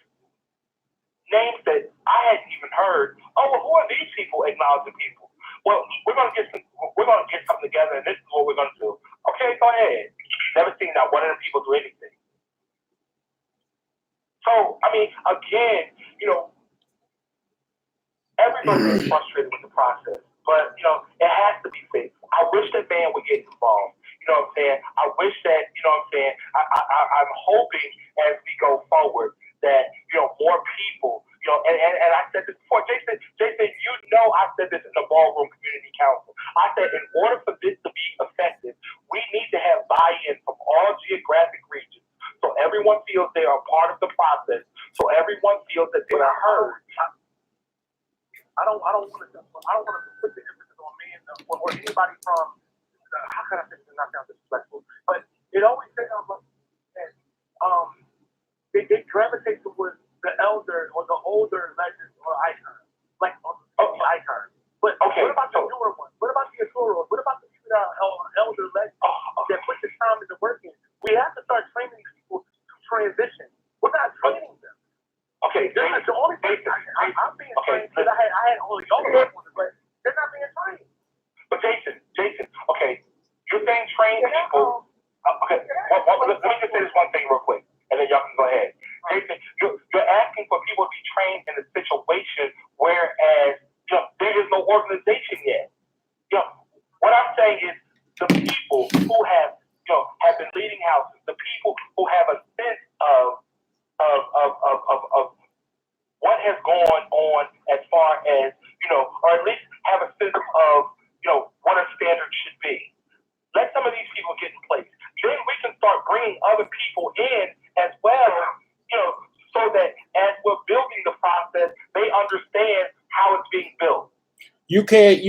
names that I hadn't even heard. Oh, well, who are these people acknowledging people? Well, we're gonna get something together, and this is what we're gonna do. Okay, go ahead. Never seen not one of them people do anything. So, I mean, again, everybody is frustrated with the process. But, it has to be fixed. I wish that man would get involved. You know what I'm saying? I wish that, I'm hoping as we go forward that, more people, and I said this before, Jason, I said this in the Ballroom Community Council. I said in order for this to be effective, we need to have buy-in from all geographic regions. So everyone feels they are part of the process. So everyone feels that they are heard. I don't want to put the emphasis on men or anybody from. How can I say this not sound disrespectful? But it always sounds like they gravitate towards the elder or the older legends or icons, like icons. But what about the newer ones? What about the Atoros? What about the elder legends that put the time and the work in? We have to start training these people to transition. We're not training them. Okay, this is the only thing I'm being trained because I had only younger ones, but they're not being trained. But Jason, okay, you're saying train people. Okay, let me just say this one thing real quick, and then y'all can go ahead. Jason, you're asking for people to be trained in a situation whereas there is no organization yet. What I'm saying is the people who have been leading houses, the people who have a sense of what has gone on as far as or at least have a sense of what a standard should be. Let some of these people get in place. Then we can start bringing other people in as well, so that as we're building the process, they understand how it's being built. You can't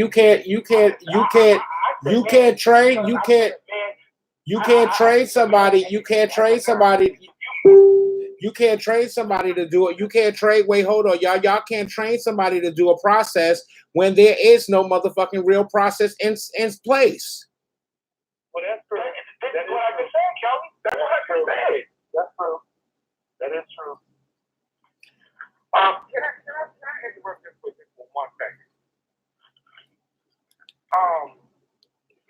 train somebody. You can't train somebody. You can't train somebody to do it. You can't train. Wait, hold on, y'all can't train somebody to do a process when there is no motherfucking real process in place. Well, that's true. That's what I've been saying, Kelly. That's what I've been saying. That's true. That is true. Can I interrupt this with for 1 second?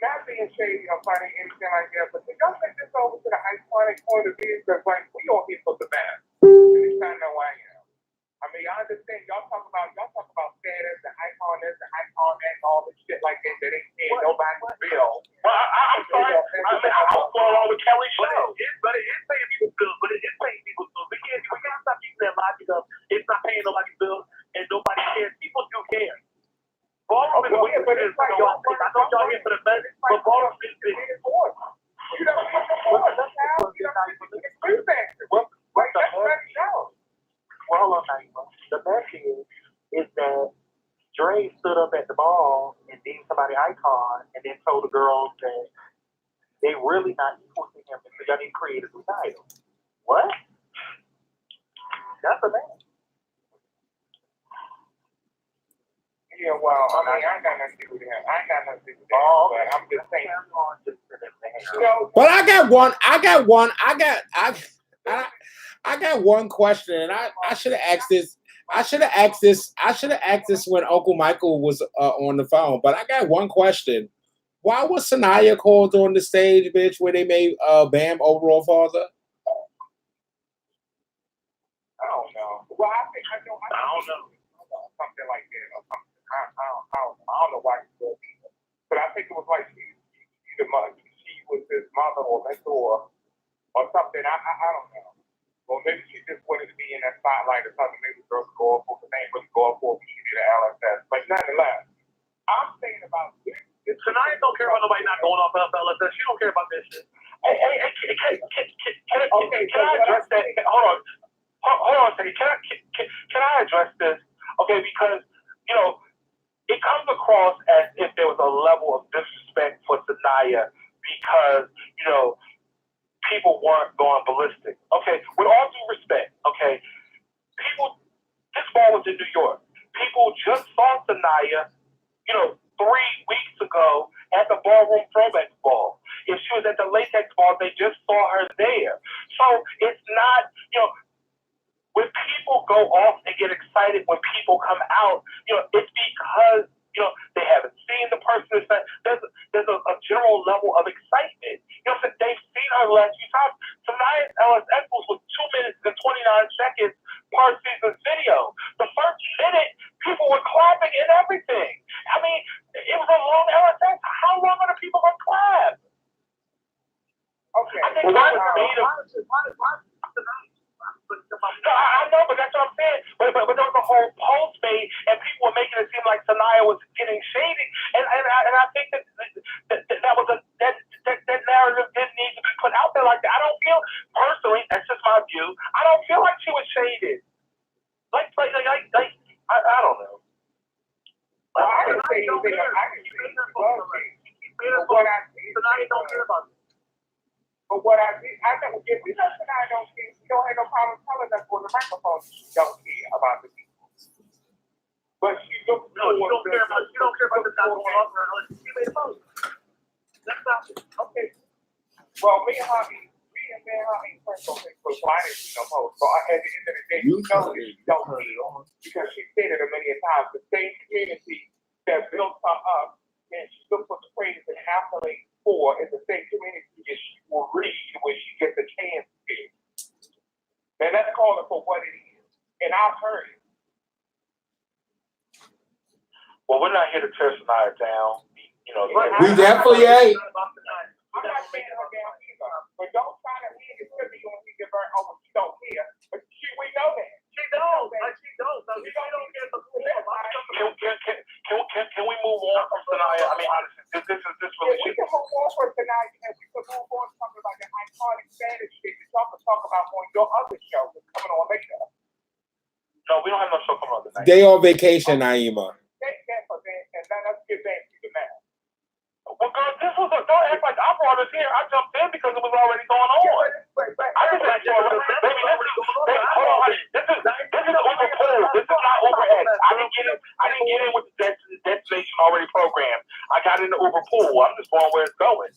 Not being shady or funny, anything like that, but can y'all take this over to the iconic point of view? Because, we all here for the best. And it's not know I am. I mean, I understand y'all talk about status, the icon this, the icon and all this shit like that that ain't paying nobody's bill. Well, I'm sorry. I was going along with Kelly's show. But it is paying people's bills. But it is paying people's bills. We can't stop using that logic of it's not paying nobody's bills and nobody cares. People do care. Ballroom is but it's like I know y'all here for the message, but Ballroom is big. You don't get the board. That's how you don't get the feedback. Right, that's what it shows. Well, hold on, Naima. The message is that Dre stood up at the ball and deemed somebody icon and then told the girls that they really not equal to him because y'all need to create a new title. What? That's a man. Yeah, well, I ain't got nothing to do with that. But I'm just saying. But I got one question, and I should have asked this. I should have asked this when Uncle Michael was on the phone. But I got one question. Why was Sanaya called on the stage, bitch, when they made Bam overall father? I don't know. Well, I don't know. Something like that or something. I don't know why he said that. But I think it was like she was his mother or mentor or something. I don't know. Or maybe she just wanted to be in that spotlight or something. Maybe girls go up for the name really go up for when she did an LSS. But nonetheless, I'm saying about this. Sanaya don't care about nobody not going off of LSS. She don't care about this shit. Can I address that? Hold on a second. Can I address this? Okay, because it comes across as if there was a level of disrespect for Sanaya because people weren't going ballistic. Okay, with all due respect, okay, this ball was in New York. People just saw Sanaya, 3 weeks ago at the Ballroom Throwback Ball. If she was at the Latex Ball, they just saw her there. So it's not, when people go off and get excited when people come out, it's because, they haven't seen the person. There's a general level of excitement. Since they've seen her the last few times. Tonight's LSS was 2 minutes and 29 seconds per season's video. The first minute, people were clapping and everything. I mean, people gonna clap. Okay. I think that was made of. No, I know, but that's what I'm saying. But there was a whole post made, and people were making it seem like Sanaya was getting shady, and I think that was that narrative didn't need to be put out there like that. I don't feel personally, that's just my view. I don't feel like she was shaded. Like I don't know. I didn't say anything. I didn't say anything. But what I see, Sanaya don't care about this. But what I see, I know if we know Sanaya don't care, she don't have no problem telling us on the microphone she don't care about the people. But she looks No, you don't care about the documentary. She made a post. That's not okay. Well, me and her ain't friends on Facebook, so I didn't see no post. So at the end of the day, you know that she don't care because she said it a million times. The same community that built her up and she looks for the praise and accolades for is the same community that she will read when she gets a chance to. And that's calling for what it is. And I've heard it. Well, we're not here to tear Sanaya down. You know, We definitely ain't. I'm not saying her down either. But don't try to read it to me when we give her over. She don't care. But we know that. She don't. She don't. So she don't care for Can we move on from Sanaya? I mean, honestly, this really we can move on from tonight and we can move on to something like the iconic status shit that y'all can talk about on your other show that's coming on later. No, we don't have no show coming on tonight. They on vacation, Naima. Take that for that and let us get back to the matter. Well, girl, don't act like I brought us here. I jumped in because it was already going on. I just said, hold on, honey. This is Uber Pool. This is not Uber X. I didn't get in with the destination already programmed. I got in the Uber Pool. I'm just going where it's going.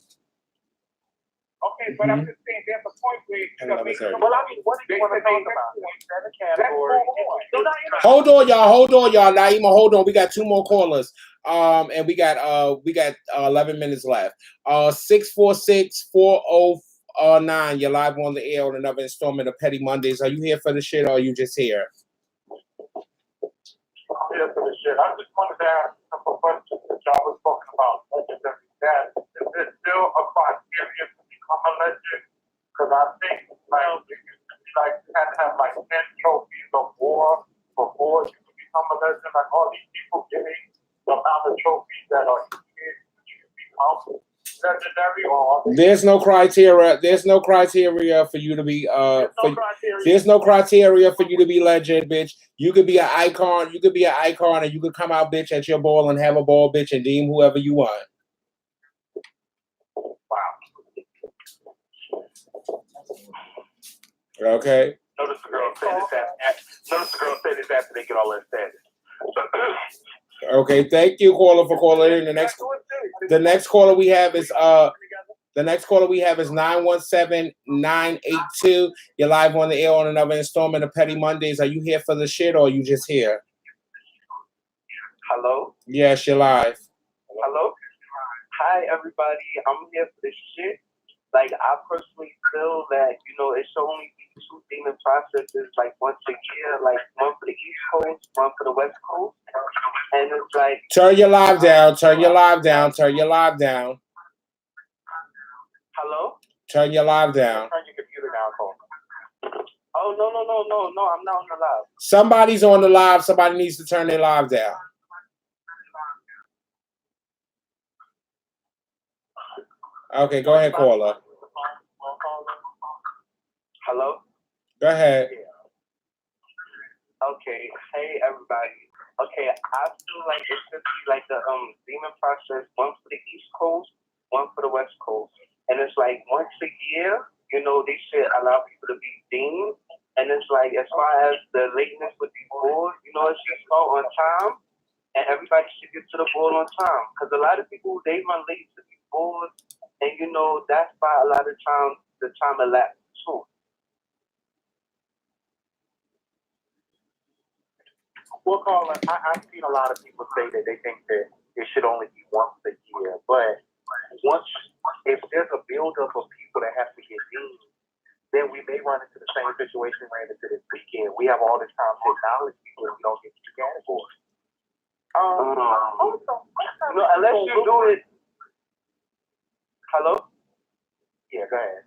Okay, but I'm just saying there's a point where Well, I mean, what do you want to talk about? Hold on, y'all. Naima, hold on. We got two more callers. And we got 11 minutes left. 646-4009. You're live on the air on another installment of Petty Mondays. Are you here for the shit or are you just here? I'm here for the shit. I just wanted to ask a couple questions that y'all was talking about. Legendary dad. Is there still a criteria to become a legend? Because I think like you had to have like 10 trophies or more before you could become a legend. Like all these people getting the amount of trophies that are needed to become legendary, or There's no criteria. There's no criteria for you to be there's no criteria for you to be legend, bitch. You could be an icon. You could be an icon, and you could come out, bitch, at your ball and have a ball, bitch, and deem whoever you want. Okay. Notice the girl said this after they get all their status. Okay, thank you, caller, for calling in. The next caller we have is 917-982. You're live on the air on another installment of Petty Mondays. Are you here for the shit or are you just here? Hello? Yes, you're live. Hello? Hi, everybody. I'm here for the shit. Like, I personally feel that, it should only be 2 demon processes, like, once a year, like, one for the East Coast, one for the West Coast. And it's like... Turn your live down. Turn your live down. Turn your live down. Hello? Turn your live down. Turn your computer down, Cole. Oh, no, I'm not on the live. Somebody's on the live. Somebody needs to turn their live down. Okay, go ahead, caller. Hello? Go ahead. Okay, hey everybody. Okay, I feel like it should be like the demon process, one for the East Coast, one for the West Coast. And it's like once a year, they should allow people to be deemed. And it's like as far as the lateness with the board, it should start on time and everybody should get to the board on time. Because a lot of people, they run late to the board. And that's why a lot of times the time elapses too. Well, Colin, I've seen a lot of people say that they think that it should only be once a year. But if there's a buildup of people that have to get deemed, then we may run into the same situation we ran into this weekend. We have all this time to acknowledge people and we don't get to the category. Unless you do it. Hello? Yeah, go ahead.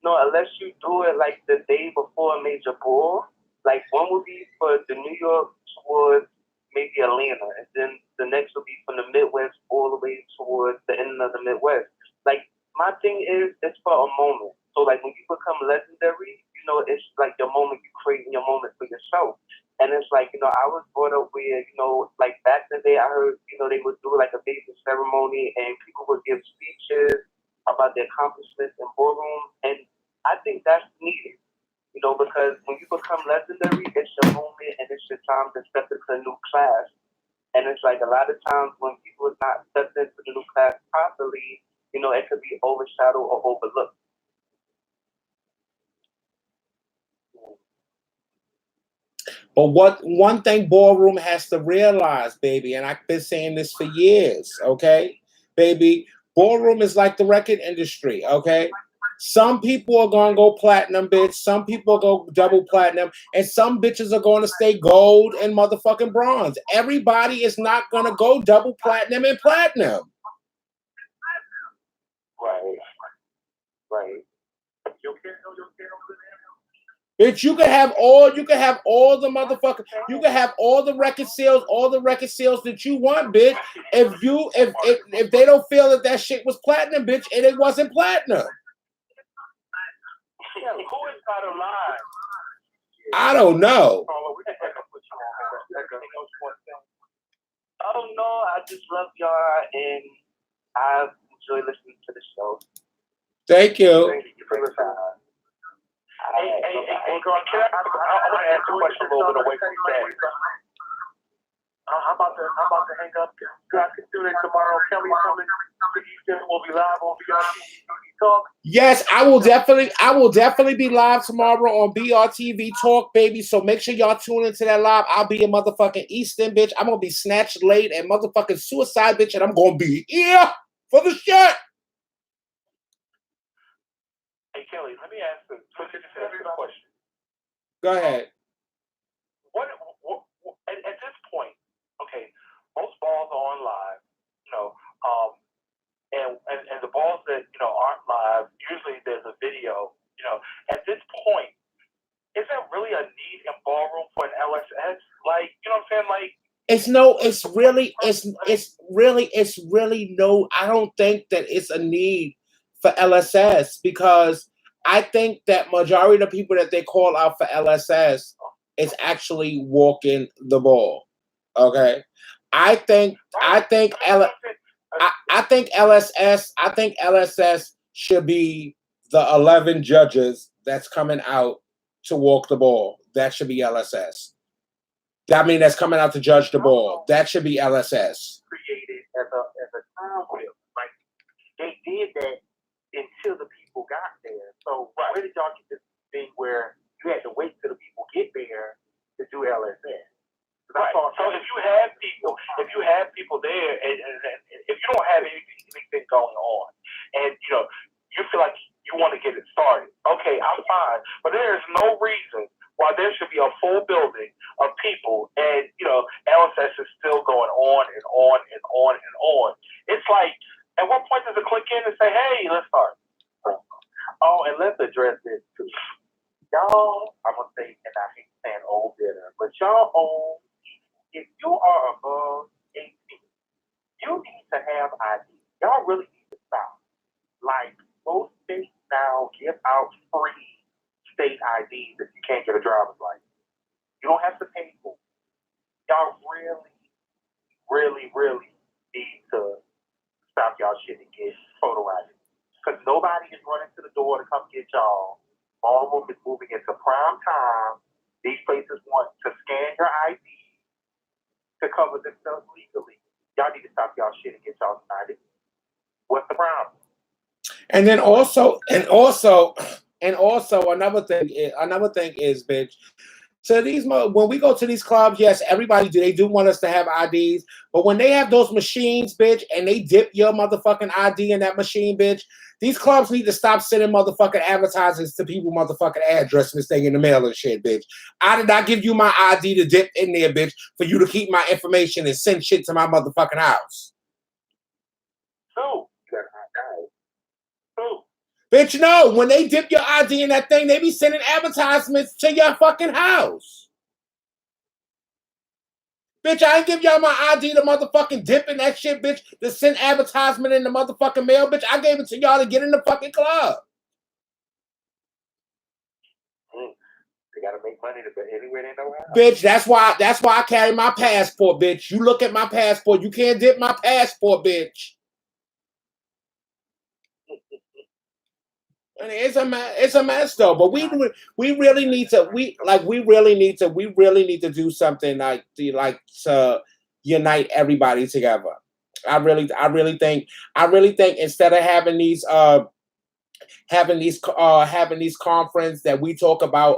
No, unless you do it like the day before a major ball, like one will be for the New York towards maybe Atlanta, and then the next will be from the Midwest all the way towards the end of the Midwest. Like my thing is, it's for a moment. So like when you become legendary, you know, it's like your moment, you creating your moment for yourself. And it's like, you know, I was brought up where, you know, like back in the day, I heard, you know, they would do like a major ceremony and people would give speeches about their accomplishments in ballroom. And I think that's needed, you know, because when you become legendary, it's your moment and it's your time to step into a new class. And it's like a lot of times when people are not stepped into the new class properly, you know, it could be overshadowed or overlooked. But one thing Ballroom has to realize, baby, and I've been saying this for years, okay, baby, Ballroom is like the record industry, okay? Some people are gonna go platinum, bitch. Some people go double platinum, and some bitches are gonna stay gold and motherfucking bronze. Everybody is not gonna go double platinum and platinum. Right. Right. Bitch, you can have all the motherfucker, you can have all the record sales that you want, bitch. If they don't feel that shit was platinum, bitch, and it wasn't platinum. Yeah, who is out of line? I don't know. Oh no, I just love y'all and I enjoy listening to the show. Thank you. Thank you for listening. Hey, girl, I want to ask a question a little bit away from that. I'm about to hang up. You guys can tune in tomorrow. Kelly coming to Eastern. We'll be live on BRTV Talk. Yes, I will definitely be live tomorrow on BRTV Talk, baby. So make sure y'all tune into that live. I'll be in motherfucking Eastern, bitch. I'm gonna be snatched late and motherfucking suicide, bitch, and I'm gonna be here for the shit. Hey Kelly, let me ask a question. Go ahead. What at this point? Okay, most balls are on live, you know, and the balls that aren't live, usually there's a video. You know, at this point, is there really a need in ballroom for an LSS? Like, you know what I'm saying? Like, it's really no. I don't think that it's a need for LSS because I think that majority of the people that they call out for LSS is actually walking the ball. Okay, I think LSS should be the 11 judges that's coming out to walk the ball. That should be LSS. I mean, that's coming out to judge the ball. That should be LSS. Created as a time whip. Like they did that until the people got there. So where did y'all get this thing where you had to wait till the people get there to do LSS? Right. So if you have people there, and if you don't have anything going on, and you feel like you want to get it started, okay, I'm fine. But there is no reason why there should be a full building of people, and LSS is still going on and on and on and on. It's like, at what point does it click in and say, "Hey, let's start"? Oh, and let's address this too. Y'all, I'm gonna say, and I hate saying old bitter, but y'all own. If you are above 18, you need to have ID. Y'all really need to stop. Like, most states now give out free state IDs if you can't get a driver's license. You don't have to pay for it. Y'all really, really, really need to stop y'all shit and get photo ID. Because nobody is running to the door to come get y'all. Ballroom is moving into prime time. These places want to scan your ID to cover themselves legally. Y'all need to stop y'all shit and get y'all started. What's the problem? And then also another thing is, bitch. So when we go to these clubs, yes, they do want us to have IDs, but when they have those machines, bitch, and they dip your motherfucking ID in that machine, bitch, these clubs need to stop sending motherfucking advertisements to people motherfucking address this thing in the mail and shit, bitch. I did not give you my ID to dip in there, bitch, for you to keep my information and send shit to my motherfucking house. So, Bitch, no. When they dip your ID in that thing, they be sending advertisements to your fucking house. Bitch, I ain't give y'all my ID to motherfucking dip in that shit, bitch, to send advertisement in the motherfucking mail, bitch. I gave it to y'all to get in the fucking club. They gotta make money to anywhere they know how. Bitch, that's why I carry my passport, bitch. You look at my passport, you can't dip my passport, bitch. And it's a mess though. But we really need to do something to unite everybody together. I really think instead of having these conferences that we talk about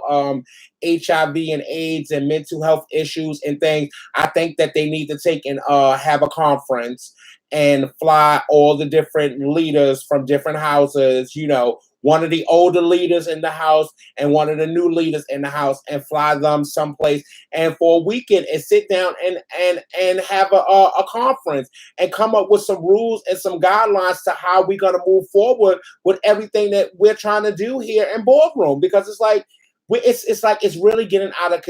HIV and AIDS and mental health issues and things, I think that they need to take and have a conference and fly all the different leaders from different houses, you know, one of the older leaders in the house and one of the new leaders in the house, and fly them someplace and for a weekend and sit down and have a conference and come up with some rules and some guidelines to how we're going to move forward with everything that we're trying to do here in Boardroom, because it's really getting out of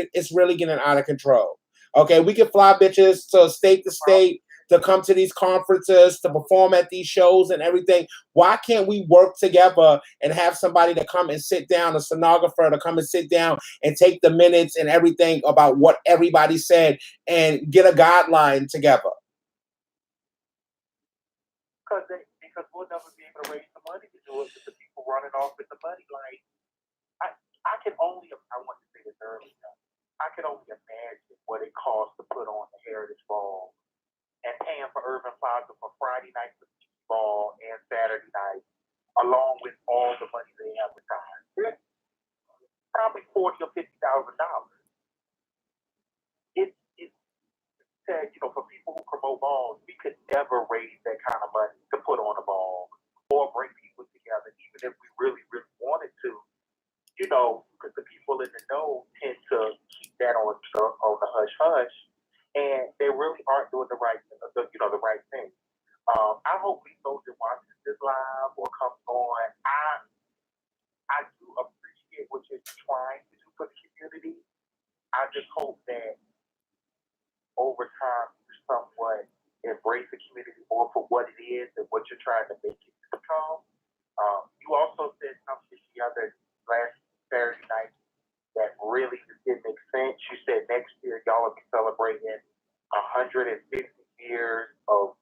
control. Okay, we can fly bitches to state to state to come to these conferences, to perform at these shows and everything. Why can't we work together and have somebody to come and sit down, a stenographer to come and sit down and take the minutes and everything about what everybody said and get a guideline together? Because we'll never be able to raise the money to do it with the people running off with the money. Like, I can only, I want to say this earlier, I can only imagine what it costs to put on the Heritage Ball and paying for Urban Plaza for Friday night ball and Saturday night, along with all the money they advertise. Probably $40,000 or $50,000. It's said, you know, for people who promote balls, we could never raise that kind of money to put on a ball or bring people together, even if we really, really wanted to. You know, because the people in the know tend to keep that on the hush hush, and they really aren't doing the right thing. I hope we know that watches this live or comes on. I do appreciate what you're trying to do for the community. I just hope that over time you somewhat embrace the community more for what it is and what you're trying to make it become. You also said something the other last Saturday night that really just didn't make sense. You said next year y'all will be celebrating 150 years of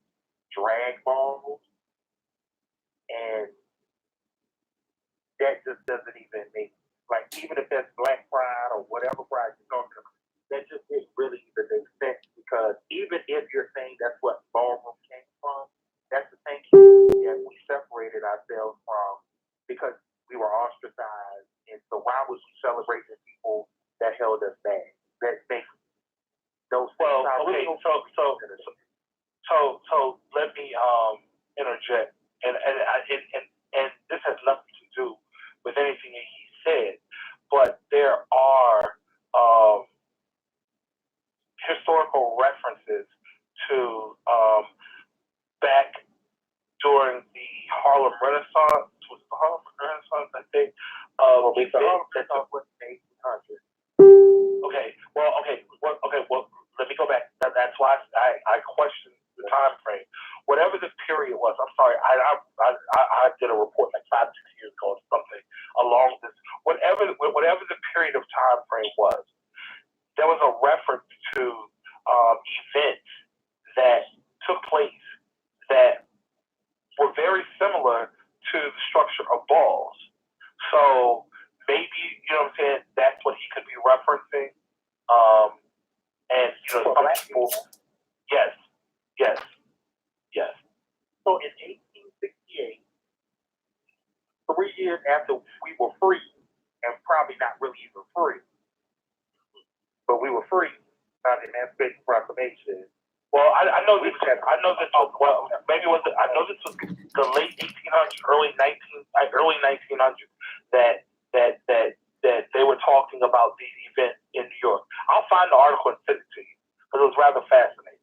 drag balls, and that just doesn't even make, like, even if that's Black Pride or whatever pride you're talking about, that just didn't really even make sense, because even if you're saying that's what ballroom came from, that's the same community that we separated ourselves from because we were ostracized, and so why was we celebrating people that held us back? That makes those things. Well, okay, so let me interject, and this has nothing to do with anything that he said, but there are historical references to back during the Harlem Renaissance. Was it the Harlem Renaissance, I think? The Harlem Renaissance was in 1800. Okay. Well, let me go back. That's why I questioned the time frame. Whatever the period was, I'm sorry, I did a report like 5-6 years ago or something along this. Whatever the period of time frame was, there was a reference to events that took place that were very similar to the structure of balls. So maybe, you know what I'm saying, that's what he could be referencing. And, you know, some people, yes. So in 1868, 3 years after we were free, and probably not really even free, but we were free by the Emancipation Proclamation. Well, I know this was the late 1800s, early 1900s that they were talking about these events in New York. I'll find the article and send it to you because it was rather fascinating.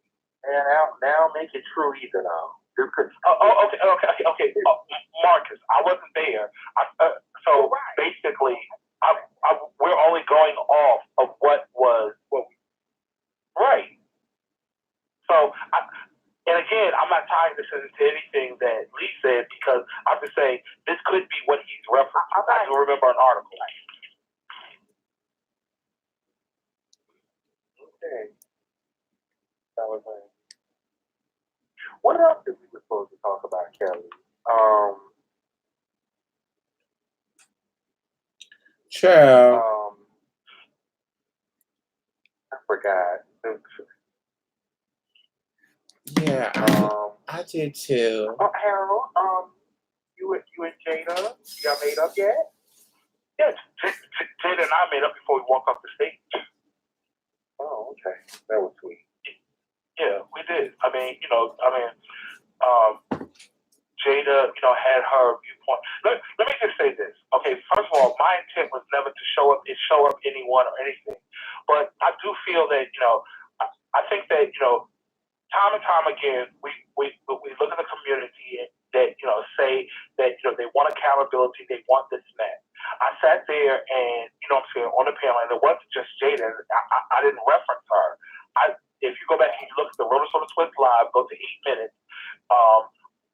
And now make it true either now. Okay. Marcus, I wasn't there. I say this could be what he's referencing. I don't remember an article. Okay. That was what else did we were supposed to talk about, Kelly? Child. I forgot. Yeah, I did too. Oh, Harold, you and Jada, y'all made up yet? Yeah, Jada and I made up before we walked off the stage. Oh, okay. That was sweet. Yeah, we did. Jada, had her viewpoint. Let me just say this. Okay, first of all, my intent was never to show up anyone or anything. But I do feel that, I think that, time and time again, we look at the community that, say that, they want accountability, they want this and that. I sat there and, on the panel, and it wasn't just Jada. I didn't reference her. If you go back and you look at the Rotosoda Twist Live, go to 8 minutes,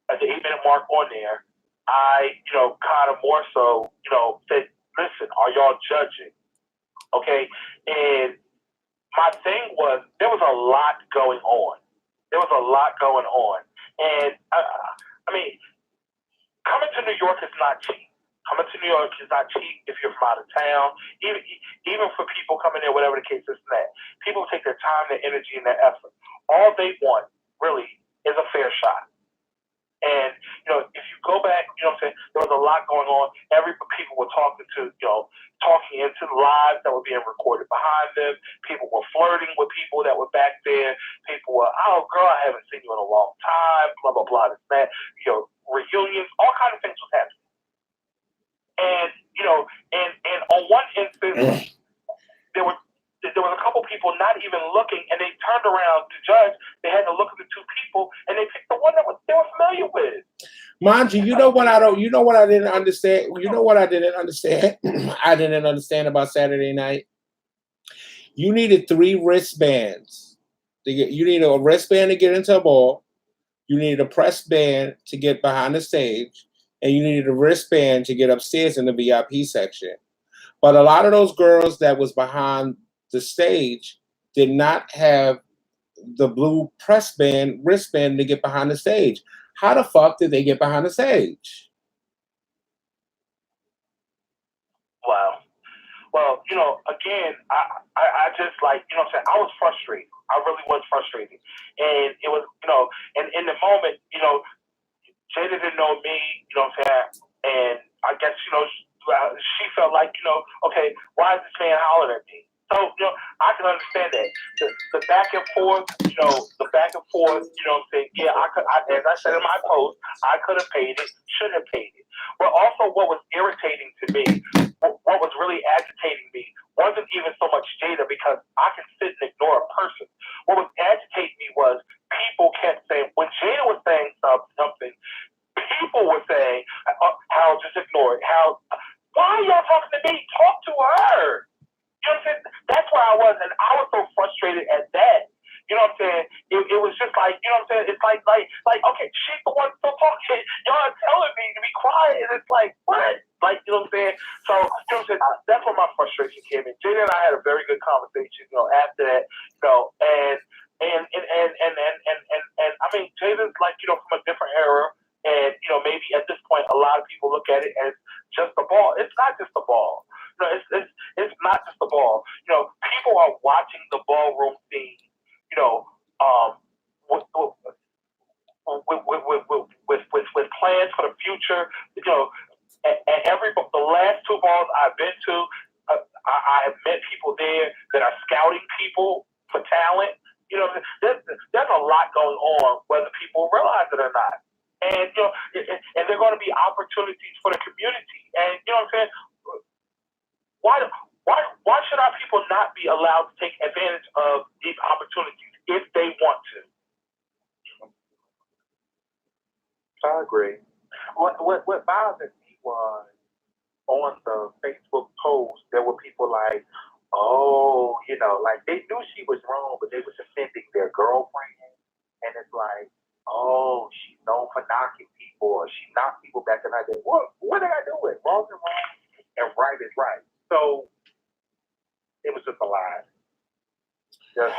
at the 8-minute mark on there, I, kind of more so, said, listen, are y'all judging? Okay? And my thing was, there was a lot going on. And, coming to New York is not cheap. Coming to New York is not cheap if you're from out of town. Even for people coming there, whatever the case is, that people take their time, their energy, and their effort. All they want, really, is a fair shot. And, if you go back, there was a lot going on. People were talking into lives that were being recorded behind them. People were flirting with people that were back there. People were, oh, girl, I haven't seen you in a long time, blah, blah, blah, this, that. Reunions, all kinds of things was happening. And, and on one instance, there was a couple people not even looking, and they turned around to judge. They had to look at the two people, and they picked the one that they were familiar with. Mind you, you know what I didn't understand? You know what I didn't understand? I didn't understand about Saturday night. You needed 3 wristbands. You needed a wristband to get into a ball. You needed a press band to get behind the stage. And you needed a wristband to get upstairs in the VIP section. But a lot of those girls that was behind the stage did not have the blue wristband to get behind the stage. How the fuck did they get behind the stage? Wow. Well, again, I just I was frustrated. I really was frustrated. And it was, and in the moment, Jada didn't know me, and I guess, she felt like, okay, why is this man hollering at me? So, I can understand that. The back and forth, yeah, as I said in my post, I could have paid it, should have paid it. But also what was irritating to me, what was really agitating me, wasn't even so much Jada, because I can sit and ignore a person. What was agitating me was people kept saying, when Jada was saying something, people were saying, Hal, just ignore it. Hal, why are y'all talking to me? Talk to her. You know what I'm saying? That's where I was, and I was so frustrated at that. You know what I'm saying? It was just like, you know what I'm saying? It's like, okay, she's the one still talking. Y'all are telling me to be quiet, and it's like, what? Like, you know what I'm saying? So, you know what I'm saying? That's where my frustration came in. Jada and I had a very good conversation, after that, and I mean, Jada's like, from a different era, and, maybe at this point, a lot of people look at it as just a ball. It's not just a ball. It's not just the ball. People are watching the ballroom scene, with plans for the future. And the last 2 balls I've been to, I have met people there that are scouting people for talent. There's a lot going on, whether people realize it or not. And and there are going to be opportunities for the community. And you know what I'm saying? Why should our people not be allowed to take advantage of these opportunities if they want to? I agree. What bothered me was on the Facebook post, there were people like, oh, like they knew she was wrong, but they were defending their girlfriend. And it's like, oh, she's known for knocking people, or she knocked people back in the day. What did I do with? Wrong is wrong, and right is right. So it was just a lie. Just.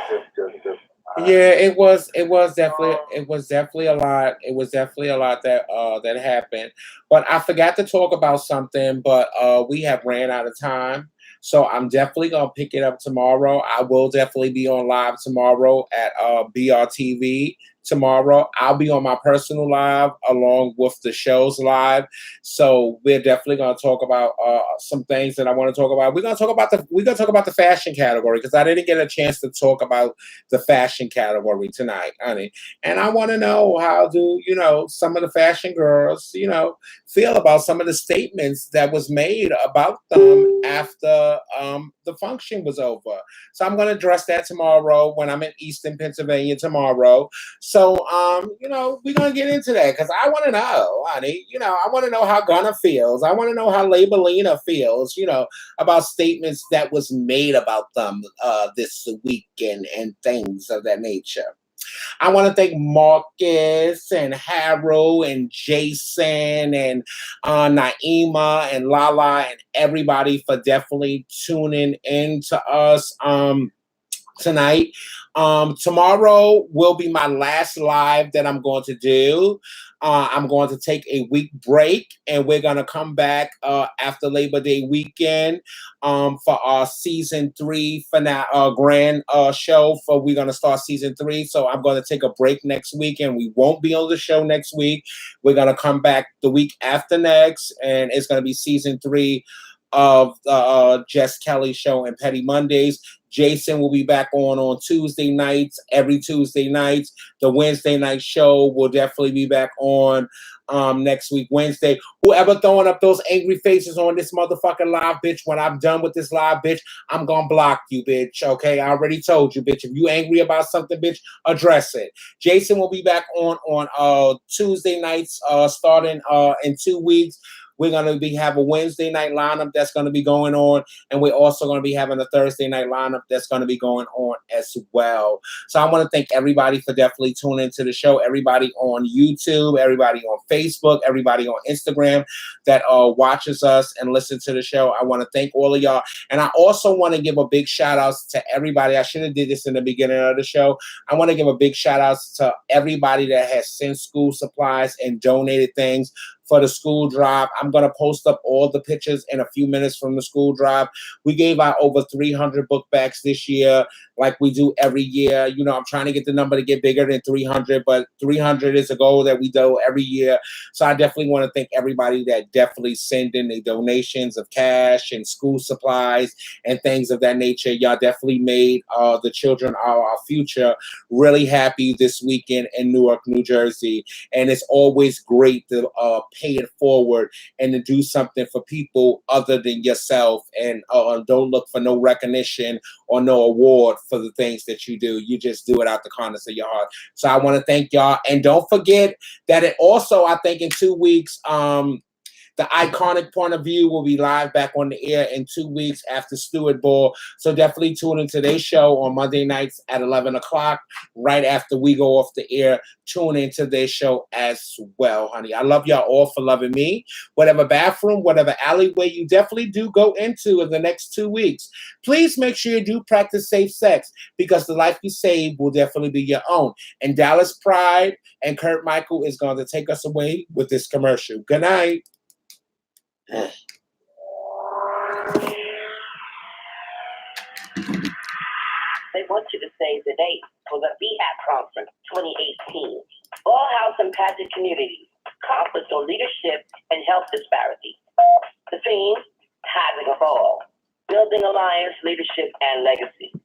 Yeah, it was definitely a lot. It was definitely a lot that happened. But I forgot to talk about something, but we have ran out of time. So I'm definitely gonna pick it up tomorrow. I will definitely be on live tomorrow at BRTV tomorrow. I'll be on my personal live along with the show's live. So we're definitely gonna talk about some things that I want to talk about. We're gonna talk about the fashion category because I didn't get a chance to talk about the fashion category tonight, honey. And I want to know, how do some of the fashion girls, feel about some of the statements that was made about them after the function was over. So I'm going to address that tomorrow when I'm in Easton, Pennsylvania tomorrow. So we're going to get into that because I want to know, honey. I want to know how Gunna feels. I want to know how Labelina feels, about statements that was made about them this weekend and things of that nature. I want to thank Marcus and Harold and Jason and Naima and Lala and everybody for definitely tuning in to us tonight. Tomorrow will be my last live that I'm going to do. I'm going to take a week break, and we're going to come back after Labor Day weekend for our season 3 finale, grand show. We're going to start season 3. So I'm going to take a break next week, and we won't be on the show next week. We're going to come back the week after next, and it's going to be season 3 of the Jess Kelly show and Petty Mondays. Jason will be back on Tuesday nights, every Tuesday nights. The Wednesday night show will definitely be back on next week, Wednesday. Whoever throwing up those angry faces on this motherfucking live, bitch, when I'm done with this live, bitch, I'm gonna block you, bitch, okay? I already told you, bitch. If you angry about something, bitch, address it. Jason will be back on Tuesday nights, starting in 2 weeks. We're going to have a Wednesday night lineup that's going to be going on, and we're also going to be having a Thursday night lineup that's going to be going on as well. So I want to thank everybody for definitely tuning into the show, everybody on YouTube, everybody on Facebook, everybody on Instagram that watches us and listen to the show. I want to thank all of y'all, and I also want to give a big shout out to everybody. I should have did this in the beginning of the show. I want to give a big shout out to everybody that has sent school supplies and donated things for the school drive. I'm going to post up all the pictures in a few minutes from the school drive. We gave out over 300 book bags this year, like we do every year. I'm trying to get the number to get bigger than 300, but 300 is a goal that we do every year. So I definitely want to thank everybody that definitely send in the donations of cash and school supplies and things of that nature. Y'all definitely made the children our future really happy this weekend in Newark, New Jersey. And it's always great to pay it forward and to do something for people other than yourself, and don't look for no recognition or no award for the things that you do. You just do it out the kindness of your heart. So I want to thank y'all, and don't forget that it also, I think in 2 weeks, the Iconic Point of View will be live back on the air in 2 weeks after Stewart Ball. So definitely tune into their show on Monday nights at 11 o'clock, right after we go off the air. Tune into their show as well, honey. I love y'all all for loving me. Whatever bathroom, whatever alleyway you definitely do go into in the next 2 weeks, please make sure you do practice safe sex, because the life you save will definitely be your own. And Dallas Pride and Kurt Michael is going to take us away with this commercial. Good night. They want you to save the date for the BHAP Conference 2018. All House and Pageant Communities, Conference on Leadership and Health Disparity. The theme, Having a Ball, Building Alliance, Leadership, and Legacy.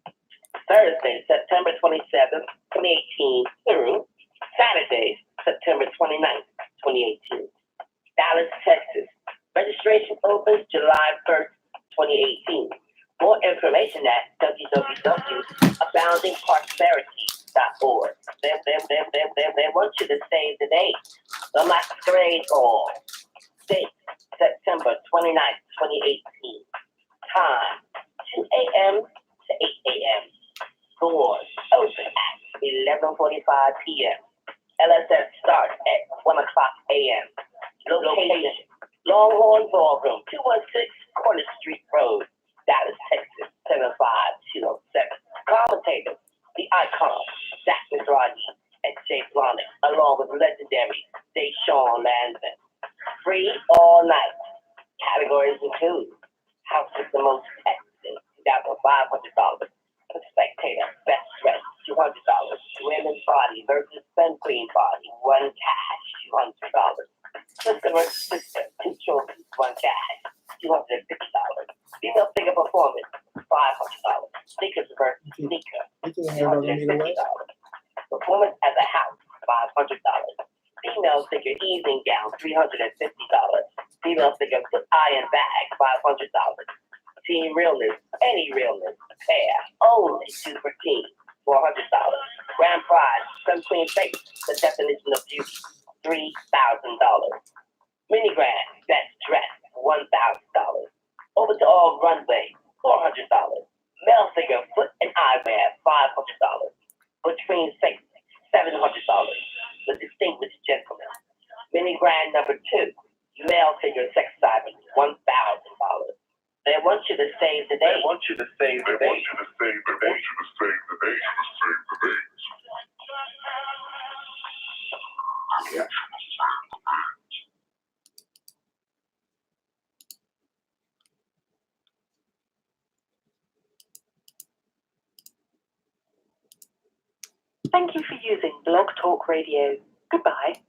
Thursday, September 27th, 2018 through Saturday, September 29th, 2018. Dallas, Texas. Registration opens July 1st, 2018. More information at www.aboundingprosperity.org. They want you to save the date. The Masquerade Ball. Date, September 29th, 2018. Time, 2 a.m. to 8 a.m. Doors open at 11:45 p.m. LSS Longhorn Ballroom, 216 Corner Street Road, Dallas, Texas, 75207. Commentators, the icon, Zach Mizrahi and Jay Blonick, along with legendary Deshaun Lanvin. Free all night. Categories include House with the Most Texas, $2,500. The Spectator, Best Dressed, $200. Women's Body versus Sun Queen Body, one cash, $200. Sister versus Sister, two trophies, one cash, $250. Female Figure Performance, $500. Sneakers versus Sneaker, $250. Performance as a house, $500. Female Figure Evening Gown, $350. Female Figure Foot Iron Bag, $500. Team Realness, any realness, pair, only 2 for team, $400. Grand Prize, Sun Queen Face, the definition of beauty, $3,000. Mini Grand, Best Dress, $1,000. Over to All Runway, $400. Male Figure Foot and Eyewear, $500. Butch Queen Face, $700. The Distinguished Gentleman. Mini Grand number 2, Male Figure Sex Diving, $1,000. They want you to save the day. They want you to save the day. They want you to save the day. They want you to save the day. Save the day. Thank you for using Blog Talk Radio. Goodbye.